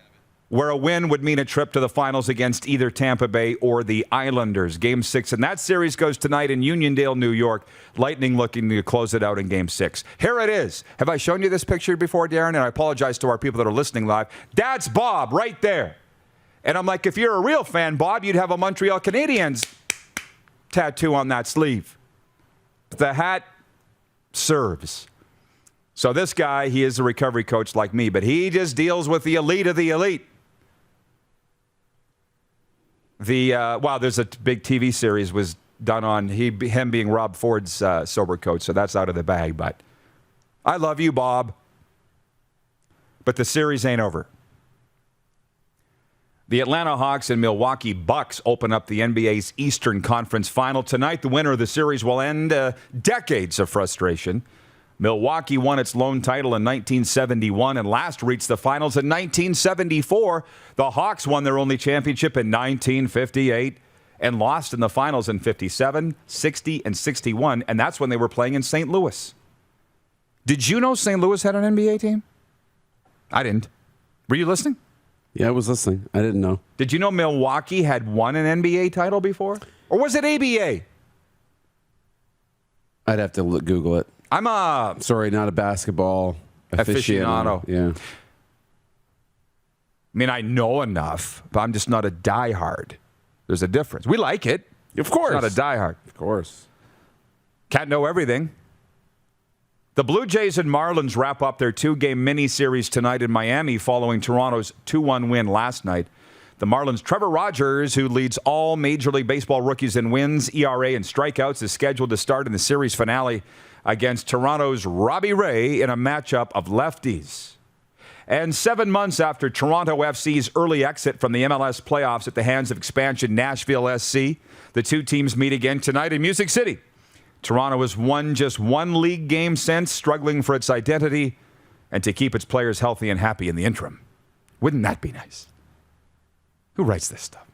Speaker 5: where a win would mean a trip to the finals against either Tampa Bay or the Islanders. Game 6 in that series goes tonight in Uniondale, New York. Lightning looking to close it out in Game 6. Here it is. Have I shown you this picture before, Darren? And I apologize to our people that are listening live. That's Bob right there. And I'm like, if you're a real fan, Bob, you'd have a Montreal Canadiens tattoo on that sleeve. The hat serves. So this guy, he is a recovery coach like me, but he just deals with the elite of the elite. There's a big TV series was done on him being Rob Ford's sober coach, so that's out of the bag. But I love you, Bob. But the series ain't over. The Atlanta Hawks and Milwaukee Bucks open up the NBA's Eastern Conference Final tonight. The winner of the series will end decades of frustration. Milwaukee won its lone title in 1971 and last reached the finals in 1974. The Hawks won their only championship in 1958 and lost in the finals in 57, 60, and 61, and that's when they were playing in St. Louis. Did you know St. Louis had an NBA team? I didn't. Were you listening?
Speaker 6: Yeah, I was listening. I didn't know.
Speaker 5: Did you know Milwaukee had won an NBA title before? Or was it ABA?
Speaker 6: I'd have to Google it.
Speaker 5: I'm
Speaker 6: sorry, not a basketball aficionado. Yeah.
Speaker 5: I mean, I know enough, but I'm just not a diehard. There's a difference. We like it.
Speaker 6: Of course.
Speaker 5: It's not a diehard.
Speaker 6: Of course.
Speaker 5: Can't know everything. The Blue Jays and Marlins wrap up their 2-game mini-series tonight in Miami following Toronto's 2-1 win last night. The Marlins' Trevor Rogers, who leads all Major League Baseball rookies in wins, ERA, and strikeouts, is scheduled to start in the series finale against Toronto's Robbie Ray in a matchup of lefties. And 7 months after Toronto FC's early exit from the MLS playoffs at the hands of expansion Nashville SC, the two teams meet again tonight in Music City. Toronto has won just one league game since, struggling for its identity and to keep its players healthy and happy in the interim. Wouldn't that be nice? Who writes this stuff?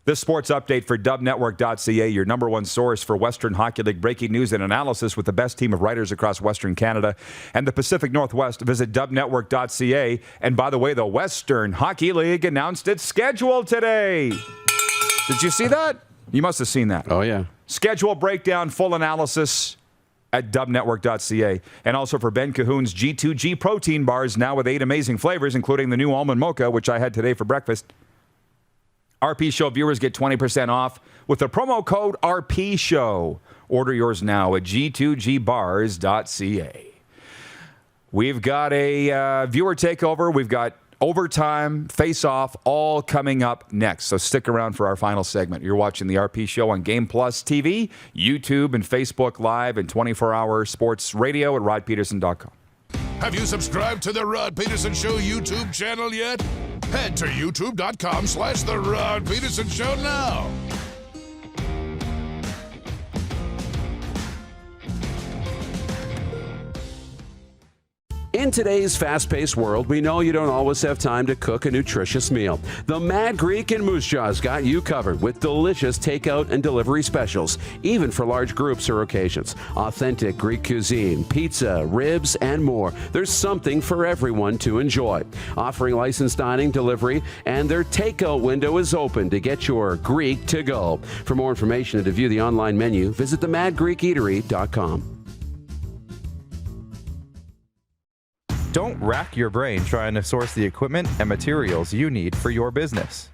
Speaker 5: This sports update for dubnetwork.ca, your number one source for Western Hockey League breaking news and analysis with the best team of writers across Western Canada and the Pacific Northwest. Visit dubnetwork.ca. And by the way, the Western Hockey League announced its schedule today. Did you see that? You must have seen that.
Speaker 6: Oh, yeah.
Speaker 5: Schedule breakdown, full analysis at dubnetwork.ca. And also for Ben Cahoon's G2G protein bars, now with 8 amazing flavors, including the new almond mocha, which I had today for breakfast. RP Show viewers get 20% off with the promo code RP Show. Order yours now at g2gbars.ca. We've got a viewer takeover. We've got overtime, face-off, all coming up next. So stick around for our final segment. You're watching the RP Show on Game Plus TV, YouTube, and Facebook Live, and 24-hour sports radio at rodpeterson.com.
Speaker 4: Have you subscribed to the Rod Pedersen Show YouTube channel yet? Head to youtube.com/The Rod Pedersen Show now.
Speaker 17: In today's fast-paced world, we know you don't always have time to cook a nutritious meal. The Mad Greek in Moose Jaw's got you covered with delicious takeout and delivery specials, even for large groups or occasions. Authentic Greek cuisine, pizza, ribs, and more. There's something for everyone to enjoy. Offering licensed dining, delivery, and their takeout window is open to get your Greek to go. For more information and to view the online menu, visit themadgreekeatery.com.
Speaker 12: Don't rack your brain trying to source the equipment and materials you need for your business.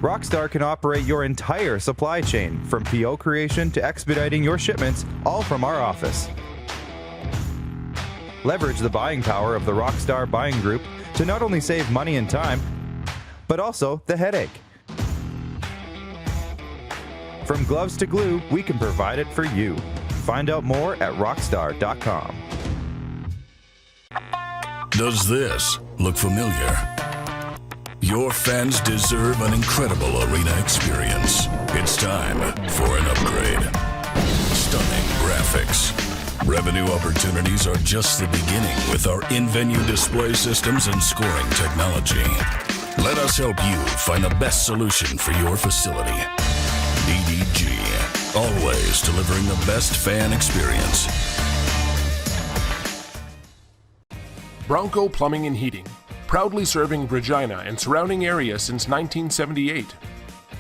Speaker 12: Rockstar can operate your entire supply chain, from PO creation to expediting your shipments, all from our office. Leverage the buying power of the Rockstar buying group to not only save money and time, but also the headache. From gloves to glue, we can provide it for you. Find out more at rockstar.com.
Speaker 1: Does this look familiar? Your fans deserve an incredible arena experience. It's time for an upgrade. Stunning graphics. Revenue opportunities are just the beginning with our in-venue display systems and scoring technology. Let us help you find the best solution for your facility. EDG, always delivering the best fan experience.
Speaker 13: Bronco Plumbing and Heating, proudly serving Regina and surrounding areas since 1978.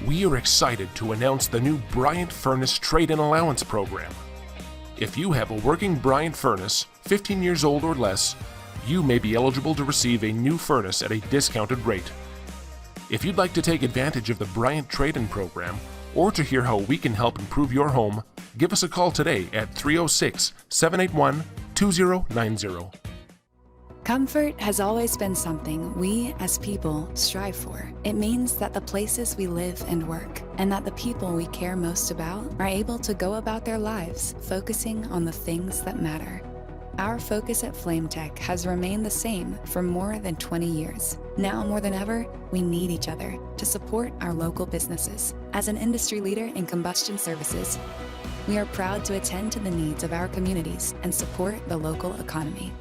Speaker 13: We are excited to announce the new Bryant Furnace Trade-in Allowance Program. If you have a working Bryant furnace, 15 years old or less, you may be eligible to receive a new furnace at a discounted rate. If you'd like to take advantage of the Bryant Trade-in Program, or to hear how we can help improve your home, give us a call today at 306-781-2090.
Speaker 23: Comfort has always been something we as people strive for. It means that the places we live and work, and that the people we care most about, are able to go about their lives focusing on the things that matter. Our focus at FlameTech has remained the same for more than 20 years. Now more than ever, we need each other to support our local businesses. As an industry leader in combustion services, we are proud to attend to the needs of our communities and support the local economy.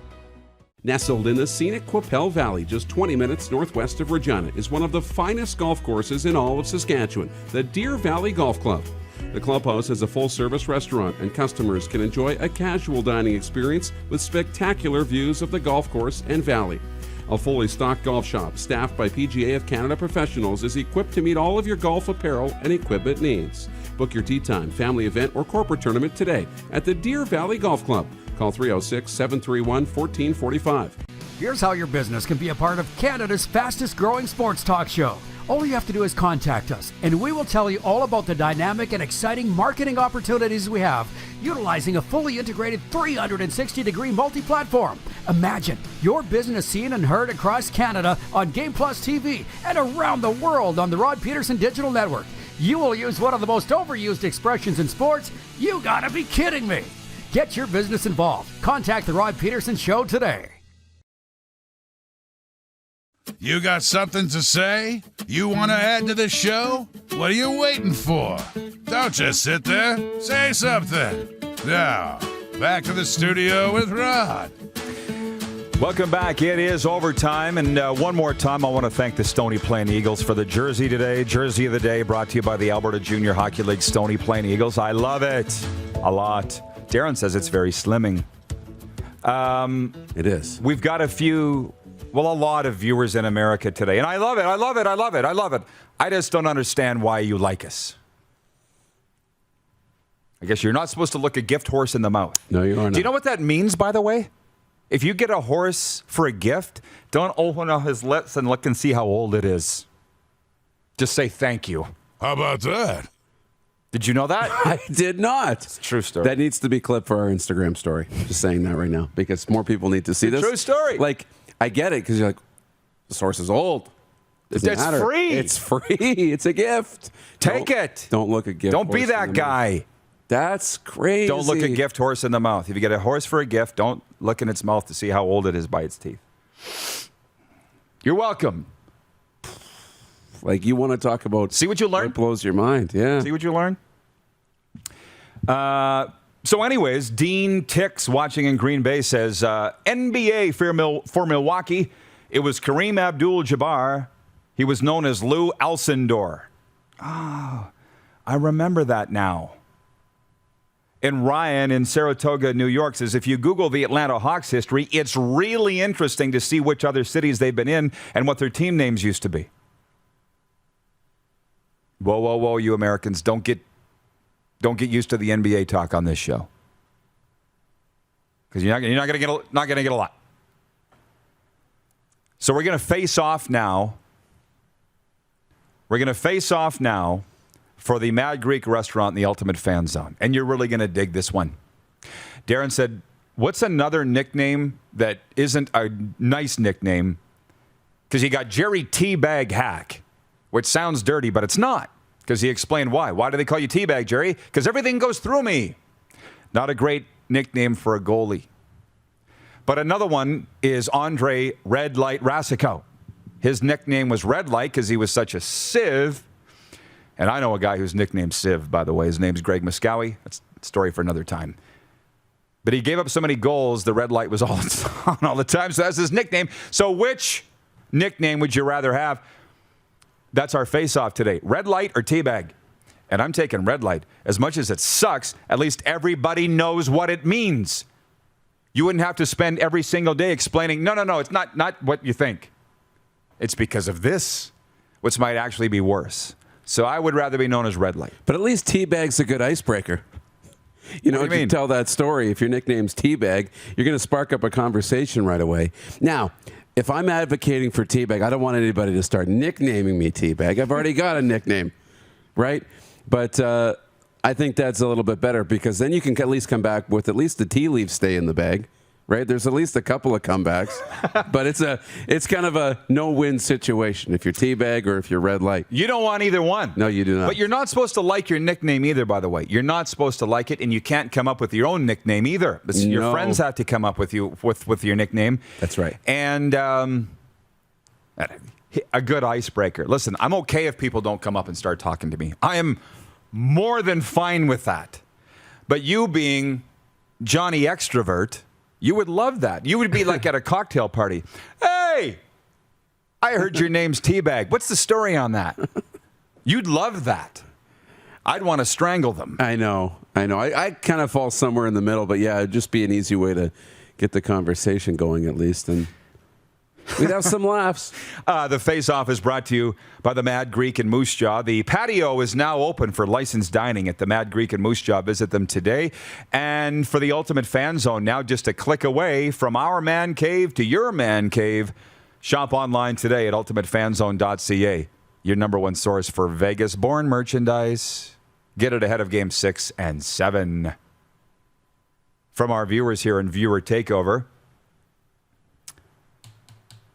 Speaker 17: Nestled in the scenic Qu'Appelle Valley, just 20 minutes northwest of Regina, is one of the finest golf courses in all of Saskatchewan, the Deer Valley Golf Club. The clubhouse has a full-service restaurant, and customers can enjoy a casual dining experience with spectacular views of the golf course and valley. A fully stocked golf shop, staffed by PGA of Canada professionals, is equipped to meet all of your golf apparel and equipment needs. Book your tee time, family event, or corporate tournament today at the Deer Valley Golf Club. Call 306-731-1445.
Speaker 14: Here's how your business can be a part of Canada's fastest growing sports talk show. All you have to do is contact us, and we will tell you all about the dynamic and exciting marketing opportunities we have, utilizing a fully integrated 360-degree multi-platform. Imagine your business seen and heard across Canada on Game Plus TV and around the world on the Rod Pedersen Digital Network. You will use one of the most overused expressions in sports. You gotta be kidding me. Get your business involved. Contact the Rod Pedersen Show today.
Speaker 4: You got something to say? You want to add to the show? What are you waiting for? Don't just sit there. Say something. Now, back to the studio with Rod.
Speaker 5: Welcome back. It is overtime. And one more time, I want to thank the Stony Plain Eagles for the jersey today. Jersey of the day brought to you by the Alberta Junior Hockey League Stony Plain Eagles. I love it a lot. Darren says it's very slimming.
Speaker 6: It is.
Speaker 5: We've got a lot of viewers in America today. And I love it. I love it. I love it. I love it. I just don't understand why you like us. I guess you're not supposed to look a gift horse in the mouth.
Speaker 6: No, you are not.
Speaker 5: Do you know what that means, by the way? If you get a horse for a gift, don't open up his lips and look and see how old it is. Just say thank you.
Speaker 4: How about that?
Speaker 5: Did you know that?
Speaker 6: I did not.
Speaker 5: It's a true story.
Speaker 6: That needs to be clipped for our Instagram story. Just saying that right now because more people need to see this.
Speaker 5: True story.
Speaker 6: Like, I get it because you're like, this horse is old.
Speaker 5: It's free.
Speaker 6: It's free. It's a gift.
Speaker 5: Take it.
Speaker 6: Don't look a gift.
Speaker 5: Don't be that guy.
Speaker 6: That's crazy.
Speaker 5: Don't look a gift horse in the mouth. If you get a horse for a gift, don't look in its mouth to see how old it is by its teeth. You're welcome.
Speaker 6: Like you want to talk about.
Speaker 5: See what you learn?
Speaker 6: It blows your mind. Yeah.
Speaker 5: See what you learn? So anyways, Dean Tix watching in Green Bay says, NBA for Milwaukee, it was Kareem Abdul-Jabbar. He was known as Lou Alcindor. Oh, I remember that now. And Ryan in Saratoga, New York says, if you Google the Atlanta Hawks history, it's really interesting to see which other cities they've been in and what their team names used to be. Whoa, whoa, whoa, you Americans. Don't get used to the NBA talk on this show. Because you're not going to get a lot. So we're going to face off now. We're going to face off now for the Mad Greek restaurant in the Ultimate Fan Zone. And you're really going to dig this one. Darren said, what's another nickname that isn't a nice nickname? Because you got Jerry Teabag Hack, which sounds dirty, but it's not. Because he explained why. Why do they call you Teabag, Jerry? Because everything goes through me. Not a great nickname for a goalie. But another one is Andre Red Light Rasico. His nickname was Red Light because he was such a sieve. And I know a guy who's nicknamed Siv, by the way. His name's Greg Muscowie. That's a story for another time. But he gave up so many goals, the red light was all on all the time. So that's his nickname. So which nickname would you rather have? That's our face-off today. Red Light or Teabag? And I'm taking Red Light. As much as it sucks, at least everybody knows what it means. You wouldn't have to spend every single day explaining, no, it's not what you think. It's because of this, which might actually be worse. So I would rather be known as Red Light.
Speaker 6: But at least Teabag's a good icebreaker. You know, if you tell that story, if your nickname's Teabag, you're going to spark up a conversation right away. Now, if I'm advocating for Teabag, I don't want anybody to start nicknaming me Teabag. I've already got a nickname, right? But I think that's a little bit better because then you can at least come back with at least the tea leaves stay in the bag, right? There's at least a couple of comebacks, but it's kind of a no-win situation if you're Teabag or if you're Red Light.
Speaker 5: You don't want either one.
Speaker 6: No, you do not.
Speaker 5: But you're not supposed to like your nickname either, by the way. You're not supposed to like it, and you can't come up with your own nickname either. Your friends have to come up with you with your nickname.
Speaker 6: That's right.
Speaker 5: And a good icebreaker. Listen, I'm okay if people don't come up and start talking to me. I am more than fine with that. But you being Johnny Extrovert, you would love that. You would be like at a cocktail party. Hey, I heard your name's Teabag. What's the story on that? You'd love that. I'd want to strangle them.
Speaker 6: I know. I kind of fall somewhere in the middle, but yeah, it'd just be an easy way to get the conversation going at least, and we'd have some laughs.
Speaker 5: The face-off is brought to you by the Mad Greek in Moose Jaw. The patio is now open for licensed dining at the Mad Greek in Moose Jaw. Visit them today. And for the Ultimate Fan Zone, now just a click away from our man cave to your man cave. Shop online today at ultimatefanzone.ca. Your number one source for Vegas-born merchandise. Get it ahead of Game 6 and 7. From our viewers here in Viewer Takeover,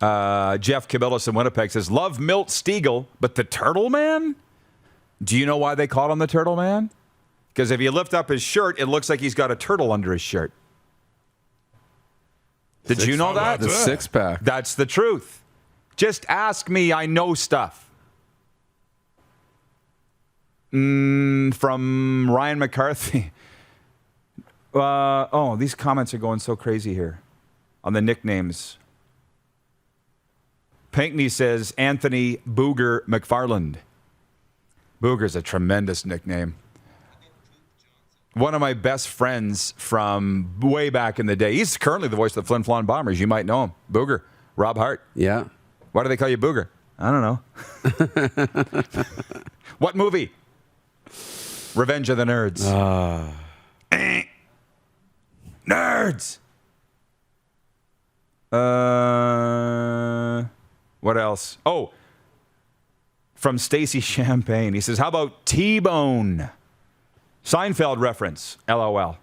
Speaker 5: Jeff Cabillas in Winnipeg says, love Milt Stiegel, but the Turtle Man? Do you know why they call him the Turtle Man? Because if you lift up his shirt, it looks like he's got a turtle under his shirt. Did you know that?
Speaker 6: The six-pack.
Speaker 5: That's the truth. Just ask me. I know stuff. From Ryan McCarthy. These comments are going so crazy here on the nicknames. Pinckney says Anthony Booger McFarland. Booger's a tremendous nickname. One of my best friends from way back in the day. He's currently the voice of the Flin Flon Bombers. You might know him. Booger. Rob Hart.
Speaker 6: Yeah.
Speaker 5: Why do they call you Booger? I don't know. What movie? Revenge of the Nerds. Nerds! What else? Oh, from Stacy Champagne. He says, how about T-Bone? Seinfeld reference. LOL.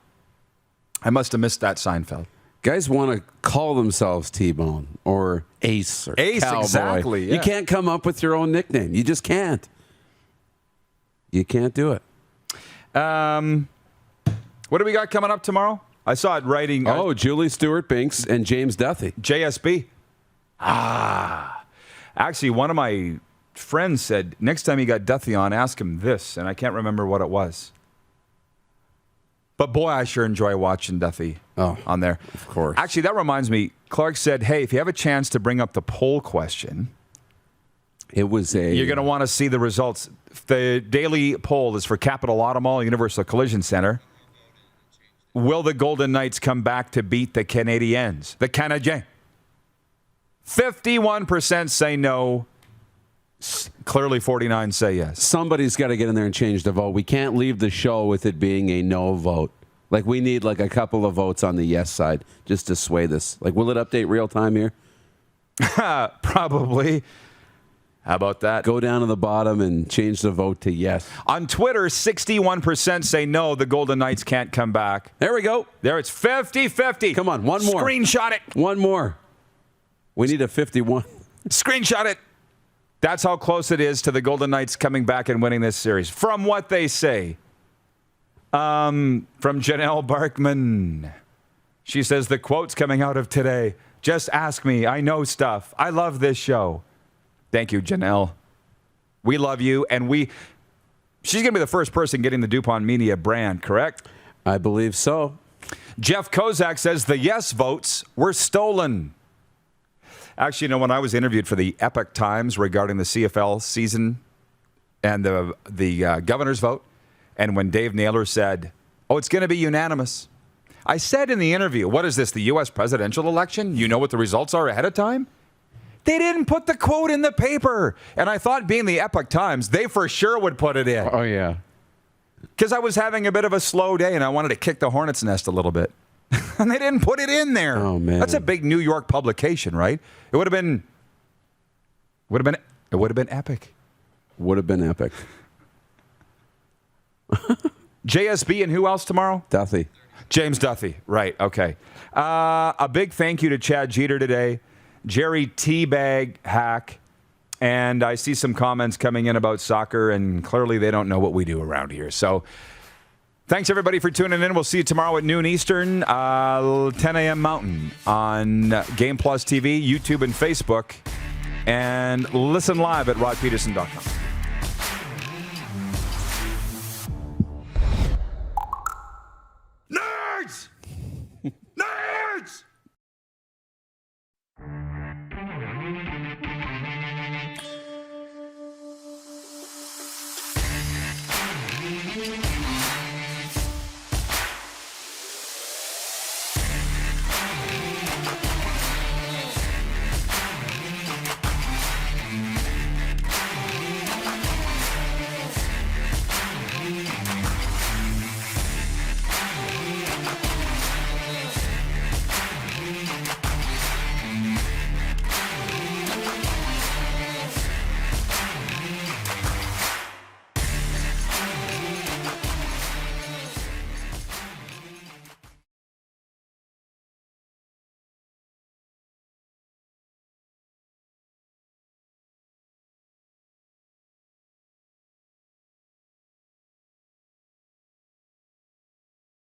Speaker 5: I must have missed that Seinfeld.
Speaker 6: Guys want to call themselves T-Bone or Ace or
Speaker 5: Ace,
Speaker 6: Cowboy.
Speaker 5: exactly. Yeah.
Speaker 6: You can't come up with your own nickname. You just can't. You can't do it.
Speaker 5: What do we got coming up tomorrow? I saw it writing.
Speaker 6: Julie Stewart-Binks and James Duthie.
Speaker 5: JSB. Actually, one of my friends said, next time you got Duthie on, ask him this, and I can't remember what it was. But boy, I sure enjoy watching Duthie on there.
Speaker 6: Of course.
Speaker 5: Actually, that reminds me, Clark said, hey, if you have a chance to bring up the poll question,
Speaker 6: you're going
Speaker 5: to want to see the results. The daily poll is for Capital Auto Mall, Universal Collision Center. Will the Golden Knights come back to beat the Canadiens? The Canadiens. 51% say no. Clearly 49 say yes.
Speaker 6: Somebody's got to get in there and change the vote. We can't leave the show with it being a no vote. Like, we need like a couple of votes on the yes side just to sway this. Like, will it update real time here?
Speaker 5: Probably. How about that?
Speaker 6: Go down to the bottom and change the vote to yes.
Speaker 5: On Twitter, 61% say no, the Golden Knights can't come back.
Speaker 6: There we go.
Speaker 5: There, it's 50-50.
Speaker 6: Come on, one more.
Speaker 5: Screenshot it.
Speaker 6: One more. We need a 51.
Speaker 5: Screenshot it. That's how close it is to the Golden Knights coming back and winning this series. From what they say. From Janelle Barkman. She says, the quote's coming out of today. Just ask me. I know stuff. I love this show. Thank you, Janelle. We love you, and she's going to be the first person getting the DuPont Media brand, correct?
Speaker 6: I believe so.
Speaker 5: Jeff Kozak says the yes votes were stolen. Actually, when I was interviewed for the Epoch Times regarding the CFL season and the governor's vote, and when Dave Naylor said, it's going to be unanimous, I said in the interview, what is this, the U.S. presidential election? You know what the results are ahead of time? They didn't put the quote in the paper. And I thought, being the Epoch Times, they for sure would put it in.
Speaker 6: Oh, yeah.
Speaker 5: Because I was having a bit of a slow day, and I wanted to kick the hornet's nest a little bit. And they didn't put it in there.
Speaker 6: Oh, man.
Speaker 5: That's a big New York publication, right? It would have been epic.
Speaker 6: Would have been epic.
Speaker 5: JSB and who else tomorrow?
Speaker 6: Duthie.
Speaker 5: James Duthie. Right, okay. A big thank you to Chad Jeter today. Jerry Teabag Hack, and I see some comments coming in about soccer, and clearly they don't know what we do around here. So thanks, everybody, for tuning in. We'll see you tomorrow at noon Eastern, 10 a.m. Mountain on Game Plus TV, YouTube, and Facebook. And listen live at rodpedersen.com. Nerds! Nerds!